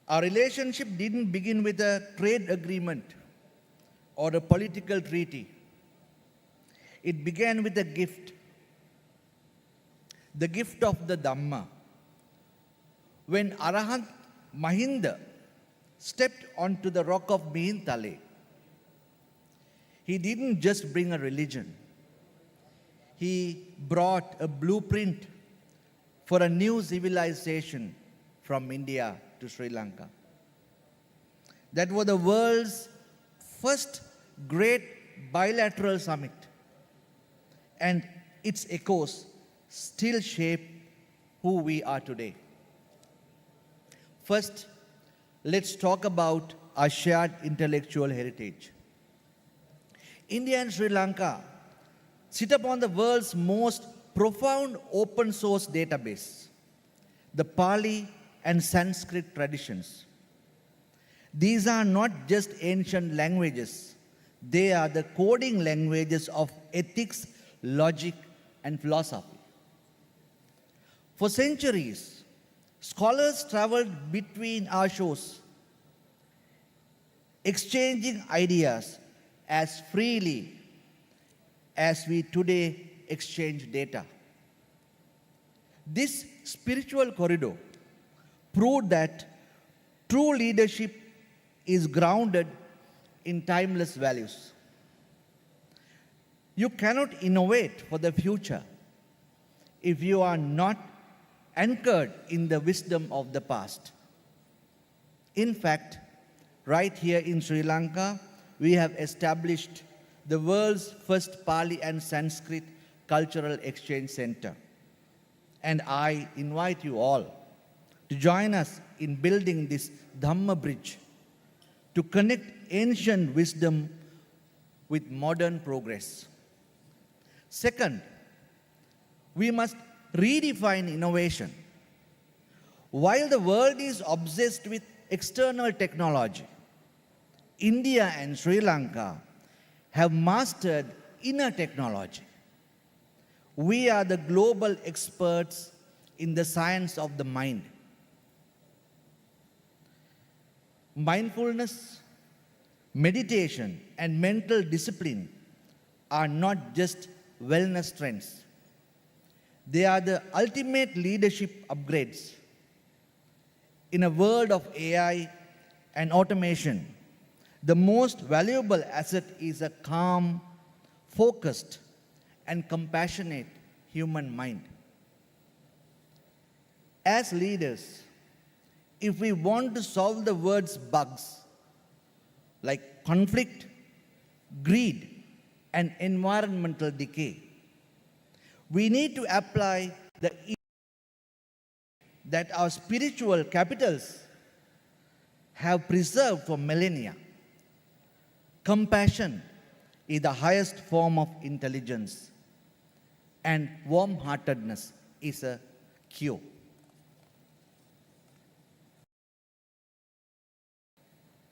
Our relationship didn't begin with a trade agreement or a political treaty. It began with a gift, the gift of the Dhamma. When Arahant Mahinda stepped onto the rock of Mihintale, he didn't just bring a religion. He brought a blueprint for a new civilization from India to Sri Lanka. That was the world's first great bilateral summit, and its echoes still shape who we are today. First, let's talk about our shared intellectual heritage. India and Sri Lanka sit upon the world's most profound open source database, the Pali and Sanskrit traditions. These are not just ancient languages, they are the coding languages of ethics, logic, and philosophy. For centuries, scholars traveled between our shores, exchanging ideas as freely as we today exchange data. This spiritual corridor proved that true leadership is grounded in timeless values. You cannot innovate for the future if you are not anchored in the wisdom of the past. In fact, right here in Sri Lanka, we have established the world's first Pali and Sanskrit cultural exchange center. And I invite you all to join us in building this Dhamma bridge to connect ancient wisdom with modern progress. Second, we must redefine innovation. While the world is obsessed with external technology, India and Sri Lanka have mastered inner technology. We are the global experts in the science of the mind. Mindfulness, meditation, and mental discipline are not just wellness trends. They are the ultimate leadership upgrades. In a world of AI and automation, the most valuable asset is a calm, focused, and compassionate human mind. As leaders, if we want to solve the world's bugs like conflict, greed, and environmental decay, we need to apply the that our spiritual capitals have preserved for millennia. Compassion is the highest form of intelligence, and warm-heartedness is a cure.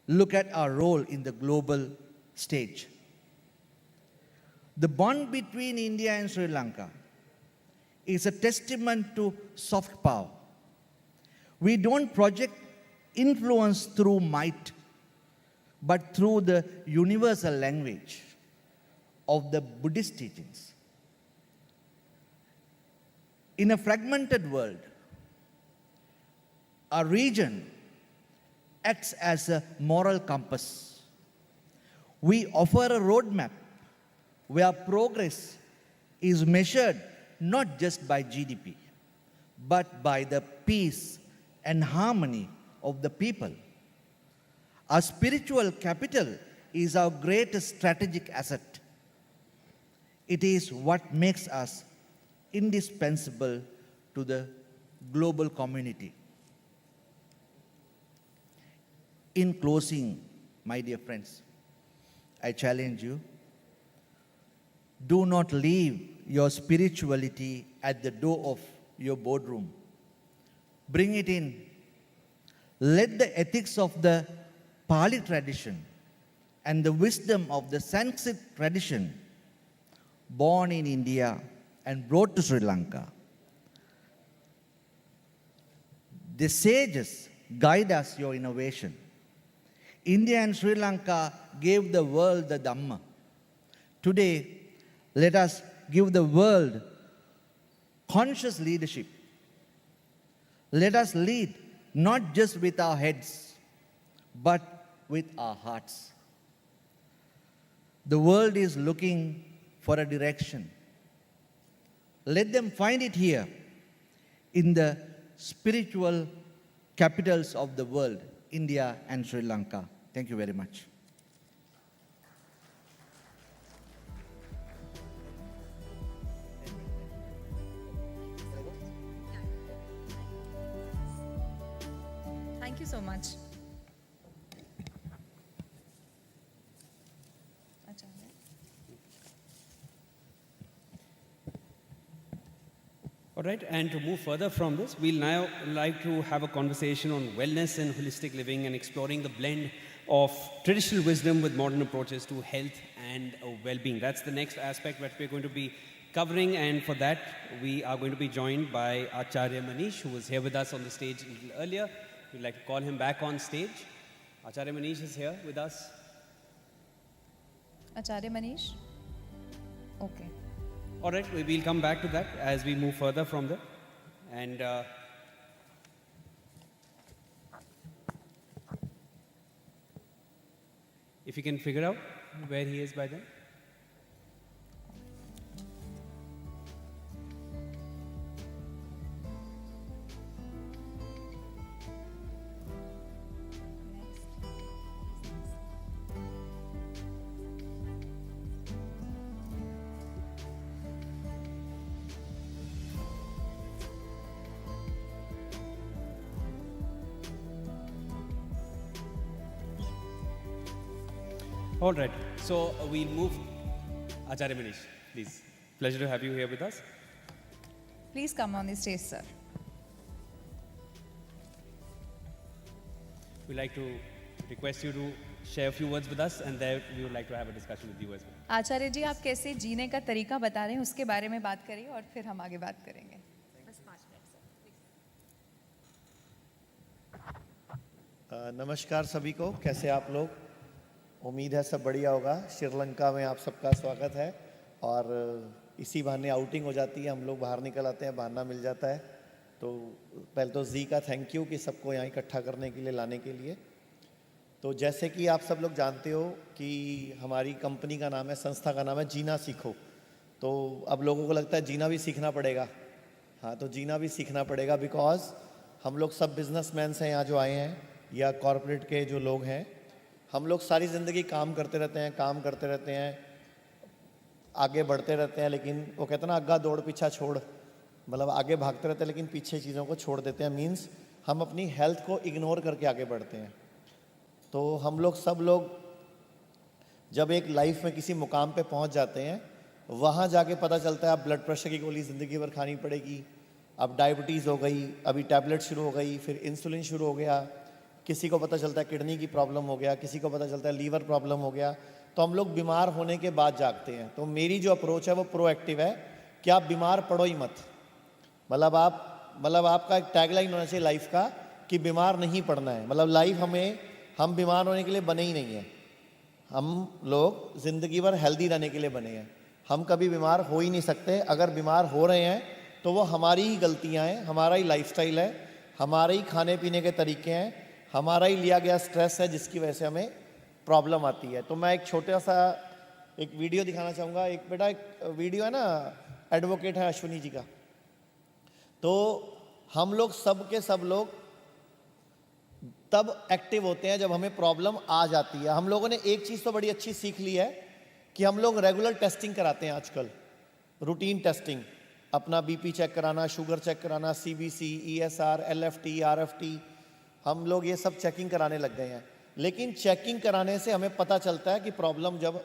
Look at our role in the global stage. The bond between India and Sri Lanka is a testament to soft power. We don't project influence through might, but through the universal language of the Buddhist teachings. In a fragmented world, our region acts as a moral compass. We offer a roadmap where progress is measured not just by GDP, but by the peace and harmony of the people. Our spiritual capital is our greatest strategic asset. It is what makes us indispensable to the global community. In closing, my dear friends, I challenge you, do not leave your spirituality at the door of your boardroom. Bring it in. Let the ethics of the Pali tradition and the wisdom of the Sanskrit tradition, born in India and brought to Sri Lanka, the sages guide us your innovation. India and Sri Lanka gave the world the Dhamma. Today, let us give the world conscious leadership. Let us lead not just with our heads, but with our hearts. The world is looking for a direction. Let them find it here in the spiritual capitals of the world, India and Sri Lanka. Thank you very much. Thank you so much. All right, and to move further from this, we'll now like to have a conversation on wellness and holistic living and exploring the blend of traditional wisdom with modern approaches to health and well-being. That's the next aspect that we're going to be covering, and for that, we are going to be joined by Acharya Manish, who was here with us on the stage a little earlier. We'd like to call him back on stage. Acharya Manish is here with us. Acharya Manish? Okay. All right, we'll come back to that as we move further from there. And if you can figure out where he is by then. All right, so we'll move. Acharya Manish, please. Pleasure to have you here with us. Please come on the stage, sir. We'd like to request you to share a few words with us, and then we would like to have a discussion with you as well. आचार्य जी, आप कैसे जीने का तरीका बता रहे हैं, उसके बारे में बात करिए और फिर हम आगे बात करेंगे. नमस्कार सभी को, कैसे आप लोग? उम्मीद है सब बढ़िया होगा। श्रीलंका में आप सबका स्वागत है और इसी बहाने आउटिंग हो जाती है, हम लोग बाहर निकल आते हैं, बहाना मिल जाता है। तो पहले तो जी का थैंक यू कि सबको यहाँ इकट्ठा करने के लिए, लाने के लिए। तो जैसे कि आप सब लोग जानते हो कि हमारी कंपनी का नाम है, संस्था का नाम है जीना सीखो। तो अब लोगों को लगता है जीना भी सीखना पड़ेगा। हाँ, तो जीना भी सीखना पड़ेगा बिकॉज हम लोग सब बिजनेसमैन हैं यहाँ जो आए हैं, या कॉरपोरेट के जो लोग हैं। हम लोग सारी ज़िंदगी काम करते रहते हैं, आगे बढ़ते रहते हैं, लेकिन वो कहते हैं ना, अग्गा दौड़ पीछा छोड़, मतलब आगे भागते रहते हैं लेकिन पीछे चीज़ों को छोड़ देते हैं। मीन्स हम अपनी हेल्थ को इग्नोर करके आगे बढ़ते हैं। तो हम लोग सब लोग जब एक लाइफ में किसी मुकाम पे पहुंच जाते हैं, वहाँ जाके पता चलता है अब ब्लड प्रेशर की गोली ज़िंदगी भर खानी पड़ेगी, अब डायबिटीज़ हो गई, अभी टैबलेट शुरू हो गई, फिर इंसुलिन शुरू हो गया, किसी को पता चलता है किडनी की प्रॉब्लम हो गया, किसी को पता चलता है लीवर प्रॉब्लम हो गया। तो हम लोग बीमार होने के बाद जागते हैं। तो मेरी जो अप्रोच है वो प्रोएक्टिव है कि आप बीमार पड़ो ही मत। मतलब आपका एक टैगलाइन होना चाहिए लाइफ का कि बीमार नहीं पड़ना है। मतलब लाइफ हम बीमार होने के लिए बने ही नहीं है। हम लोग ज़िंदगी भर हेल्दी रहने के लिए बने हैं, हम कभी बीमार हो ही नहीं सकते। अगर बीमार हो रहे हैं तो वो हमारी ही गलतियां हैं, हमारा ही लाइफस्टाइल है, हमारे ही खाने पीने के तरीके हैं, हमारा ही लिया गया स्ट्रेस है जिसकी वजह से हमें प्रॉब्लम आती है। तो मैं एक छोटा सा एक वीडियो दिखाना चाहूँगा। एक बेटा एक वीडियो है ना, एडवोकेट है अश्विनी जी का। तो हम लोग सब के सब लोग तब एक्टिव होते हैं जब हमें प्रॉब्लम आ जाती है। हम लोगों ने एक चीज़ तो बड़ी अच्छी सीख ली है कि हम लोग रेगुलर टेस्टिंग कराते हैं आजकल, रूटीन टेस्टिंग, अपना बीपी चेक कराना, शुगर चेक कराना, सीबीसी, ईएसआर, एलएफटी, आरएफटी, हम लोग ये सब चेकिंग कराने लग गए हैं। लेकिन चेकिंग कराने से हमें पता चलता है कि प्रॉब्लम जब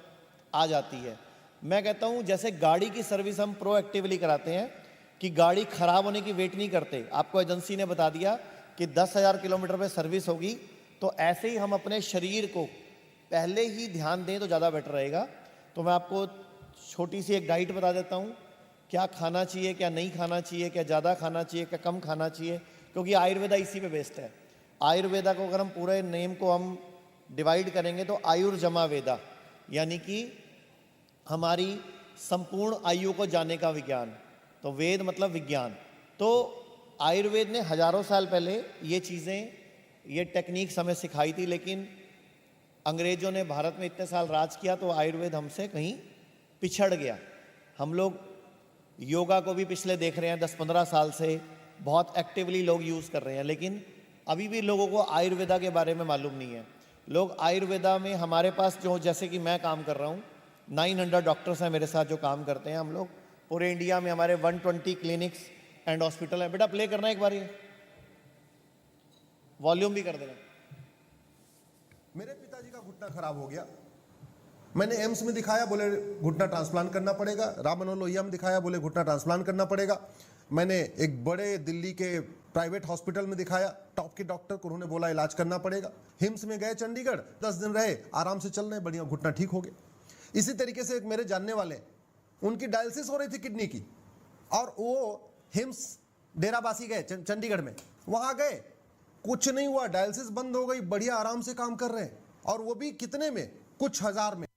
आ जाती है। मैं कहता हूँ जैसे गाड़ी की सर्विस हम प्रोएक्टिवली कराते हैं कि गाड़ी खराब होने की वेट नहीं करते, आपको एजेंसी ने बता दिया कि 10,000 किलोमीटर पे सर्विस होगी, तो ऐसे ही हम अपने शरीर को पहले ही ध्यान दें तो ज़्यादा बेटर रहेगा। तो मैं आपको छोटी सी एक डाइट बता देता हूँ, क्या खाना चाहिए, क्या नहीं खाना चाहिए, क्या ज़्यादा खाना चाहिए, क्या कम खाना चाहिए, क्योंकि आयुर्वेदा इसी पे बेस्ड है। आयुर्वेदा को अगर हम पूरे नेम को हम डिवाइड करेंगे तो आयुर्जमा वेदा, यानी कि हमारी संपूर्ण आयु को जानने का विज्ञान। तो वेद मतलब विज्ञान। तो आयुर्वेद ने हजारों साल पहले ये चीज़ें, ये टेक्निक्स हमें सिखाई थी, लेकिन अंग्रेज़ों ने भारत में इतने साल राज किया तो आयुर्वेद हमसे कहीं पिछड़ गया। हम लोग योगा को भी पिछले देख रहे हैं 10-15 साल से, बहुत एक्टिवली लोग यूज़ कर रहे हैं, लेकिन अभी भी लोगों को आयुर्वेदा के बारे में मालूम नहीं है। लोग आयुर्वेदा में, हमारे पास जो, जैसे कि मैं काम कर रहा हूँ, 900 डॉक्टर्स हैं मेरे साथ जो काम करते हैं। हम लोग पूरे इंडिया में हमारे 120 क्लिनिक्स एंड हॉस्पिटल हैं। बेटा प्ले करना एक बार, ये वॉल्यूम भी कर देना। मेरे पिताजी का घुटना खराब हो गया, मैंने एम्स में दिखाया, बोले घुटना ट्रांसप्लांट करना पड़ेगा। राम मनोहर लोहिया में दिखाया, बोले घुटना ट्रांसप्लांट करना पड़ेगा। मैंने एक बड़े दिल्ली के प्राइवेट हॉस्पिटल में दिखाया, टॉप के डॉक्टर को, उन्होंने बोला इलाज करना पड़ेगा। हिम्स में गए चंडीगढ़, 10 दिन रहे, आराम से चल रहे, बढ़िया घुटना ठीक हो गया। इसी तरीके से एक मेरे जानने वाले, उनकी डायलिसिस हो रही थी किडनी की, और वो हिम्स डेराबासी गए चंडीगढ़ में, वहां गए, कुछ नहीं हुआ, डायलिसिस बंद हो गई, बढ़िया आराम से काम कर रहे हैं, और वो भी कितने में, कुछ हजार में।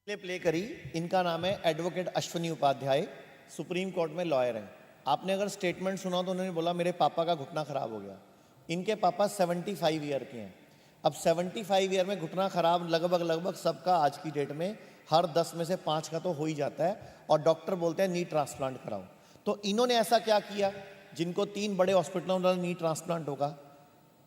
प्ले करी। इनका नाम है advocate Ashwini Upadhyay, supreme court में लॉयर हैं। आपने अगर स्टेटमेंट सुना तो उन्होंने बोला मेरे पापा का घुटना खराब हो गया। इनके पापा 75 ईयर के हैं। अब 75 ईयर में घुटना खराब लगभग सबका आज की डेट में हर 10 में से 5 का तो हो ही जाता है, और डॉक्टर बोलते हैं नी ट्रांसप्लांट कराओ। तो इन्होंने ऐसा क्या किया, जिनको 3 बड़े हॉस्पिटलों में नी ट्रांसप्लांट होगा,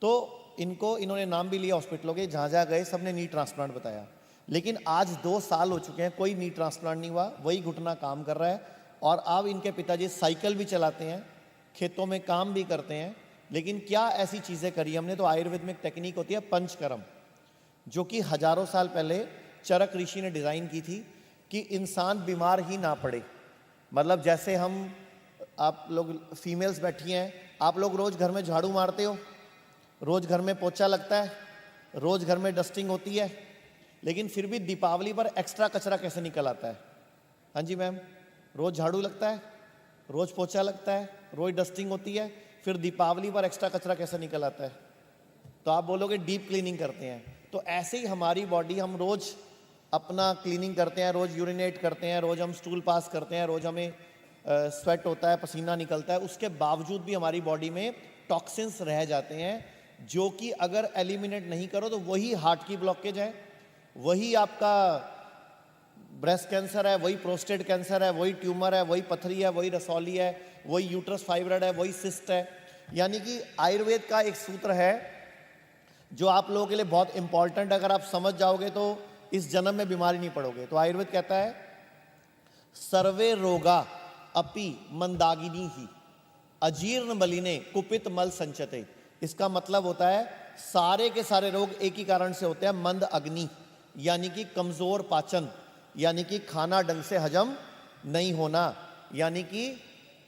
तो इन्होंने नाम भी लिया हॉस्पिटलों के, जहाँ जहाँ गए सबने नी ट्रांसप्लांट बताया। लेकिन आज 2 साल हो चुके हैं, कोई नी ट्रांसप्लांट नहीं हुआ, वही घुटना काम कर रहा है। और अब इनके पिताजी साइकिल भी चलाते हैं, खेतों में काम भी करते हैं। लेकिन क्या ऐसी चीज़ें करी हमने, तो आयुर्वेद में एक टेक्निक होती है पंचकर्म, जो कि हजारों साल पहले चरक ऋषि ने डिज़ाइन की थी कि इंसान बीमार ही ना पड़े। मतलब जैसे हम, आप लोग फीमेल्स बैठी हैं, आप लोग रोज़ घर में झाड़ू मारते हो, रोज़ घर में पोछा लगता है, रोज़ घर में डस्टिंग होती है, लेकिन फिर भी दीपावली पर एक्स्ट्रा कचरा कैसे निकल आता है? हाँ जी मैम, रोज़ झाड़ू लगता है, रोज़ पोछा लगता है, रोज़ डस्टिंग होती है, फिर दीपावली पर एक्स्ट्रा कचरा कैसे निकल आता है? तो आप बोलोगे डीप क्लीनिंग करते हैं। तो ऐसे ही हमारी बॉडी, हम रोज़ अपना क्लीनिंग करते हैं, रोज़ यूरिनेट करते हैं, रोज़ हम स्टूल पास करते हैं, रोज़ हमें स्वेट होता है, पसीना निकलता है, उसके बावजूद भी हमारी बॉडी में टॉक्सिन्स रह जाते हैं, जो कि अगर एलिमिनेट नहीं करो तो वही हार्ट की ब्लॉकेज है, वही आपका ब्रेस्ट कैंसर है, वही प्रोस्टेट कैंसर है, वही ट्यूमर है, वही पथरी है, वही रसौली है, वही यूट्रस फाइब्रॉइड है, वही सिस्ट है। यानी कि आयुर्वेद का एक सूत्र है जो आप लोगों के लिए बहुत इंपॉर्टेंट, अगर आप समझ जाओगे तो इस जन्म में बीमारी नहीं पड़ोगे। तो आयुर्वेद कहता है सर्वे रोगा अपि मंदागिनी ही अजीर्ण बलिने कुपित मल संचते। इसका मतलब होता है सारे के सारे रोग एक ही कारण से होते हैं, मंद अग्नि, यानी कि कमजोर पाचन, यानी कि खाना ढंग से हजम नहीं होना, यानी कि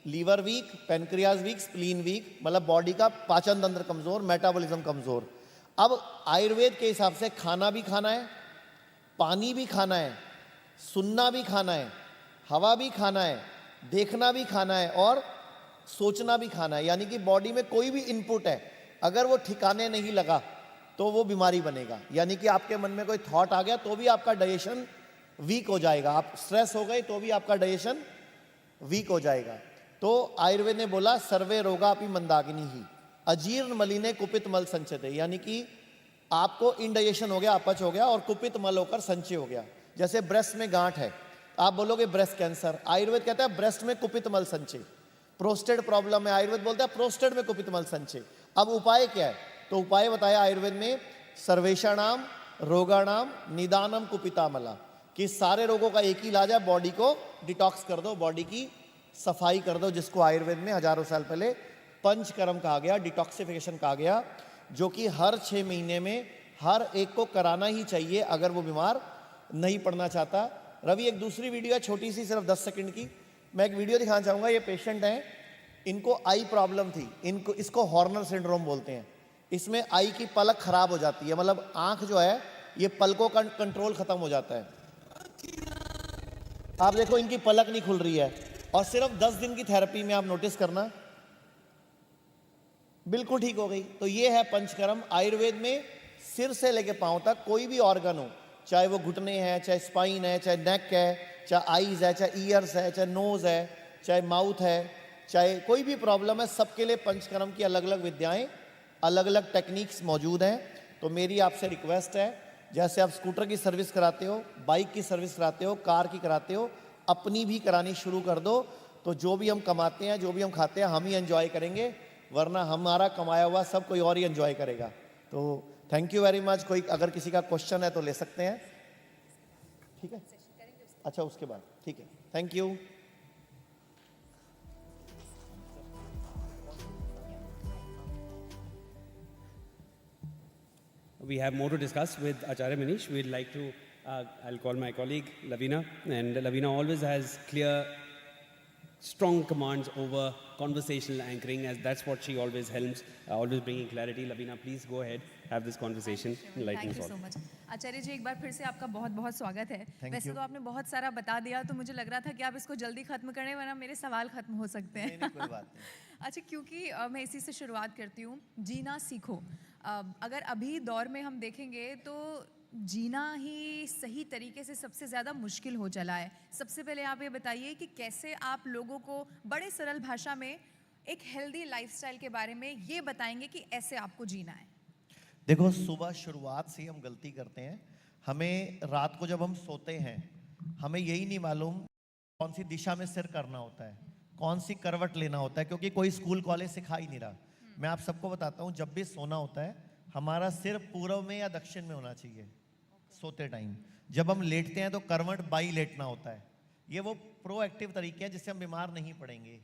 liver weak, pancreas weak, spleen weak, मतलब बॉडी का पाचन तंत्र कमजोर, मेटाबॉलिज्म कमजोर। अब आयुर्वेद के हिसाब से खाना भी खाना है, पानी भी खाना है, सुनना भी खाना है, हवा भी खाना है, देखना भी खाना है, और सोचना भी खाना है। यानी कि बॉडी में कोई भी इनपुट है, अगर वो ठिकाने नहीं लगा तो वो बीमारी बनेगा। यानी कि आपके मन में कोई थॉट आ गया तो भी आपका डाइजेशन वीक हो जाएगा, आप स्ट्रेस हो गए तो भी आपका डाइजेशन वीक हो जाएगा। तो आयुर्वेद ने बोला सर्वे रोगापि मंदाकिनी ही अजीर्ण मलिने कुपित मल संचते, यानी कि आपको इंडाइजेशन हो गया, अपच हो गया और कुपित मल होकर संचय हो गया। जैसे ब्रेस्ट में गांठ है, आप बोलोगे ब्रेस्ट कैंसर, आयुर्वेद कहता है ब्रेस्ट में कुपित मल संचय। प्रोस्टेट प्रॉब्लम है, आयुर्वेद बोलता है प्रोस्टेट में कुपित मल संचय। अब उपाय क्या है? तो उपाय बताया आयुर्वेद में सर्वेषाणाम रोगाणाम निदानम कुपितामला, कि सारे रोगों का एक ही इलाज है, बॉडी को डिटॉक्स कर दो, बॉडी की सफाई कर दो, जिसको आयुर्वेद में हजारों साल पहले पंचकर्म कहा गया, डिटॉक्सिफिकेशन कहा गया, जो कि हर 6 महीने में हर एक को कराना ही चाहिए अगर वो बीमार नहीं पड़ना चाहता। रवि, एक दूसरी वीडियो है छोटी सी, सिर्फ 10 सेकंड की, मैं एक वीडियो दिखाना चाहूँगा। ये पेशेंट हैं, इनको आई प्रॉब्लम थी, इसको हॉर्नर सिंड्रोम बोलते हैं। इसमें आई की पलक खराब हो जाती है, मतलब आंख जो है ये पलकों का कंट्रोल खत्म हो जाता है। आप देखो इनकी पलक नहीं खुल रही है, और सिर्फ 10 दिन की थेरेपी में आप नोटिस करना बिल्कुल ठीक हो गई। तो ये है पंचकर्म। आयुर्वेद में सिर से लेके पांव तक कोई भी ऑर्गन हो, चाहे वो घुटने हैं, चाहे स्पाइन है, चाहे नेक है, चाहे आईज है, चाहे ईयर्स है, चाहे नोज है, चाहे माउथ है, चाहे कोई भी प्रॉब्लम है, सबके लिए पंचकर्म की अलग अलग विद्याएं, अलग अलग टेक्निक्स मौजूद हैं। तो मेरी आपसे रिक्वेस्ट है, जैसे आप स्कूटर की सर्विस कराते हो, बाइक की सर्विस कराते हो, कार की कराते हो, अपनी भी करानी शुरू कर दो। तो जो भी हम कमाते हैं, जो भी हम खाते हैं, हम ही एंजॉय करेंगे, वरना हमारा कमाया हुआ सब कोई और ही एंजॉय करेगा। तो थैंक यू वेरी मच। कोई अगर किसी का क्वेश्चन है तो ले सकते हैं, ठीक है? अच्छा, उसके बाद ठीक है, thank you. We have more to discuss with Acharya Manish. We'd like to, I'll call my colleague Lavina, and Lavina always has clear, strong commands over conversational anchoring, as that's what she always helms, always bringing clarity. Lavina, please go ahead, have this conversation. Thank you so much. Acharya ji, एक बार फिर से आपका बहुत बहुत स्वागत है। वैसे तो आपने बहुत सारा बता दिया, तो मुझे लग रहा था कि आप इसको जल्दी खत्म करें, वरना मेरे सवाल खत्म हो सकते हैं। नहीं, कोई बात नहीं। अच्छा, क्योंकि मैं इसी से शुरुआत करती हूँ, जीना सीखो। अगर अभी दौर में हम देखेंगे तो जीना ही सही तरीके से सबसे ज़्यादा मुश्किल हो चला है। सबसे पहले आप ये बताइए कि कैसे आप लोगों को बड़े सरल भाषा में एक हेल्दी लाइफस्टाइल के बारे में ये बताएंगे कि ऐसे आपको जीना है। देखो, सुबह शुरुआत से हम गलती करते हैं। हमें रात को जब हम सोते हैं, हमें यही नहीं मालूम कौन सी दिशा में सिर करना होता है, कौन सी करवट लेना होता है, क्योंकि कोई स्कूल कॉलेज सिखा ही नहीं रहा। मैं आप सबको बताता हूँ, जब भी सोना होता है, हमारा सिर पूर्व में या दक्षिण में होना चाहिए सोते टाइम। जब हम लेटते हैं तो करवट बाई लेटना होता है। ये वो प्रोएक्टिव तरीके हैं जिससे हम बीमार नहीं पड़ेंगे।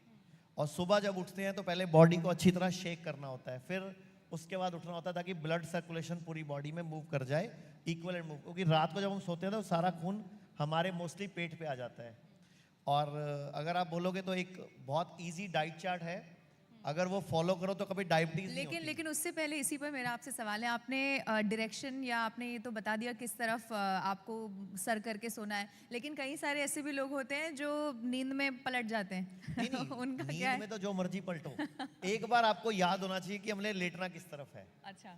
और सुबह जब उठते हैं तो पहले बॉडी को अच्छी तरह शेक करना होता है, फिर उसके बाद उठना होता है ताकि ब्लड सर्कुलेशन पूरी बॉडी में मूव कर जाए, इक्वल एंड मूव। क्योंकि रात को जब हम सोते हैं तो सारा खून हमारे मोस्टली पेट पे आ जाता है। और अगर आप बोलोगे तो एक बहुत ईजी डाइट चार्ट है, अगर वो फॉलो करो तो कभी डायबिटीज नहीं होती। लेकिन उससे पहले इसी पर मेरा आपसे सवाल है। आपने डायरेक्शन या आपने ये तो बता दिया किस तरफ आपको सर करके सोना है, लेकिन कई सारे ऐसे भी लोग होते हैं जो नींद में पलट जाते हैं। नहीं, उनका नींद क्या है? में तो जो मर्जी पलटो, एक बार आपको याद होना चाहिए कि हमने लेटना किस तरफ है। अच्छा,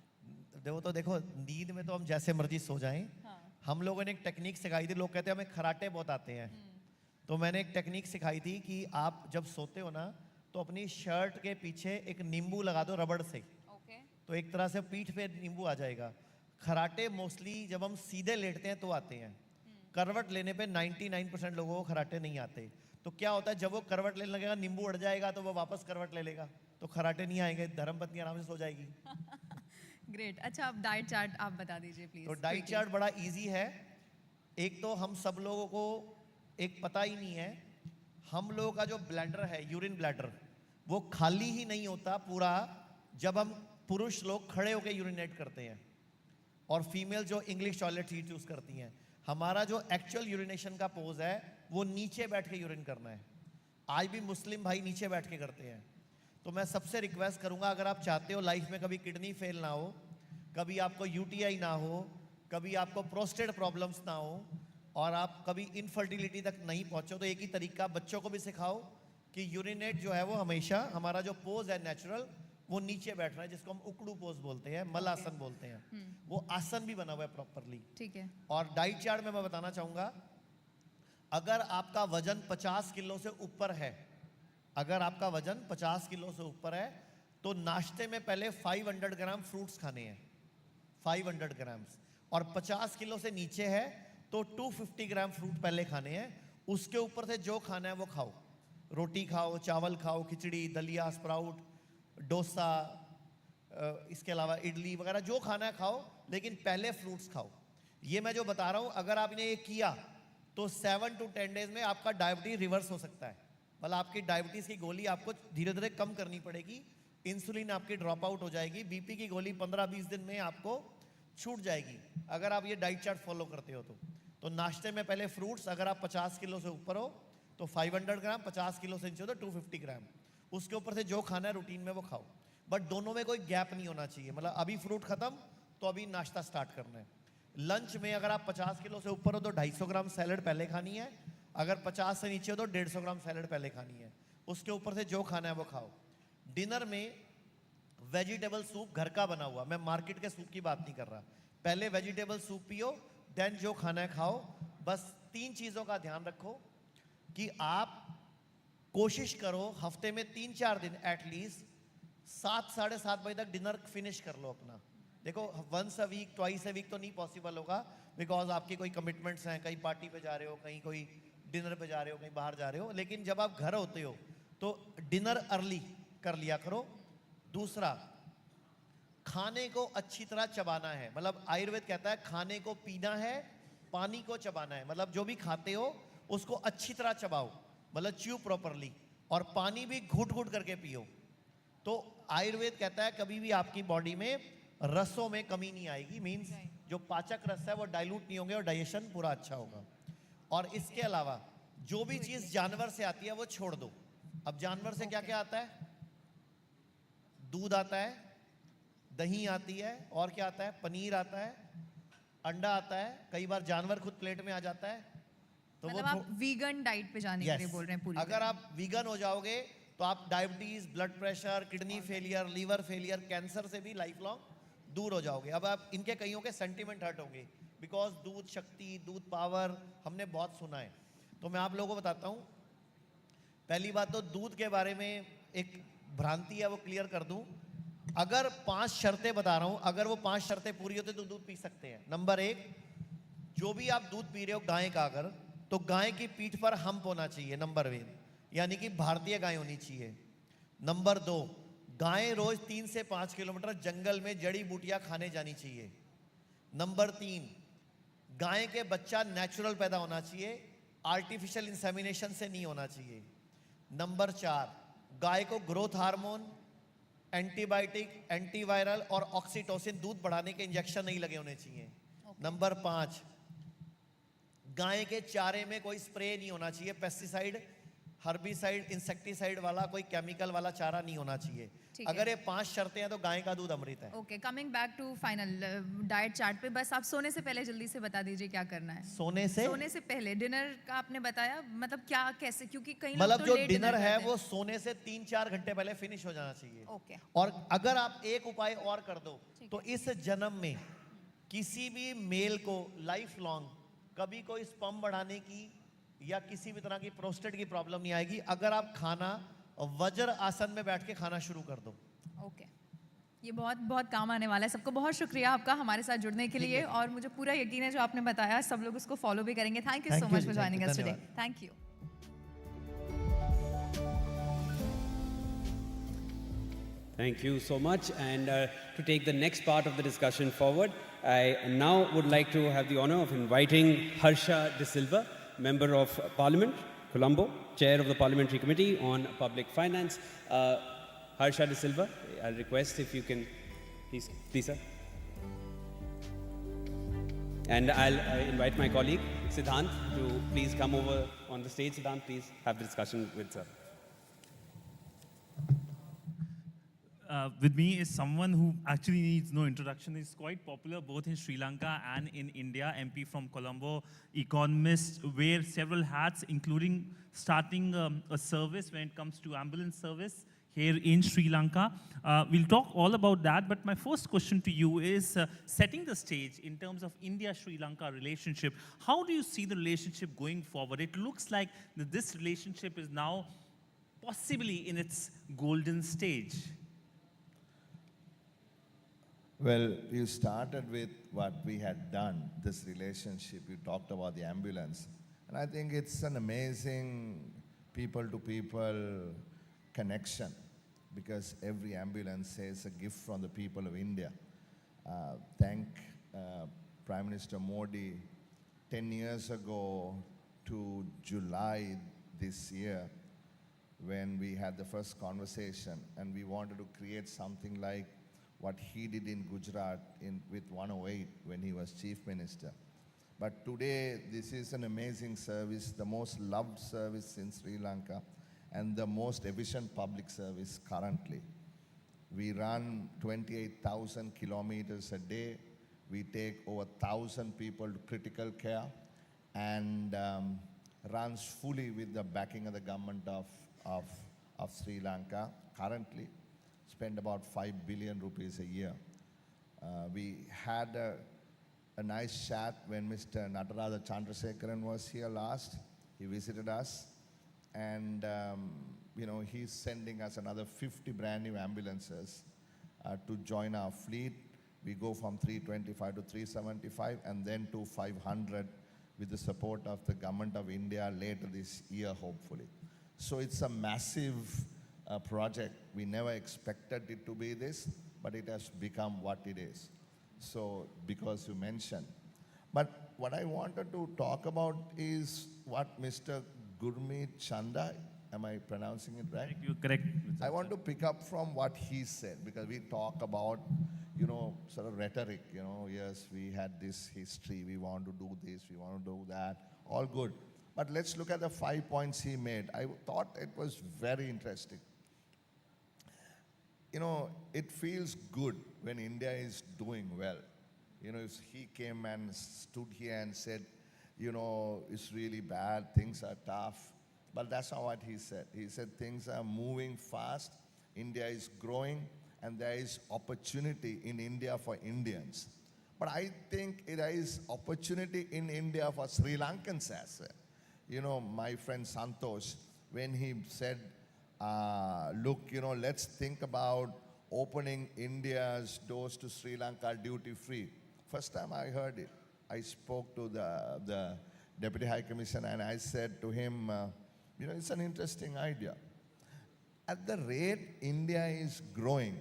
देखो नींद में तो हम जैसे मर्जी सो जाएं। हाँ। हम लोगों ने एक टेक्निक सिखाई थी, लोग कहते हैं हमें खराटे बहुत आते हैं, तो मैंने एक टेक्निक सिखाई थी कि आप जब सोते हो ना तो अपनी शर्ट के पीछे एक नींबू लगा दो रबड़ से। तो एक तरह से पीठ पे नींबू आ जाएगा। खराटे मोस्टली जब हम सीधे लेटते हैं तो आते हैं, करवट लेने पे 99% लोगों को खराटे नहीं आते। तो क्या होता है, जब वो करवट लेने लगेगा, नींबू अड़ जाएगा तो वो वापस करवट ले लेगा, तो खराटे नहीं आएंगे, धर्मपत्नी आराम से सो जाएगी। ग्रेट। अच्छा, अब डाइट चार्ट आप बता दीजिए प्लीज। तो डाइट चार्ट बड़ा इजी है। एक तो हम सब लोगों को एक पता ही नहीं है, हम लोगों का जो ब्लैडर है, यूरिन ब्लैडर, वो खाली ही नहीं होता पूरा जब हम पुरुष लोग खड़े होकर यूरिनेट करते हैं, और फीमेल जो इंग्लिश टॉयलेट सीट यूज करती हैं। हमारा जो एक्चुअल यूरिनेशन का पोज है वो नीचे बैठ के यूरिन करना है। आज भी मुस्लिम भाई नीचे बैठ के करते हैं। तो मैं सबसे रिक्वेस्ट करूंगा, अगर आप चाहते हो लाइफ में कभी किडनी फेल ना हो, कभी आपको यूटीआई ना हो, कभी आपको प्रोस्टेट प्रॉब्लम्स ना हो, और आप कभी इनफर्टिलिटी तक नहीं पहुंचो, तो एक ही तरीका, बच्चों को भी सिखाओ कि यूरिनेट जो है वो हमेशा, हमारा जो पोज है नेचुरल, वो नीचे बैठ रहा है, जिसको हम उकड़ू पोज बोलते हैं, मलासन बोलते हैं। वो आसन भी बना हुआ है प्रॉपरली। ठीक है। और डाइट चार्ट में मैं बताना चाहूंगा, अगर आपका वजन 50 किलो से ऊपर है, अगर आपका वजन 50 किलो से ऊपर है, तो नाश्ते में पहले 500 ग्राम फ्रूट्स खाने हैं, 500 ग्राम्स। और 50 किलो से नीचे है तो 250 ग्राम फ्रूट पहले खाने हैं। उसके ऊपर से जो खाना है वो खाओ, रोटी खाओ, चावल खाओ, खिचड़ी, दलिया, स्प्राउट, डोसा, इसके अलावा इडली वगैरह जो खाना है खाओ, लेकिन पहले फ्रूट्स खाओ। ये मैं जो बता रहा हूँ, अगर आपने ये किया तो 7 to 10 डेज में आपका डायबिटीज रिवर्स हो सकता है। मतलब आपकी डायबिटीज की गोली आपको धीरे धीरे कम करनी पड़ेगी, इंसुलिन आपकी ड्रॉप आउट हो जाएगी, बीपी की गोली 15-20 दिन में आपको छूट जाएगी, अगर आप ये डाइट चार्ट फॉलो करते हो तो नाश्ते में पहले फ्रूट्स, अगर आप 50 किलो से ऊपर हो तो 500 ग्राम, 50 किलो से नीचे हो तो 250 ग्राम। उसके ऊपर से जो खाना है रूटीन में वो खाओ, बट दोनों में कोई गैप नहीं होना चाहिए। मतलब अभी फ्रूट खत्म तो अभी नाश्ता स्टार्ट करना है। लंच में अगर आप 50 किलो से ऊपर हो तो 250 ग्राम सैलड पहले खानी है, अगर 50 से नीचे हो तो 150 ग्राम सैलड पहले खानी है। उसके ऊपर से जो खाना है वो खाओ। डिनर में वेजिटेबल सूप घर का बना हुआ, मैं मार्केट के सूप की बात नहीं कर रहा, पहले वेजिटेबल सूप पियो, देन जो खाना है खाओ। बस 3 चीज़ों का ध्यान रखो कि आप कोशिश करो हफ्ते में 3-4 दिन एटलीस्ट 7-7:30 बजे तक डिनर फिनिश कर लो अपना। देखो once a week, twice a week तो नहीं पॉसिबल होगा, बिकॉज आपकी कोई कमिटमेंट्स हैं, कहीं पार्टी पे जा रहे हो, कहीं कोई डिनर पे जा रहे हो, कहीं बाहर जा रहे हो, लेकिन जब आप घर होते हो तो डिनर अर्ली कर लिया करो। दूसरा, खाने को अच्छी तरह चबाना है। मतलब आयुर्वेद कहता है खाने को पीना है, पानी को चबाना है। मतलब जो भी खाते हो उसको अच्छी तरह चबाओ, मतलब च्यू प्रॉपरली, और पानी भी घुट घुट करके पियो। तो आयुर्वेद कहता है कभी भी आपकी बॉडी में रसों में कमी नहीं आएगी, मीन्स जो पाचक रस है वो डाइल्यूट नहीं होंगे और डाइजेशन पूरा अच्छा होगा। और इसके अलावा जो भी चीज़ जानवर से आती है वो छोड़ दो। अब जानवर से क्या क्या आता है? दूध आता है, दही आती है, और क्या आता है? पनीर आता है, अंडा आता है, कई बार जानवर खुद प्लेट में आ जाता है। तो मतलब आप वीगन डाइट पे जाने के लिए बोल रहे हैं पूरी अगर आप वीगन हो जाओगे तो आप diabetes, blood pressure, kidney failure, liver failure, cancer से भी लाइफ लॉन्ग दूर हो जाओगे। अब आप इनके कईयों के सेंटिमेंट हर्ट होंगे, बिकॉज दूध शक्ति, दूध पावर हमने बहुत सुना है। तो मैं आप लोगों को बताता हूँ। पहली बात तो दूध के बारे में एक भ्रांति है, वो क्लियर कर दूं। अगर 5 शर्तें बता रहा हूं, अगर वो 5 शर्तें पूरी होती तो दूध पी सकते हैं। नंबर 1, जो भी आप दूध पी रहे हो गाय का, अगर तो गाय की पीठ पर हम्प होना चाहिए, नंबर 1, यानी कि भारतीय गाय होनी चाहिए। नंबर 2, गाय रोज 3 से 5 किलोमीटर जंगल में जड़ी बूटियां खाने जानी चाहिए। नंबर 3, गाय के बच्चा नेचुरल पैदा होना चाहिए, आर्टिफिशियल इंसेमिनेशन से नहीं होना चाहिए। नंबर 4, गाय को ग्रोथ हार्मोन, एंटीबायोटिक, एंटीवायरल और ऑक्सीटोसिन दूध बढ़ाने के इंजेक्शन नहीं लगे होने चाहिए। नंबर 5, गाय के चारे में कोई स्प्रे नहीं होना चाहिए, पेस्टिसाइड, हर्बिसाइड, इंसेक्टिसाइड वाला कोई केमिकल वाला चारा नहीं होना चाहिए। अगर ये 5 शर्तें हैं तो गाय का दूध अमृत है। Okay, coming back to final diet chart पे, बस आप सोने से पहले जल्दी से बता दीजिए क्या करना है। सोने से पहले डिनर का आपने बताया, मतलब क्या कैसे, क्योंकि कई मतलब लोग जो तो डिनर है वो सोने से 3-4 घंटे पहले फिनिश हो जाना चाहिए। ओके। और अगर आप एक उपाय और कर दो तो इस जन्म में किसी भी मेल को लाइफ लॉन्ग कभी कोई स्पर्म बढ़ाने की या किसी भी तरह की प्रोस्टेट की प्रॉब्लम नहीं आएगी, अगर आप खाना वज्र आसन में बैठ के खाना शुरू कर दो। ओके, ये बहुत बहुत काम आने वाला है। सबको बहुत शुक्रिया आपका हमारे साथ जुड़ने के लिए, और मुझे पूरा यकीन है जो आपने बताया सब लोग उसको फॉलो भी करेंगे। Thank you so much for joining us today. Thank you. Thank you so much. And to take the next part of the discussion forward, I now would like to have the honor of inviting Harsha De Silva, Member of Parliament, Colombo, Chair of the Parliamentary Committee on Public Finance. Harsha De Silva, I'll request if you can, please sir. And I'll invite my colleague, Siddhant, to please come over on the stage. Siddhant, please have the discussion with sir. With me is someone who actually needs no introduction. He's quite popular both in Sri Lanka and in India. MP from Colombo, economist, wears several hats, including starting a service when it comes to ambulance service here in Sri Lanka. We'll talk all about that, but my first question to you is setting the stage in terms of India-Sri Lanka relationship. How do you see the relationship going forward? It looks like that this relationship is now possibly in its golden stage. Well, you started with what we had done, this relationship. You talked about the ambulance. And I think it's an amazing people-to-people connection, because every ambulance is a gift from the people of India. Thank Prime Minister Modi. 10 years ago to July this year, when we had the first conversation, and we wanted to create something like what he did in Gujarat with 108 when he was Chief Minister. But today, this is an amazing service, the most loved service in Sri Lanka, and the most efficient public service currently. We run 28,000 kilometers a day. We take over 1,000 people to critical care, and runs fully with the backing of the government of Sri Lanka. Currently, spend about 5 billion rupees a year. We had a nice chat when Mr. Nataraja Chandrasekaran was here last. He visited us, and he's sending us another 50 brand new ambulances to join our fleet. We go from 325 to 375 and then to 500 with the support of the Government of India later this year, hopefully. So it's a massive project. We never expected it to be this, but it has become what it is. So, because you mentioned. But what I wanted to talk about is what Mr. Gurmeet Chanda, am I pronouncing it right? You're correct. I want to pick up from what he said, because we talk about, sort of rhetoric, yes, we had this history, we want to do this, we want to do that, all good. But let's look at the 5 points he made. I thought it was very interesting. It feels good when India is doing well. If he came and stood here and said, it's really bad, things are tough. But that's not what he said. He said things are moving fast, India is growing, and there is opportunity in India for Indians. But I think there is opportunity in India for Sri Lankans as well. My friend Santosh, when he said, look, let's think about opening India's doors to Sri Lanka duty-free. First time I heard it, I spoke to the Deputy High Commissioner, and I said to him, it's an interesting idea. At the rate India is growing,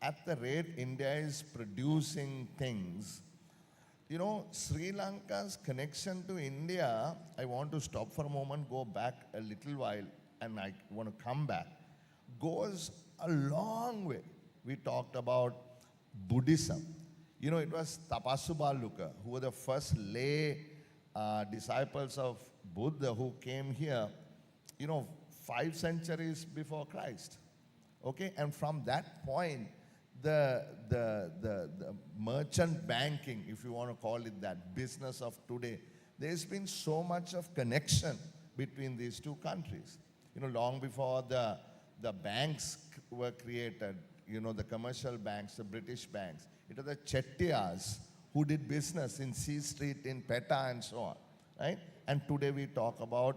at the rate India is producing things, Sri Lanka's connection to India, I want to stop for a moment, go back a little while, and I want to come back, goes a long way. We talked about Buddhism. It was Tapasubaluka, who were the first lay disciples of Buddha who came here, 5 centuries before Christ. Okay, and from that point, the merchant banking, if you want to call it that, business of today, there's been so much of connection between these two countries. Long before the banks were created, the commercial banks, the British banks, it was the Chettiars who did business in C Street, in Petta, and so on, right? And today we talk about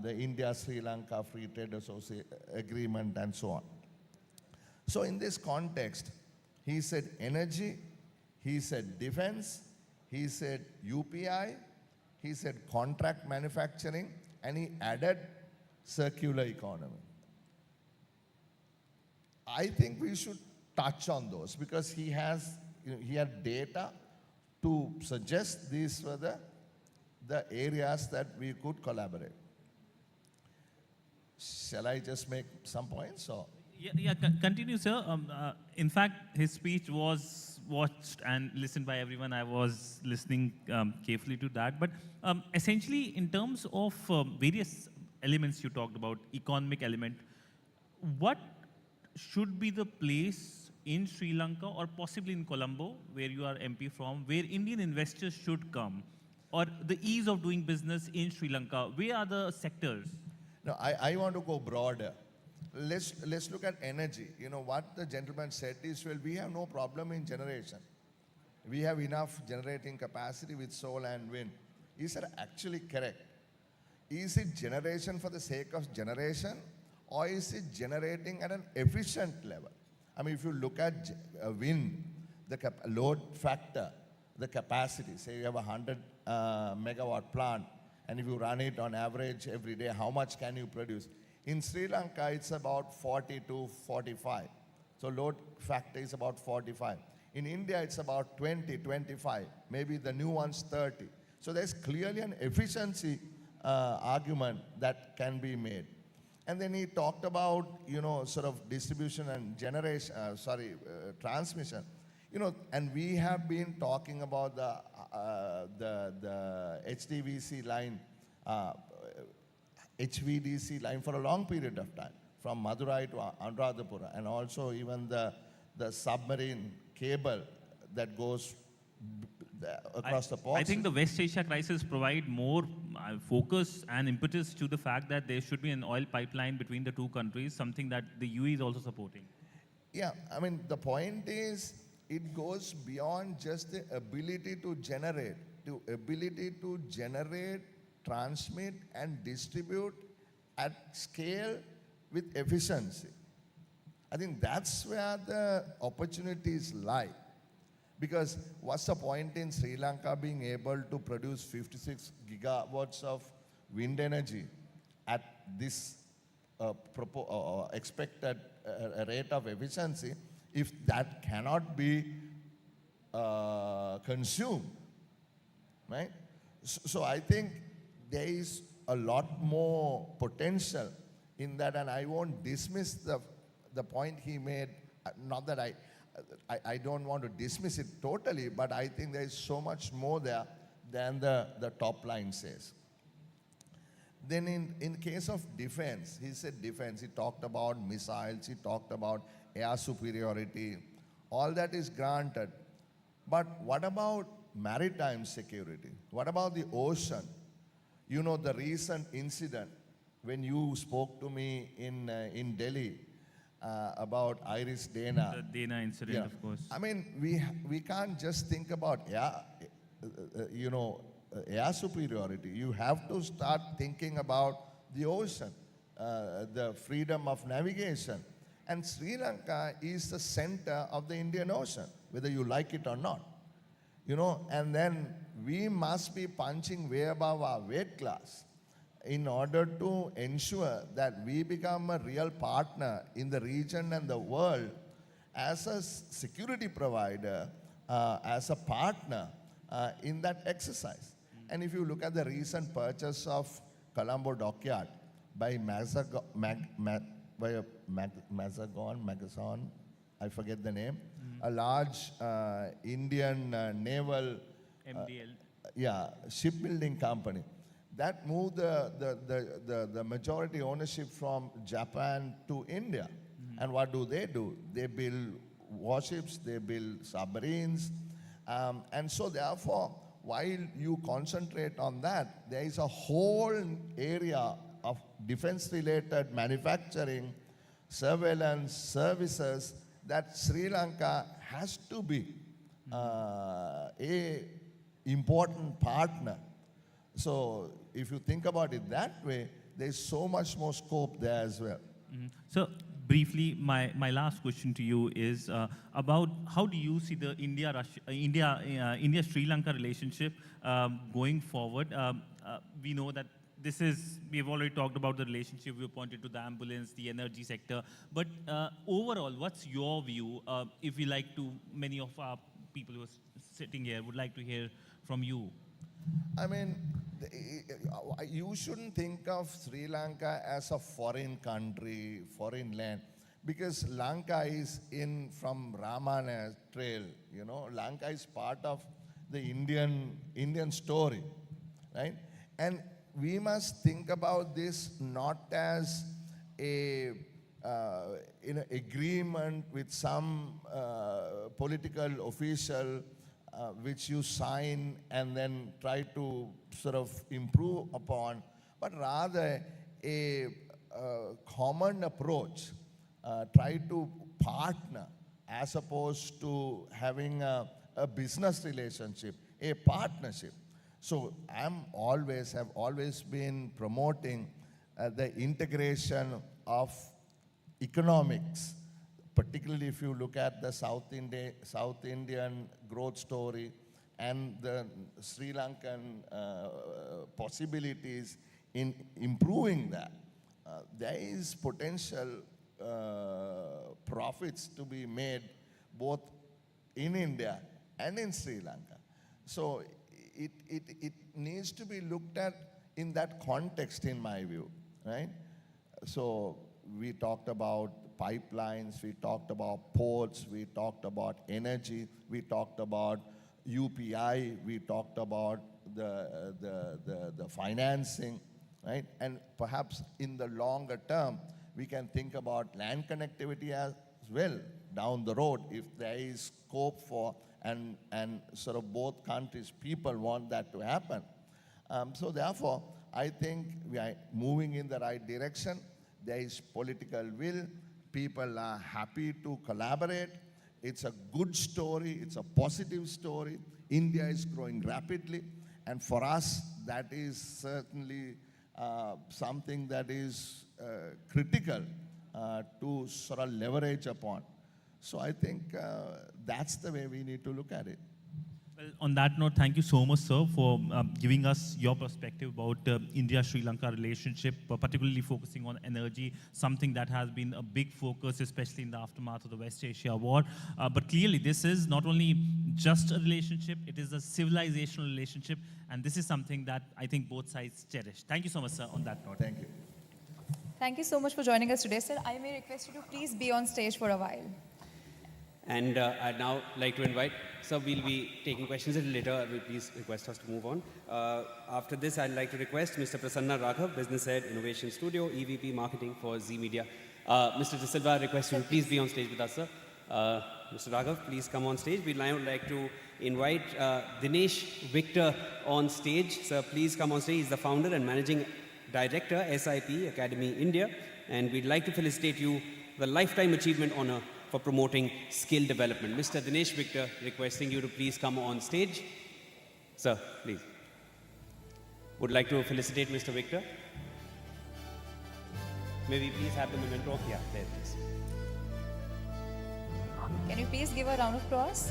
the India-Sri Lanka Free Trade Agreement and so on. So in this context, he said energy, he said defense, he said UPI, he said contract manufacturing, and he added circular economy. I think we should touch on those, because he had data to suggest these were the areas that we could collaborate. Shall I just make some points, or? Continue, sir. In fact, his speech was watched and listened by everyone. I was listening carefully to that. But essentially, in terms of various elements you talked about, economic element, what should be the place in Sri Lanka or possibly in Colombo, where you are MP from, where Indian investors should come, or the ease of doing business in Sri Lanka? Where are the sectors? No, I want to go broader. let's look at energy. You know, what the gentleman said is, well, we have no problem in generation. We have enough generating capacity with solar and wind. Is that actually correct? Is it generation for the sake of generation, or is it generating at an efficient level? I mean, if you look at wind, the load factor, the capacity, say you have a 100 megawatt plant, and if you run it on average every day, how much can you produce? In Sri Lanka, it's about 40 to 45. So load factor is about 45. In India, it's about 20, 25. Maybe the new one's 30. So there's clearly an efficiency argument that can be made. And then he talked about, you know, sort of distribution and generation, transmission. You know, and we have been talking about the HDVC line, HVDC line for a long period of time, from Madurai to Anuradhapura, and also even the submarine cable that goes across the ports. I think the West Asia crisis provide more focus and impetus to the fact that there should be an oil pipeline between the two countries, something that the UAE is also supporting. Yeah, I mean, the point is, it goes beyond just the ability to generate, transmit, and distribute at scale with efficiency. I think that's where the opportunities lie. Because what's the point in Sri Lanka being able to produce 56 gigawatts of wind energy at this expected rate of efficiency if that cannot be consumed, right? So I think there is a lot more potential in that, and I won't dismiss the point he made. Not that I don't want to dismiss it totally, but I think there is so much more there than the top line says. Then in case of defense, he said defense, he talked about missiles, he talked about air superiority, all that is granted. But what about maritime security? What about the ocean? You know, the recent incident when you spoke to me in Delhi about Iris Dana. The Dana incident, of course. I mean, we can't just think about air superiority. You have to start thinking about the ocean, the freedom of navigation. And Sri Lanka is the center of the Indian Ocean, whether you like it or not. You know, and then we must be punching way above our weight class in order to ensure that we become a real partner in the region and the world as a security provider, as a partner in that exercise. And if you look at the recent purchase of Colombo Dockyard by Magazon, I forget the name, a large Indian naval shipbuilding company. That moved the majority ownership from Japan to India. And what do? They build warships, they build submarines. And so therefore, while you concentrate on that, there is a whole area of defense-related manufacturing, surveillance, services that Sri Lanka has to be a important partner. So if you think about it that way, there's so much more scope there as well. So briefly, my last question to you is about how do you see the India-Sri Lanka relationship going forward? We know that we've already talked about the relationship, we pointed to the ambulance, the energy sector, but overall, what's your view? If we like to, many of our people who are sitting here would like to hear from you. I mean, you shouldn't think of Sri Lanka as a foreign country, foreign land, because Lanka is in from Ramana trail, you know. Lanka is part of the Indian story, right? And we must think about this not as a agreement with some political official which you sign and then try to sort of improve upon, but rather a common approach, try to partner as opposed to having a business relationship, a partnership. So have always been promoting the integration of economics, particularly if you look at the South Indian growth story and the Sri Lankan possibilities in improving that. There is potential profits to be made both in India and in Sri Lanka. So it needs to be looked at in that context, in my view, right? So we talked about pipelines, we talked about ports, we talked about energy, we talked about UPI, we talked about the financing, right? And perhaps in the longer term, we can think about land connectivity as well down the road if there is scope for and sort of both countries' people want that to happen. So therefore, I think we are moving in the right direction. There is political will. People are happy to collaborate. It's a good story. It's a positive story. India is growing rapidly. And for us, that is certainly something that is critical to sort of leverage upon. So I think that's the way we need to look at it. Well, on that note, thank you so much, sir, for giving us your perspective about India-Sri Lanka relationship, particularly focusing on energy, something that has been a big focus, especially in the aftermath of the West Asia War. But clearly, this is not only just a relationship, it is a civilizational relationship, and this is something that I think both sides cherish. Thank you so much, sir, on that note. Thank you. Thank you so much for joining us today, sir. I may request you to please be on stage for a while. And I'd now like to invite, sir, we'll be taking questions a little later. Will please request us to move on. After this, I'd like to request Mr. Prasanna Raghav, Business Head, Innovation Studio, EVP Marketing for Z Media. Mr. De Silva, I request you to please be on stage with us, sir. Mr. Raghav, please come on stage. We'd now like to invite Dinesh Victor on stage. Sir, please come on stage. He's the founder and managing director, SIP Academy India. And we'd like to felicitate you the Lifetime Achievement Honor for promoting skill development. Mr. Dinesh Victor, requesting you to please come on stage. Sir, please. Would like to felicitate Mr. Victor. May we please have the memento? Yeah, there it is. Can you please give a round of applause?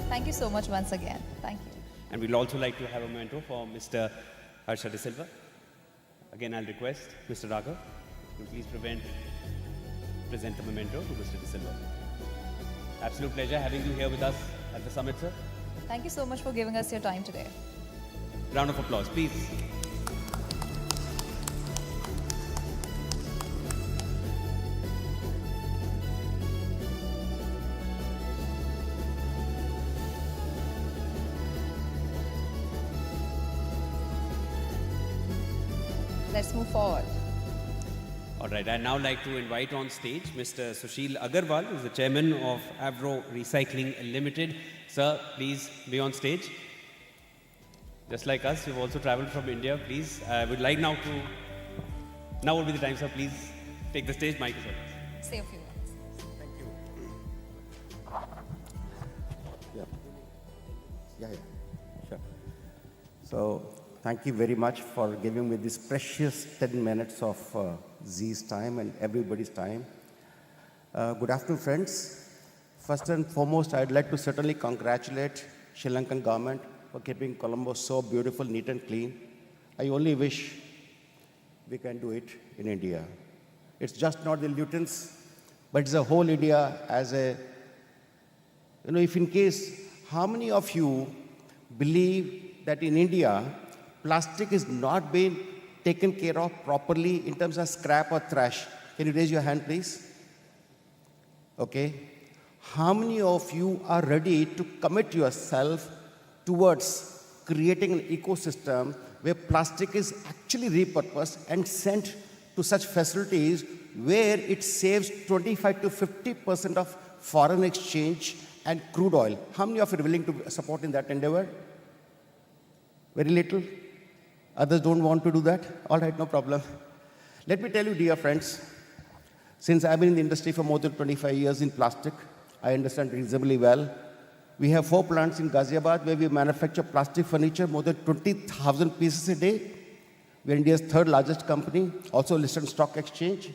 Thank you so much once again. Thank you. And we'd also like to have a memento for Mr. Harsha De Silva. Again, I'll request Mr. Raghav to please present the memento to Mr. De Silva. Absolute pleasure having you here with us at the summit, sir. Thank you so much for giving us your time today. Round of applause, please. Let's move forward. All right, I'd now like to invite on stage Mr. Sushil Agarwal, who's the chairman of Avro Recycling Limited. Sir, please be on stage. Just like us, you've also traveled from India. Please, I would like now would be the time, sir. Please take the stage. Mic is yours. Say a few words. Thank you. Yeah, sure. So, thank you very much for giving me this precious 10 minutes of Z's time and everybody's time. Good afternoon, friends. First and foremost, I'd like to certainly congratulate Sri Lankan government for keeping Colombo so beautiful, neat and clean. I only wish we can do it in India. It's just not the Lutins, but it's a whole India as a, if in case, how many of you believe that in India, plastic is not being taken care of properly in terms of scrap or trash? Can you raise your hand, please? Okay. how many of you are ready to commit yourself towards creating an ecosystem where plastic is actually repurposed and sent to such facilities where it saves 25 to 50% of foreign exchange and crude oil? How many of you are willing to support in that endeavor? Very little? Others don't want to do that? All right, no problem. Let me tell you, dear friends, since I've been in the industry for more than 25 years in plastic, I understand reasonably well. We have 4 plants in Ghaziabad where we manufacture plastic furniture, more than 20,000 pieces a day. We are India's 3rd largest company, also listed on stock exchange.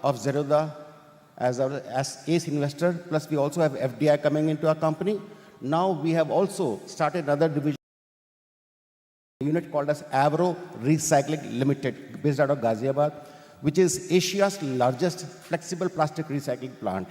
Of Zerodha as ace investor, plus we also have FDI coming into our company. Now we have also started another division unit called as Avro Recycling Limited, based out of Ghaziabad, which is Asia's largest flexible plastic recycling plant.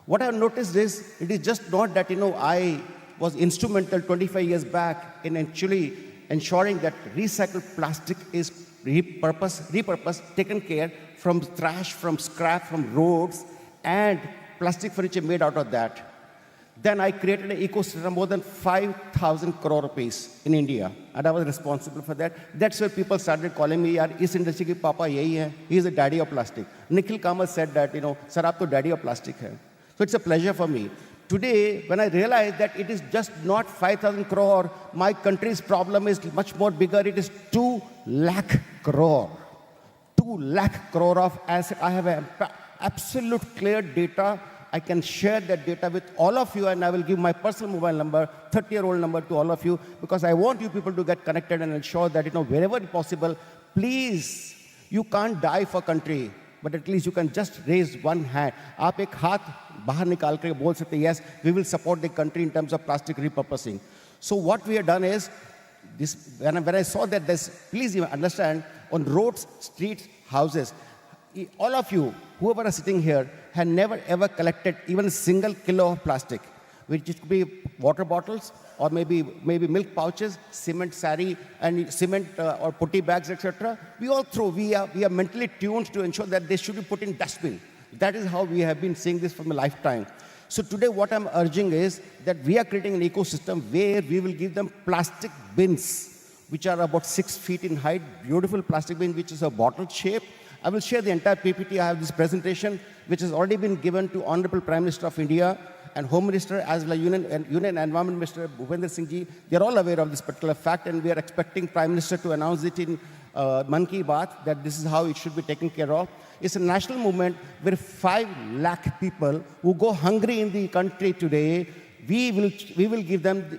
What I have noticed is, it is just not that, I was instrumental 25 years back in actually ensuring that recycled plastic is repurposed, taken care from trash, from scrap, from roads, and plastic furniture made out of that. Then I created an ecosystem more than 5,000 crore rupees in India, and I was responsible for that. That's where people started calling me, yaar, is industry ke papa yahi hai. He is the daddy of plastic. Nikhil Kamath said that, sir, aap to daddy of plastic hai. So it's a pleasure for me. Today, when I realize that it is just not 5,000 crore, my country's problem is much more bigger. It is 2 lakh crore. 2 lakh crore of assets. I have absolute clear data. I can share that data with all of you, and I will give my personal mobile number, 30-year-old number, to all of you, because I want you people to get connected and ensure that, wherever possible, please, you can't die for country, but at least you can just raise one hand. आप एक हाथ बाहर निकाल कर बोल सकते, yes, we will support the country in terms of plastic repurposing. So what we have done is, when I saw that this, please understand, on roads, streets, houses, all of you, whoever are sitting here, had never ever collected even a single kilo of plastic, which could be water bottles or maybe milk pouches, cement sari, and cement or putty bags, etc. We all throw. We are mentally tuned to ensure that they should be put in dustbin. That is how we have been seeing this from a lifetime. So today what I'm urging is that we are creating an ecosystem where we will give them plastic bins, which are about 6 feet in height, beautiful plastic bin, which is a bottle shape. I will share the entire PPT. I have this presentation, which has already been given to Honorable Prime Minister of India and Home Minister, as well as Union and Environment Minister Bhupender Singh Ji. They are all aware of this particular fact, and we are expecting Prime Minister to announce it in Man Ki Baat, that this is how it should be taken care of. It's a national movement where 5 lakh people who go hungry in the country today, we will give them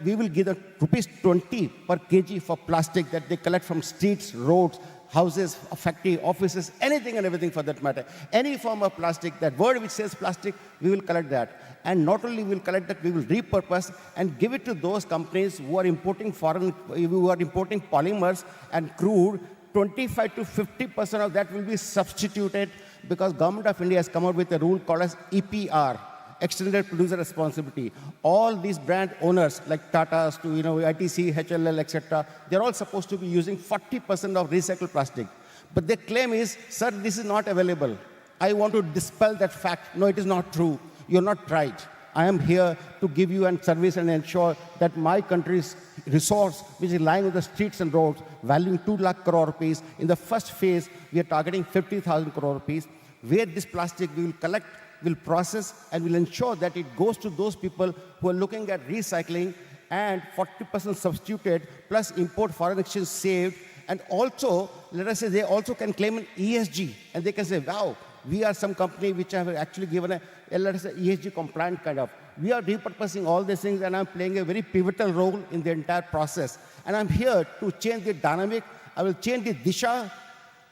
rupees 20 per kg for plastic that they collect from streets, roads, houses, factory, offices, anything and everything for that matter. Any form of plastic, that word which says plastic, we will collect that. And not only we will collect that, we will repurpose and give it to those companies who are importing polymers and crude. 25 to 50% of that will be substituted, because Government of India has come out with a rule called as EPR, Extended Producer Responsibility. All these brand owners like Tata's to ITC, HLL, etc., they're all supposed to be using 40% of recycled plastic. But their claim is, sir, this is not available. I want to dispel that fact. No, it is not true. You're not right. I am here to give you a service and ensure that my country's resource, which is lying on the streets and roads, valuing 2 lakh crore rupees. In the first phase, we are targeting 50,000 crore rupees, where this plastic we will collect, will process, and will ensure that it goes to those people who are looking at recycling, and 40% substituted, plus import foreign exchange saved. And also, let us say, they also can claim an ESG, and they can say, wow, we are some company which have actually given let us say, ESG compliant kind of. We are repurposing all these things, and I'm playing a very pivotal role in the entire process. And I'm here to change the dynamic. I will change the disha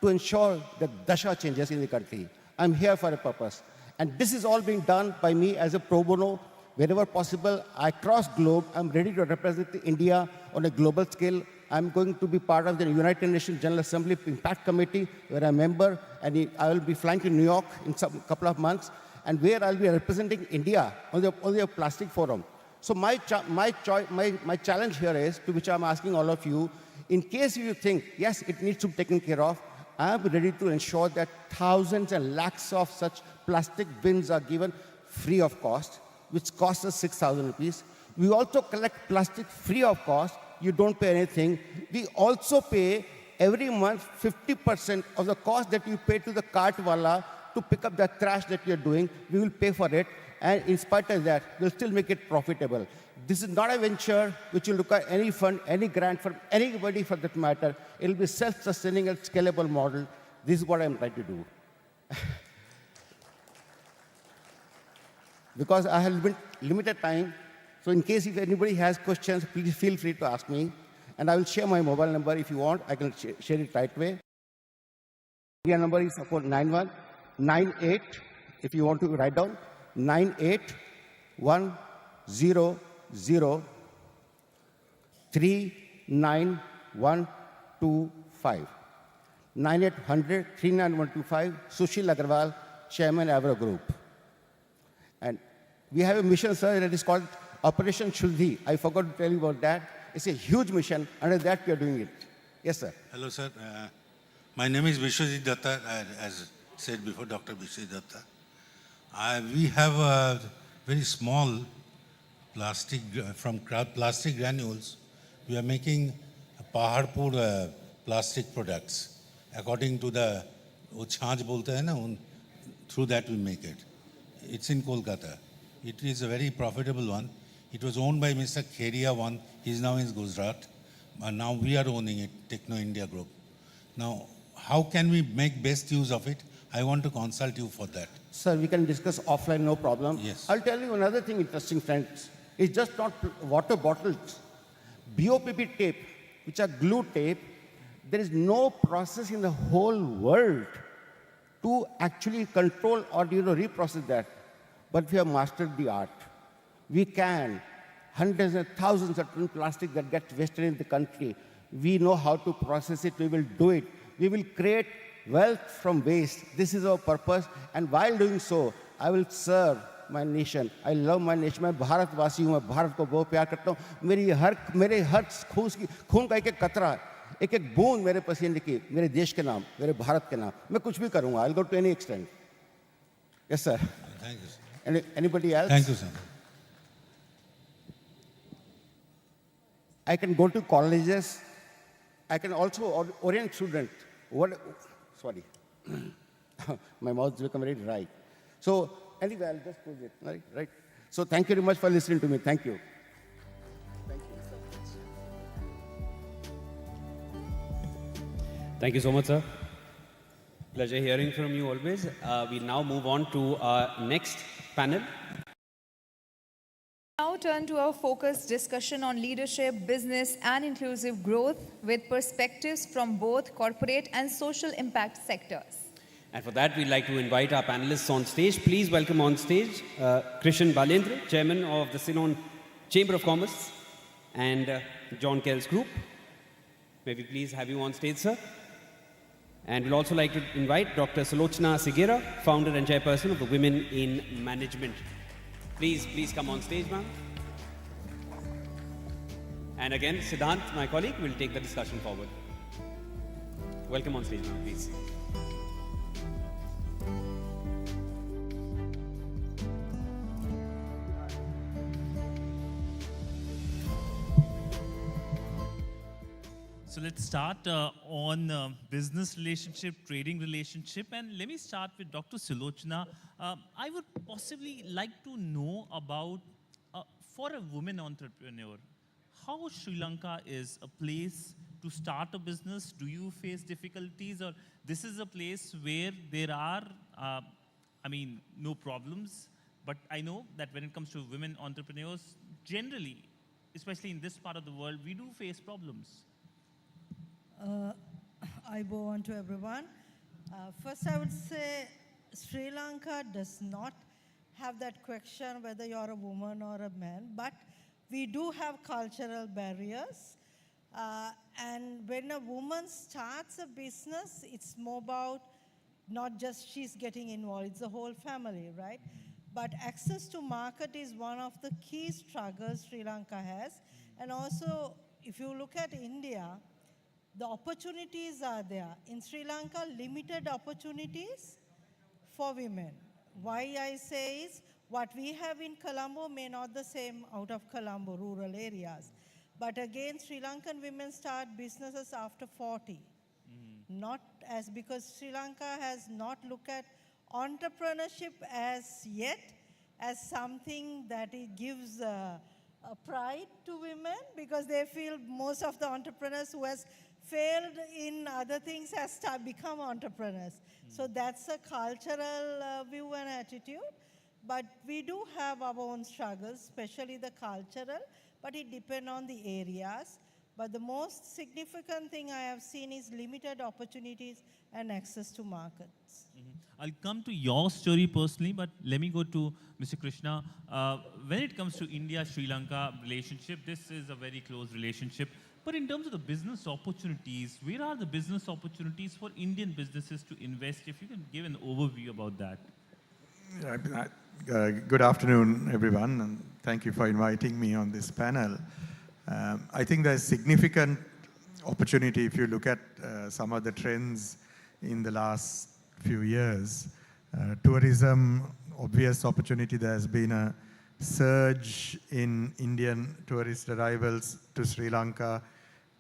to ensure that dasha changes in the country. I'm here for a purpose. And this is all being done by me as a pro bono. Wherever possible, across globe, I'm ready to represent India on a global scale. I'm going to be part of the United Nations General Assembly Impact Committee, where I'm a member, and I will be flying to New York in a couple of months, and where I'll be representing India on the plastic forum. So my challenge here is, to which I'm asking all of you, in case you think, yes, it needs to be taken care of, I'm ready to ensure that thousands and lakhs of such plastic bins are given free of cost, which costs us 6,000 rupees. We also collect plastic free of cost. You don't pay anything. We also pay every month 50% of the cost that you pay to the cart wala to pick up the trash that you're doing. We will pay for it. And in spite of that, we'll still make it profitable. This is not a venture which will require any fund, any grant from anybody for that matter. It will be self-sustaining and scalable model. This is what I'm trying to do. Because I have limited time, so in case if anybody has questions, please feel free to ask me. And I will share my mobile number if you want. I can share it right away. India number is support 9198, if you want to write down, 9810039125. 9800-39125, Sushil Agarwal, Chairman, Avro Group. And we have a mission, sir, that is called Operation Shuddhi. I forgot to tell you about that. It's a huge mission. Under that, we are doing it. Yes, sir. Hello, sir. My name is Vishwajit Datta, as said before, Dr. Vishwajit Datta. We have a very small plastic, from plastic granules, we are making Paharpur plastic products. According to the, wo chhaaj bolte hai na, through that we make it. It's in Kolkata. It is a very profitable one. It was owned by Mr. Kheria one. He's now in Gujarat. And now we are owning it, Techno India Group. Now, how can we make best use of it? I want to consult you for that. Sir, we can discuss offline, no problem. Yes. I'll tell you another thing interesting, friends. It's just not water bottles. BOPP tape, which are glue tape, there is no process in the whole world to actually control or reprocess that. But we have mastered the art. We can. Hundreds and thousands of tons of plastic that gets wasted in the country. We know how to process it. We will do it. We will create wealth from waste. This is our purpose. And while doing so, I will serve my nation. I love my nation. मैं भारतवासी हूँ. मैं भारत को बहुत प्यार करता हूँ. मेरे हर खून का एक कतरा, एक बूंद मेरे पसीने की, मेरे देश के नाम, मेरे भारत के नाम. मैं कुछ भी करूँगा. I'll go to any extent. Yes, sir. Thank you, sir. Anybody else? Thank you, sir. I can go to colleges. I can also orient students. Sorry. My mouth has become very dry. So anyway, I'll just close it. Right. So thank you very much for listening to me. Thank you. Thank you so much, sir. Pleasure hearing from you always. We'll now move on to our next panel. Now turn to our focused discussion on leadership, business, and inclusive growth with perspectives from both corporate and social impact sectors. And for that, we'd like to invite our panelists on stage. Please welcome on stage Krishan Balendra, Chairman of the Ceylon Chamber of Commerce, and John Kells Group. May we please have you on stage, sir? And we'd also like to invite Dr. Sulochana Sigera, Founder and Chairperson of the Women in Management. Please come on stage, ma'am. And again, Siddhant, my colleague, will take the discussion forward. Welcome on stage, ma'am, please. So let's start on business relationship, trading relationship, and let me start with Dr. Sulochana. I would possibly like to know about, for a woman entrepreneur, how Sri Lanka is a place to start a business. Do you face difficulties, or this is a place where there are, no problems? But I know that when it comes to women entrepreneurs, generally, especially in this part of the world, we do face problems. I bow on to everyone. First, I would say Sri Lanka does not have that question whether you're a woman or a man, but we do have cultural barriers. And when a woman starts a business, it's more about not just she's getting involved, it's the whole family, right? But access to market is one of the key struggles Sri Lanka has. And also, if you look at India, the opportunities are there. In Sri Lanka, limited opportunities for women. Why I say is, What we have in Colombo may not the same out of Colombo, rural areas. But again, Sri Lankan women start businesses after 40. Not as, because Sri Lanka has not looked at entrepreneurship as yet as something that it gives a pride to women, because they feel most of the entrepreneurs who has failed in other things has become entrepreneurs. So that's a cultural view and attitude. But we do have our own struggles, especially the cultural, but it depends on the areas. But the most significant thing I have seen is limited opportunities and access to markets. I'll come to your story personally, but let me go to Mr. Krishna. When it comes to India-Sri Lanka relationship, this is a very close relationship. But in terms of the business opportunities, where are the business opportunities for Indian businesses to invest? If you can give an overview about that. Good afternoon, everyone, and thank you for inviting me on this panel. I think there's significant opportunity if you look at some of the trends in the last few years. Tourism, obvious opportunity. There's been a surge in Indian tourist arrivals to Sri Lanka.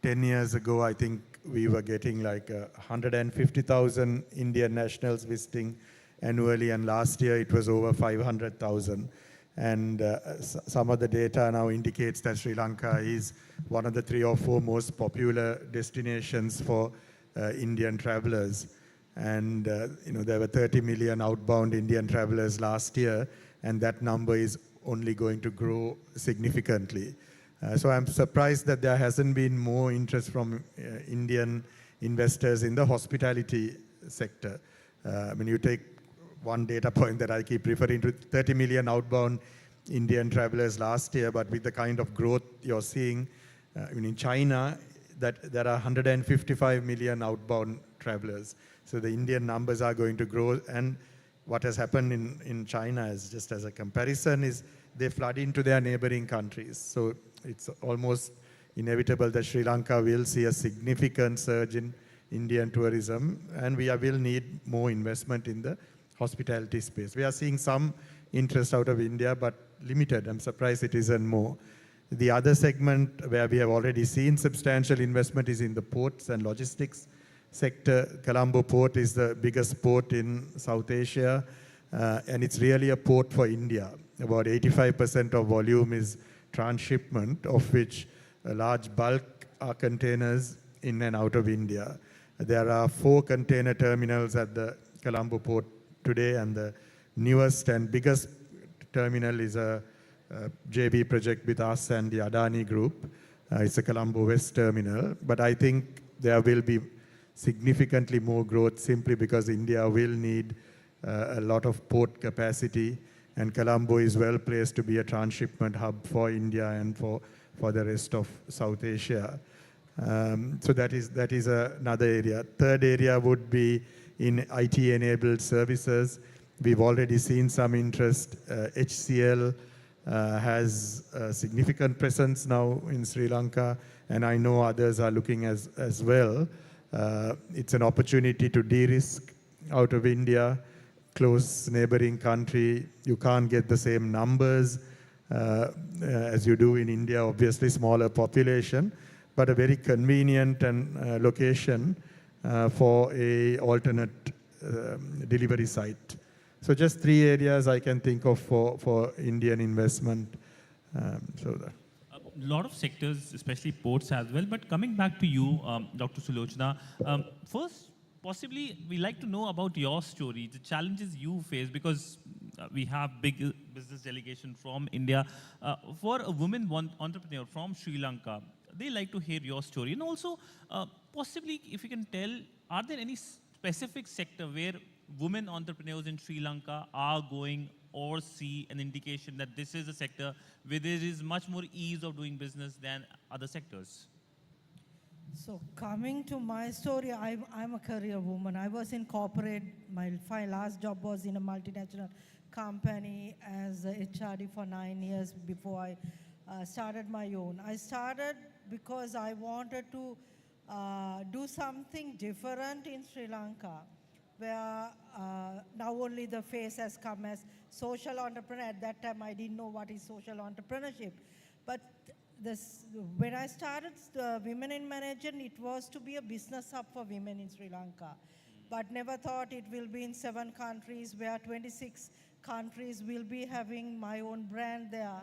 10 years ago, I think we were getting like 150,000 Indian nationals visiting annually, and last year it was over 500,000. And some of the data now indicates that Sri Lanka is one of the 3 or 4 most popular destinations for Indian travelers. And there were 30 million outbound Indian travelers last year, and that number is only going to grow significantly. So I'm surprised that there hasn't been more interest from Indian investors in the hospitality sector. When you take one data point that I keep referring to, 30 million outbound Indian travelers last year, but with the kind of growth you're seeing in China, that there are 155 million outbound travelers. So the Indian numbers are going to grow, and what has happened in China, is just as a comparison, is they flood into their neighboring countries. So it's almost inevitable that Sri Lanka will see a significant surge in Indian tourism, and we will need more investment in the hospitality space. We are seeing some interest out of India, but limited. I'm surprised it isn't more. The other segment where we have already seen substantial investment is in the ports and logistics sector. Colombo Port is the biggest port in South Asia, and it's really a port for India. About 85% of volume is transshipment, of which a large bulk are containers in and out of India. There are 4 container terminals at the Colombo Port today, and the newest and biggest terminal is a JV project with us and the Adani Group. It's a Colombo West terminal, but I think there will be significantly more growth simply because India will need a lot of port capacity, and Colombo is well placed to be a transshipment hub for India and for the rest of South Asia. So that is another area. Third area would be in IT-enabled services. We've already seen some interest. HCL has a significant presence now in Sri Lanka, and I know others are looking as well. It's an opportunity to de-risk out of India, close neighboring country. You can't get the same numbers as you do in India, obviously smaller population, but a very convenient and location for a alternate delivery site. So just 3 areas I can think of for Indian investment. A lot of sectors, especially ports as well. But coming back to you, Dr. Sulochana, first, possibly we'd like to know about your story, the challenges you face, because we have big business delegation from India. For a woman entrepreneur from Sri Lanka, they like to hear your story. And also, possibly, if you can tell, are there any specific sector where women entrepreneurs in Sri Lanka are going or see an indication that this is a sector where there is much more ease of doing business than other sectors? So coming to my story, I'm a career woman. I was in corporate. My last job was in a multinational company as a HRD for 9 years before I started my own. I started because I wanted to do something different in Sri Lanka. where now only the face has come as social entrepreneur. At that time, I didn't know what is social entrepreneurship. But when I started Women in Management, it was to be a business hub for women in Sri Lanka. But never thought it will be in 7 countries, where 26 countries will be having my own brand there.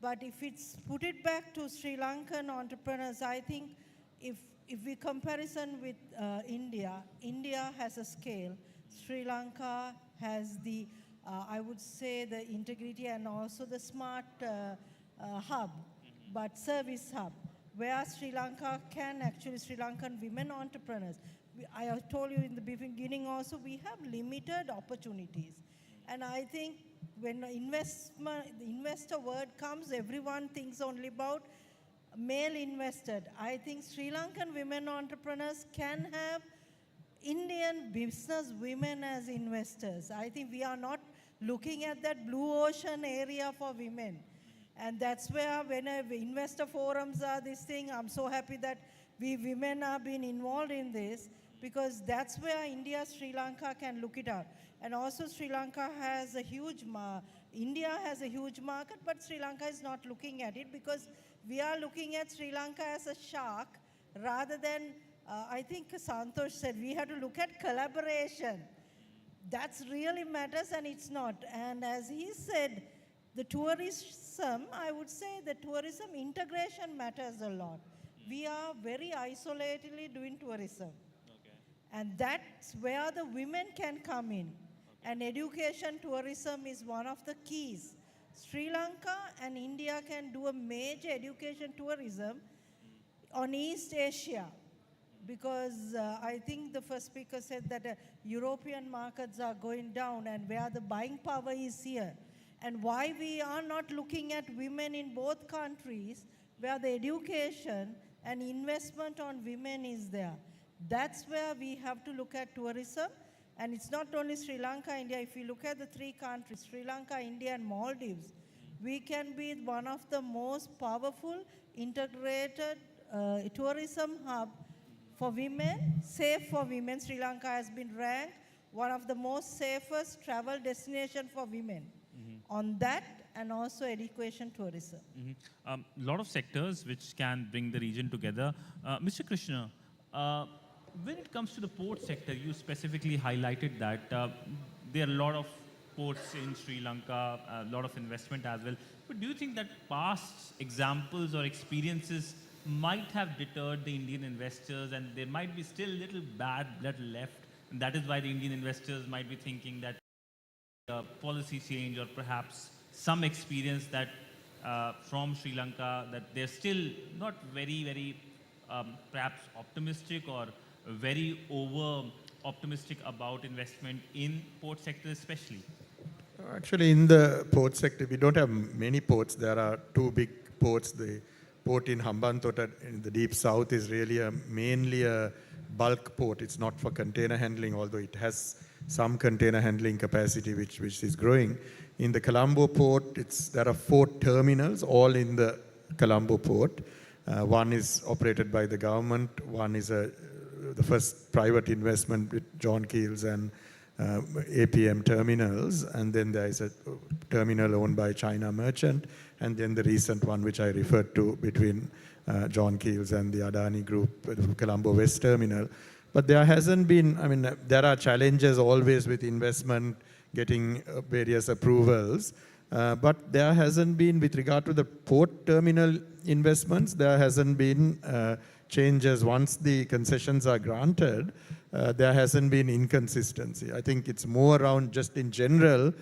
But if it's put it back to Sri Lankan entrepreneurs, I think if we comparison with India, India has a scale. Sri Lanka has the, I would say, the integrity and also the smart hub, but service hub, where Sri Lanka can actually, Sri Lankan women entrepreneurs, I have told you in the beginning also, we have limited opportunities. And I think when the investor word comes, everyone thinks only about male invested. I think Sri Lankan women entrepreneurs can have Indian business women as investors. I think we are not looking at that blue ocean area for women. And that's where when investor forums are this thing, I'm so happy that we women have been involved in this, because that's where India, Sri Lanka can look it up. And also Sri Lanka has a huge, India has a huge market, but Sri Lanka is not looking at it, because we are looking at Sri Lanka as a shark rather than, I think Santosh said, we have to look at collaboration. That's really matters, and it's not. And as he said, the tourism, I would say the tourism integration matters a lot. We are very isolatedly doing tourism. And that's where the women can come in. And education tourism is one of the keys. Sri Lanka and India can do a major education tourism on East Asia, because I think the first speaker said that European markets are going down, and where the buying power is here. And why we are not looking at women in both countries, where the education and investment on women is there. That's where we have to look at tourism. And it's not only Sri Lanka, India. If you look at the 3 countries, Sri Lanka, India, and Maldives, we can be one of the most powerful integrated tourism hub for women, safe for women. Sri Lanka has been ranked one of the most safest travel destination for women. On that, and also education tourism. A lot of sectors which can bring the region together. Mr. Krishna, when it comes to the port sector, you specifically highlighted that there are a lot of ports in Sri Lanka, a lot of investment as well. But do you think that past examples or experiences might have deterred the Indian investors, and there might be still little bad blood left, and that is why the Indian investors might be thinking that policy change or perhaps some experience that from Sri Lanka, that they're still not very perhaps optimistic or very over optimistic about investment in port sector especially? Actually, in the port sector, we don't have many ports. There are 2 big ports. The port in Hambantota in the deep south is really mainly a bulk port. It's not for container handling, although it has some container handling capacity which is growing. In the Colombo port, there are 4 terminals, all in the Colombo port. One is operated by the government. One is the first private investment with John Keel's and APM terminals. And then there is a terminal owned by China Merchant. And then the recent one, which I referred to, between John Keel's and the Adani Group, the Colombo West Terminal. But there hasn't been, I mean, there are challenges always with investment, getting various approvals. But there hasn't been, with regard to the port terminal investments, there hasn't been changes. Once the concessions are granted, there hasn't been inconsistency. I think it's more around just in general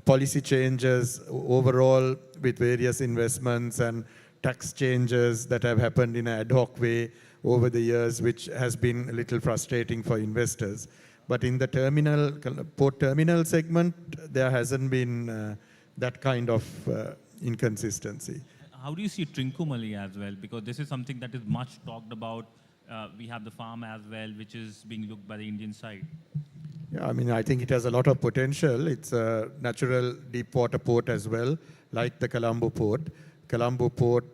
policy changes overall with various investments and tax changes that have happened in an ad hoc way over the years, which has been a little frustrating for investors. But in the port terminal segment, there hasn't been that kind of inconsistency. How do you see Trincomalee as well? Because this is something that is much talked about. We have the farm as well, which is being looked by the Indian side. Yeah, I mean, I think it has a lot of potential. It's a natural deep water port as well, like the Colombo port. Colombo port,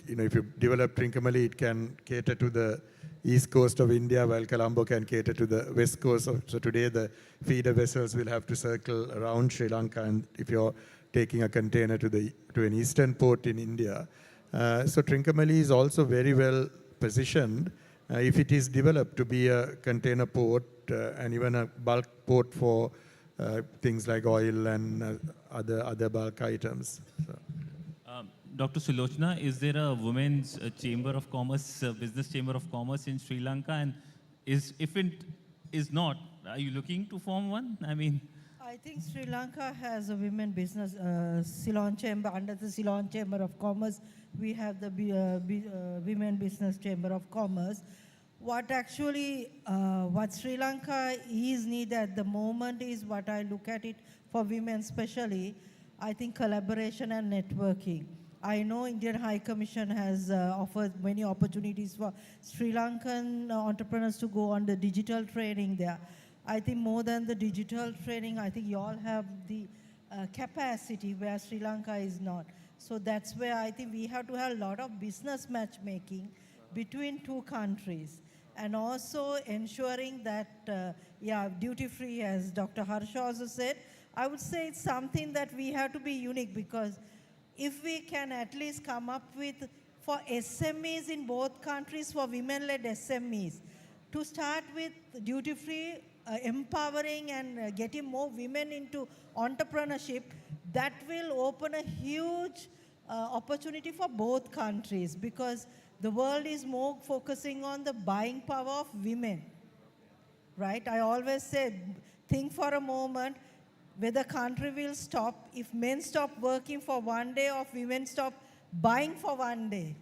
if you develop Trincomalee, it can cater to the east coast of India, while Colombo can cater to the west coast. So today the feeder vessels will have to circle around Sri Lanka, and if you're taking a container to an eastern port in India. So Trincomalee is also very well positioned if it is developed to be a container port and even a bulk port for things like oil and other bulk items. So. Dr. Sulochana, is there a women's chamber of commerce, business chamber of commerce in Sri Lanka? And if it is not, are you looking to form one? I mean, I think Sri Lanka has a women business, Ceylon Chamber, under the Ceylon Chamber of Commerce, we have the Women Business Chamber of Commerce. What Sri Lanka is need at the moment is what I look at it for women especially, I think collaboration and networking. I know Indian High Commission has offered many opportunities for Sri Lankan entrepreneurs to go on the digital training there. I think more than the digital training, I think you all have the capacity where Sri Lanka is not. So that's where I think we have to have a lot of business matchmaking between two countries. And also ensuring that, duty-free, as Dr. Harsha also said, I would say it's something that we have to be unique, because if we can at least come up with, for SMEs in both countries, for women-led SMEs, to start with duty-free, empowering and getting more women into entrepreneurship, that will open a huge opportunity for both countries, because the world is more focusing on the buying power of women, right? I always say, think for a moment, whether country will stop if men stop working for one day or if women stop buying for one day,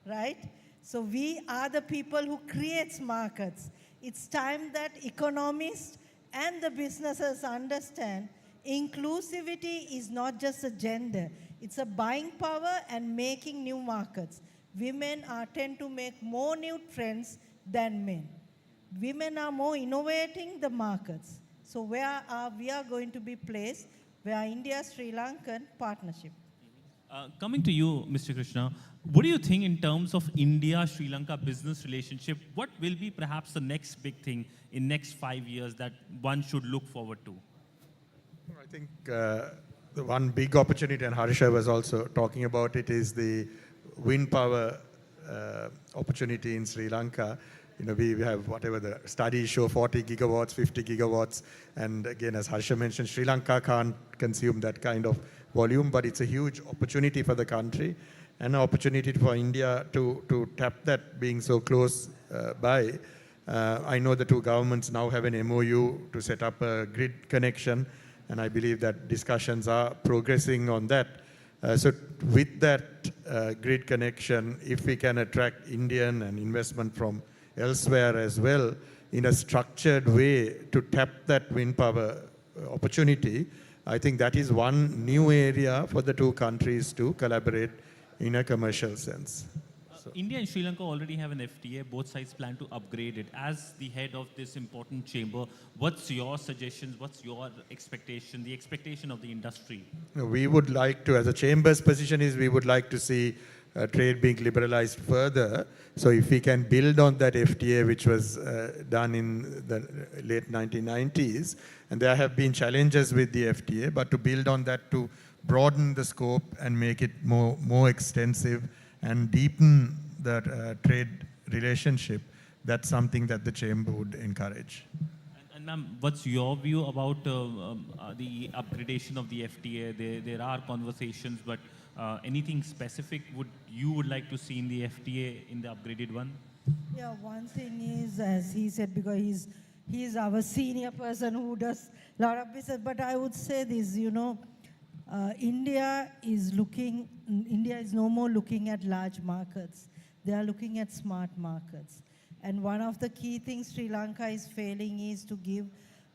right? So we are the people who creates markets. It's time that economists and the businesses understand inclusivity is not just a gender. It's a buying power and making new markets. Women tend to make more new trends than men. Women are more innovating the markets. So where we are going to be placed, where India-Sri Lankan partnership. Coming to you, Mr. Krishna, what do you think in terms of India-Sri Lanka business relationship? What will be perhaps the next big thing in next 5 years that one should look forward to? I think the one big opportunity, and Harsha was also talking about it, is the wind power opportunity in Sri Lanka. You know, we have whatever the studies show, 40 gigawatts, 50 gigawatts. And again, as Harsha mentioned, Sri Lanka can't consume that kind of volume, but it's a huge opportunity for the country and an opportunity for India to tap that, being so close by. I know the two governments now have an MOU to set up a grid connection, and I believe that discussions are progressing on that. So with that grid connection, if we can attract Indian and investment from elsewhere as well in a structured way to tap that wind power opportunity, I think that is one new area for the two countries to collaborate in a commercial sense. India and Sri Lanka already have an FTA. Both sides plan to upgrade it. As the head of this important chamber, what's your suggestions? What's your expectation, the expectation of the industry? We would like to, as a chamber's position is, we would like to see trade being liberalized further. So if we can build on that FTA, which was done in the late 1990s, and there have been challenges with the FTA, but to build on that, to broaden the scope and make it more extensive and deepen the trade relationship, that's something that the chamber would encourage. And ma'am, what's your view about the upgradation of the FTA? There are conversations, but anything specific you would like to see in the FTA, in the upgraded one? Yeah, one thing is, as he said, because he's our senior person who does a lot of business, but I would say this, you know, India is no more looking at large markets. They are looking at smart markets. And one of the key things Sri Lanka is failing is to give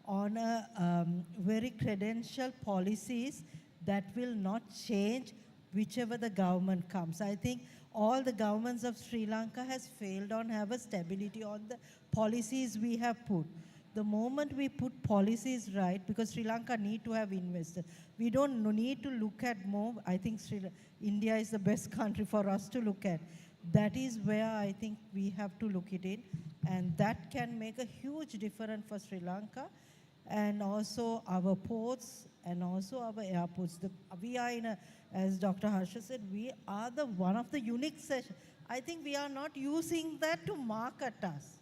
on a very credential policies that will not change whichever the government comes. I think all the governments of Sri Lanka has failed on have a stability on the policies we have put. The moment we put policies right, because Sri Lanka need to have investors, we don't need to look at more. I think India is the best country for us to look at. That is where I think we have to look at it, and that can make a huge difference for Sri Lanka and also our ports and also our airports. We are in a, as Dr. Harsha said, we are the one of the unique session. I think we are not using that to market us.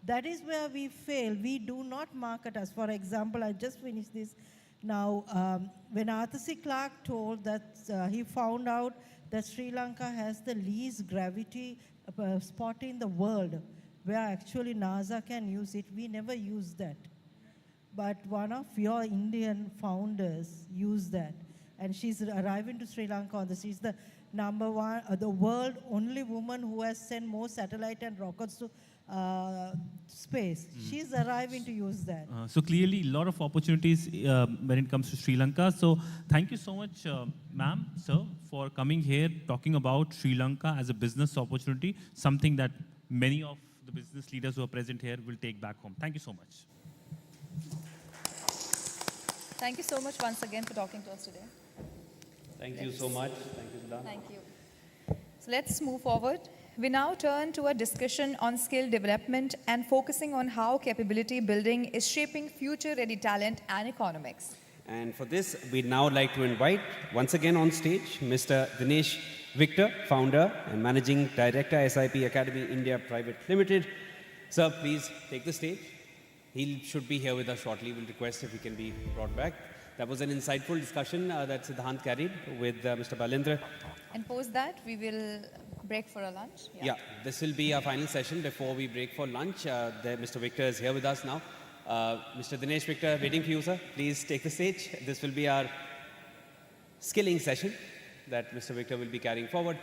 That is where we fail. We do not market us. For example, I just finished this now. When Arthur C. Clarke told that he found out that Sri Lanka has the least gravity spot in the world, where actually NASA can use it. We never use that. But one of your Indian founders used that. And she's arriving to Sri Lanka. She's the number one, the world only woman who has sent more satellite and rockets to space. She's arriving to use that. So clearly, a lot of opportunities when it comes to Sri Lanka. So thank you so much, ma'am, sir, for coming here, talking about Sri Lanka as a business opportunity, something that many of the business leaders who are present here will take back home. Thank you so much. Thank you so much once again for talking to us today. Thank you so much. Thank you, Sudha. Thank you. So let's move forward. We now turn to a discussion on skill development and focusing on how capability building is shaping future-ready talent and economics. And for this, we'd now like to invite, once again on stage, Mr. Dinesh Victor, founder and managing director, SIP Academy India Private Limited. Sir, please take the stage. He should be here with us shortly. We'll request if he can be brought back. That was an insightful discussion that Siddhant carried with Mr. Balendra. And post that, we will break for a lunch. Yeah, this will be our final session before we break for lunch. Mr. Victor is here with us now. Mr. Dinesh Victor, waiting for you, sir. Please take the stage. This will be our skilling session that Mr. Victor will be carrying forward.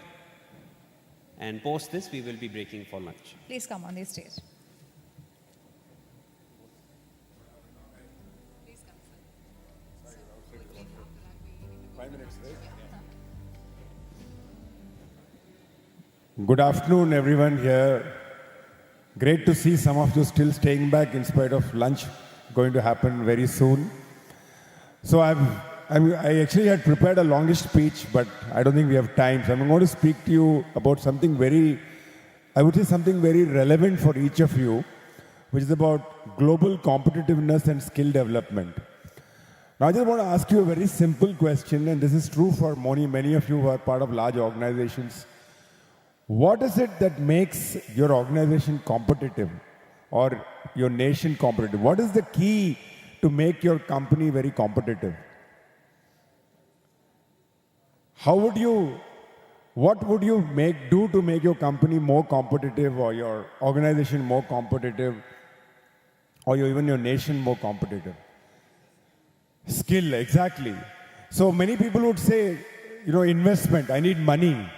And post this, we will be breaking for lunch. Please come on the stage. 5 minutes, right? Good afternoon, everyone here. Great to see some of you still staying back in spite of lunch going to happen very soon. So I actually had prepared a longish speech, but I don't think we have time. So I'm going to speak to you about something I would say something very relevant for each of you, which is about global competitiveness and skill development. Now, I just want to ask you a very simple question, and this is true for many of you who are part of large organizations. What is it that makes your organization competitive or your nation competitive? What is the key to make your company very competitive? What would you do to make your company more competitive or your organization more competitive or even your nation more competitive? Skill, exactly. So many people would say, investment, I need money.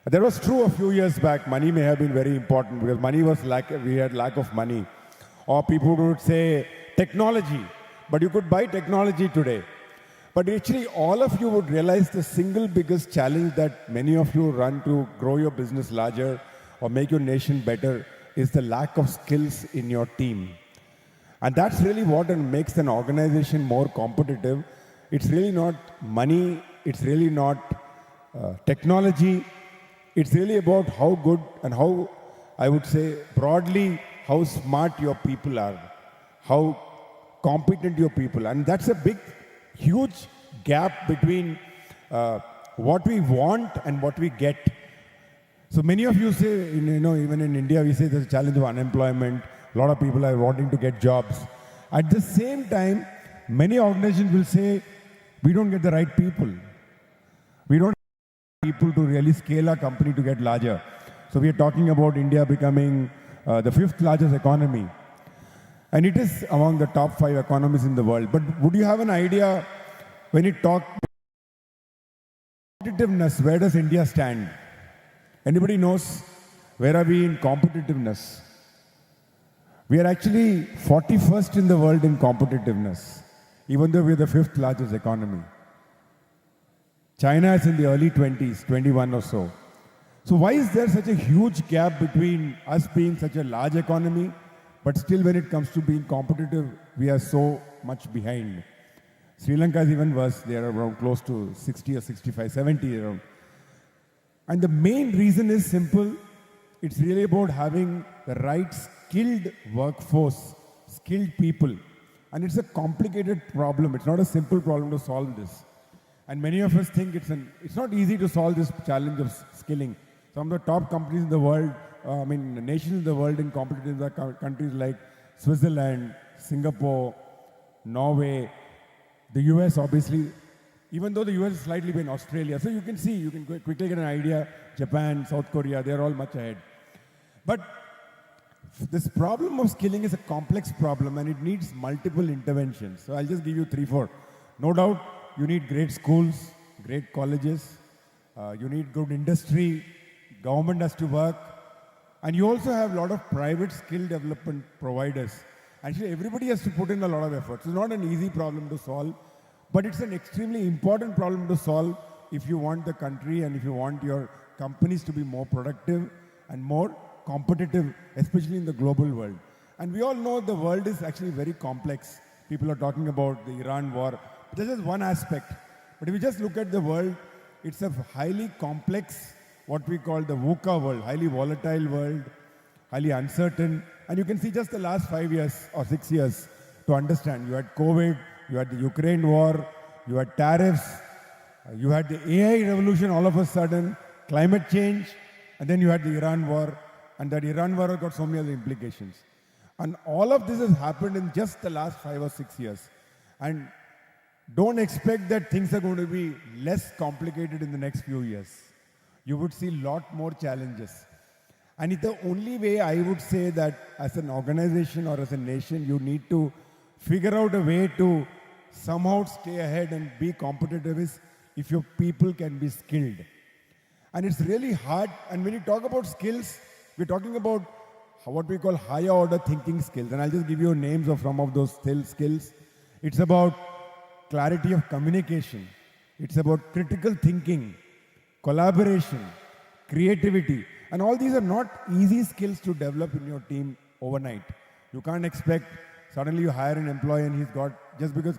That was true a few years back. Money may have been very important because we had lack of money. Or people would say technology, but you could buy technology today. But actually all of you would realize the single biggest challenge that many of you run to grow your business larger or make your nation better is the lack of skills in your team. And that's really what makes an organization more competitive. It's really not money, it's really not technology. It's really about how good and how, I would say broadly, how smart your people are, how competent your people are. And that's a huge gap between what we want and what we get. So many of you say, even in India, we say there's a challenge of unemployment. A lot of people are wanting to get jobs. At the same time, many organizations will say, we don't get the right people. We don't have people to really scale our company to get larger. So we are talking about India becoming the 5th largest economy. And it is among the top 5 economies in the world. But would you have an idea when you talk competitiveness, where does India stand? Anybody knows where are we in competitiveness? We are actually 41st in the world in competitiveness, even though we are the 5th largest economy. China is in the early 20s, 21 or so. So why is there such a huge gap between us being such a large economy, but still when it comes to being competitive, we are so much behind? Sri Lanka is even worse. They are around close to 60 or 65, 70 around. And the main reason is simple. It's really about having the right skilled workforce, skilled people. And it's a complicated problem. It's not a simple problem to solve this. And many of us think it's not easy to solve this challenge of skilling. Some of the top companies in the world, nations in the world in competitive countries like Switzerland, Singapore, Norway, the US obviously, even though the US is slightly behind Australia. So you can see, you can quickly get an idea, Japan, South Korea, they're all much ahead. But this problem of skilling is a complex problem and it needs multiple interventions. So I'll just give you 3, 4. No doubt, you need great schools, great colleges, you need good industry, government has to work, and you also have a lot of private skill development providers. Actually, everybody has to put in a lot of effort. It's not an easy problem to solve, but it's an extremely important problem to solve if you want the country and if you want your companies to be more productive and more competitive, especially in the global world. And we all know the world is actually very complex. People are talking about the Iran war. This is one aspect. But if you just look at the world, it's a highly complex, what we call the VUCA world, highly volatile world, highly uncertain. And you can see just the last 5 years or 6 years to understand. You had COVID, you had the Ukraine war, you had tariffs, you had the AI revolution all of a sudden, climate change, and then you had the Iran war. And that Iran war got so many other implications. And all of this has happened in just the last 5 or 6 years. And don't expect that things are going to be less complicated in the next few years. You would see a lot more challenges. And it's the only way I would say that as an organization or as a nation, you need to figure out a way to somehow stay ahead and be competitive is if your people can be skilled. And it's really hard. And when you talk about skills, we're talking about what we call higher order thinking skills. And I'll just give you names of some of those skills. It's about clarity of communication. It's about critical thinking, collaboration, creativity. And all these are not easy skills to develop in your team overnight. You can't expect suddenly you hire an employee and he's got, just because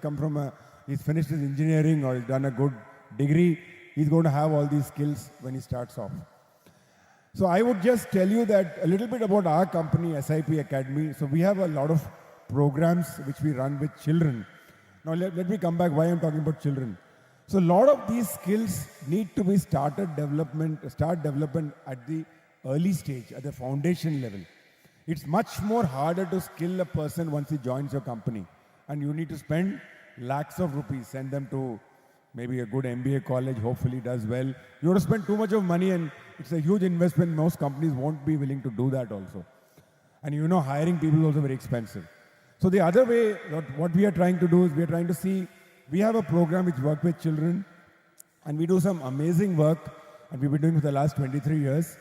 he's finished his engineering or he's done a good degree, he's going to have all these skills when he starts off. So I would just tell you that a little bit about our company, SIP Academy. So we have a lot of programs which we run with children. Now let me come back why I'm talking about children. So a lot of these skills need to be start development at the early stage, at the foundation level. It's much more harder to skill a person once he joins your company. And you need to spend lakhs of rupees, send them to maybe a good MBA college, hopefully does well. You have to spend too much of money and it's a huge investment. Most companies won't be willing to do that also. And you know, hiring people is also very expensive. So the other way, what we are trying to do is we are trying to see, we have a program which works with children and we do some amazing work and we've been doing it for the last 23 years.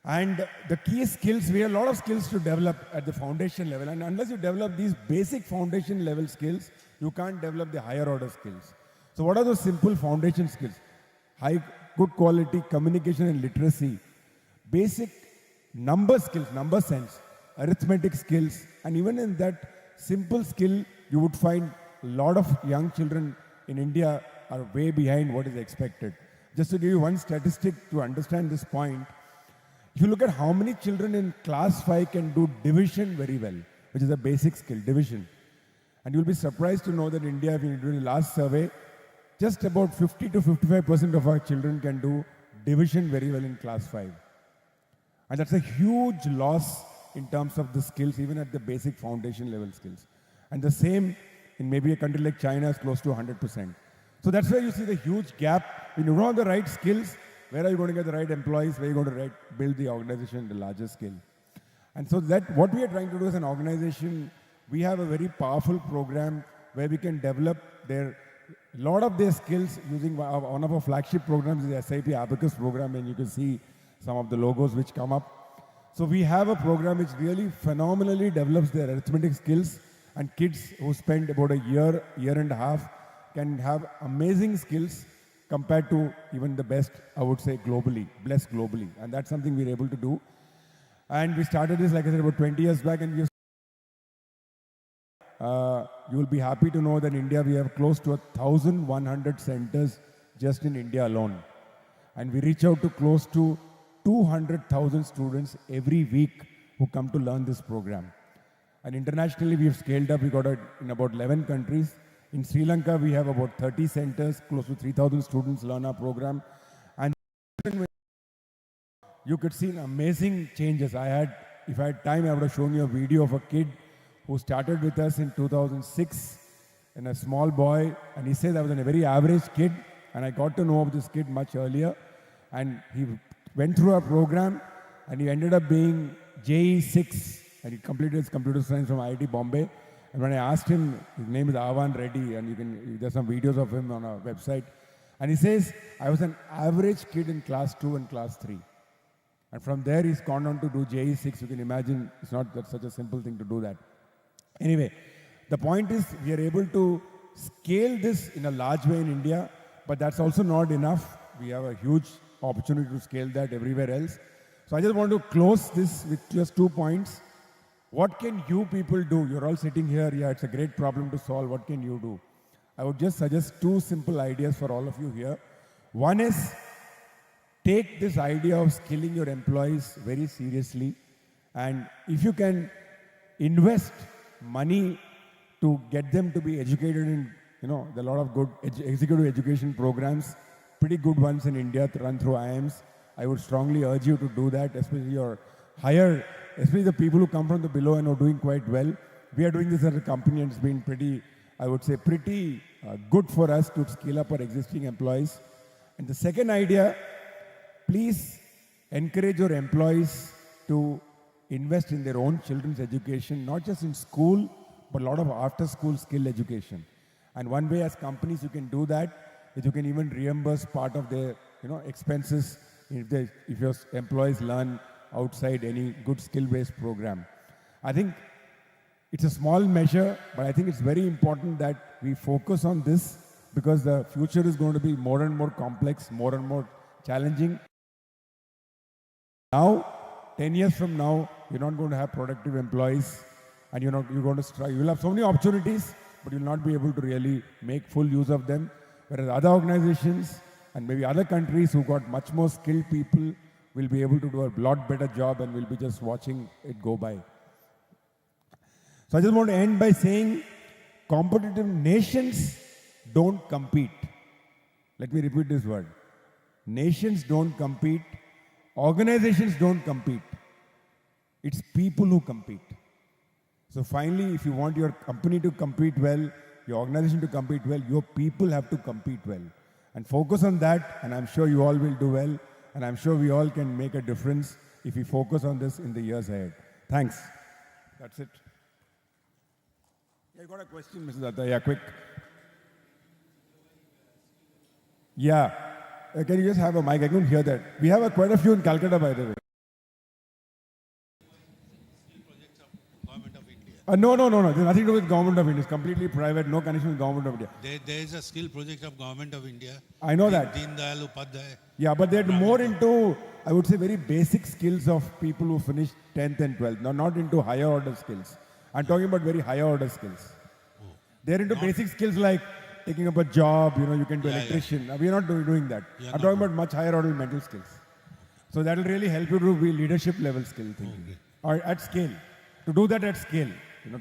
And the key skills, we have a lot of skills to develop at the foundation level. And unless you develop these basic foundation level skills, you can't develop the higher order skills. So what are those simple foundation skills? Good quality communication and literacy, basic number skills, number sense, arithmetic skills, and even in that simple skill, you would find a lot of young children in India are way behind what is expected. Just to give you one statistic to understand this point, if you look at how many children in class 5 can do division very well, which is a basic skill, division. And you'll be surprised to know that in India, if you do the last survey, just about 50 to 55% of our children can do division very well in class 5. And that's a huge loss in terms of the skills, even at the basic foundation level skills. And the same in maybe a country like China is close to 100%. So that's where you see the huge gap. When you don't have the right skills, where are you going to get the right employees? Where are you going to build the organization at a larger scale? And so that what we are trying to do as an organization, we have a very powerful program where we can develop a lot of their skills using one of our flagship programs, the SIP Abacus program, and you can see some of the logos which come up. So we have a program which really phenomenally develops their arithmetic skills, and kids who spend about a year and a half can have amazing skills compared to even the best, I would say, blessed globally. And that's something we're able to do. And we started this, like I said, about 20 years back, and you will be happy to know that in India we have close to 1,100 centers just in India alone. And we reach out to close to 200,000 students every week who come to learn this program. And internationally, we have scaled up. We got it in about 11 countries. In Sri Lanka, we have about 30 centers, close to 3,000 students learn our program. And you could see amazing changes. If I had time, I would have shown you a video of a kid who started with us in 2006, and a small boy. And he says I was a very average kid, and I got to know of this kid much earlier. And he went through our program, and he ended up being JE 6. And he completed his computer science from IIT Bombay. And when I asked him, his name is Avan Reddy, and there's some videos of him on our website. And he says, I was an average kid in class 2 and class 3. And from there, he's gone on to do JE 6. You can imagine it's not such a simple thing to do that. Anyway, the point is we are able to scale this in a large way in India, but that's also not enough. We have a huge opportunity to scale that everywhere else. So I just want to close this with just 2 points. What can you people do? You're all sitting here. Yeah, it's a great problem to solve. What can you do? I would just suggest 2 simple ideas for all of you here. One is take this idea of skilling your employees very seriously. And if you can invest money to get them to be educated in, there are a lot of good executive education programs, pretty good ones in India run through IIMs. I would strongly urge you to do that, especially your especially the people who come from the below and are doing quite well. We are doing this as a company, and it's been pretty good for us to scale up our existing employees. And the second idea, please encourage your employees to invest in their own children's education, not just in school, but a lot of after-school skill education. And one way as companies you can do that is you can even reimburse part of their expenses if your employees learn outside any good skill-based program. I think it's a small measure, but I think it's very important that we focus on this because the future is going to be more and more complex, more and more challenging. Now, 10 years from now, you're not going to have productive employees, and you're going to struggle. You'll have so many opportunities, but you'll not be able to really make full use of them. Whereas other organizations and maybe other countries who got much more skilled people will be able to do a lot better job, and we'll be just watching it go by. So I just want to end by saying competitive nations don't compete. Let me repeat this word. Nations don't compete. Organizations don't compete. It's people who compete. So finally, if you want your company to compete well, your organization to compete well, your people have to compete well. And focus on that, and I'm sure you all will do well. And I'm sure we all can make a difference if we focus on this in the years ahead. Thanks. That's it. Yeah, you got a question, Mrs. Datta? Yeah, quick. Yeah. Can you just have a mic? I couldn't hear that. We have quite a few in Calcutta, by the way. No. There's nothing to do with Government of India. It's completely private, no connection with Government of India. There is a skill project of Government of India. I know that. Deen Dayal Upadhyay. Yeah, but they're more into, I would say, very basic skills of people who finish 10th and 12th. Not into higher order skills. I'm talking about very higher order skills. They're into basic skills like taking up a job, you can do electrician. We're not doing that. I'm talking about much higher order mental skills. So that will really help you to be leadership level skill thinking. Okay. Or at scale. To do that at scale.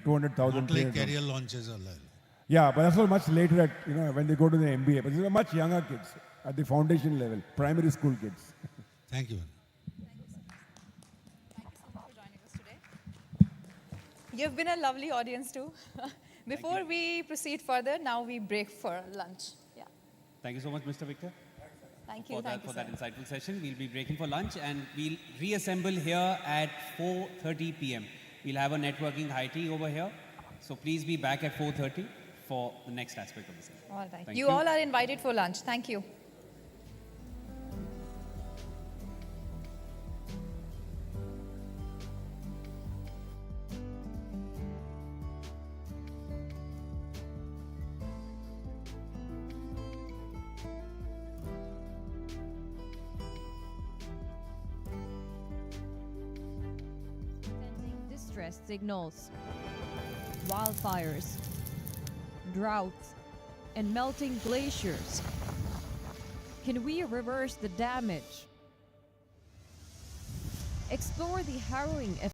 200,000. Not like career launches or like. Yeah, but that's all much later at, when they go to the MBA. But these are much younger kids at the foundation level, primary school kids. Thank you. Thank you so much for joining us today. You've been a lovely audience too. Before we proceed further, now we break for lunch. Yeah. Thank you so much, Mr. Victor. Thank you. For that insightful session. We'll be breaking for lunch, and we'll reassemble here at 4:30 p.m. We'll have a networking high tea over here. So please be back at 4:30 for the next aspect of the session. All right. Thank You all are invited for lunch. Thank you. Distress signals, wildfires, droughts, and melting glaciers. Can we reverse the damage? Explore the harrowing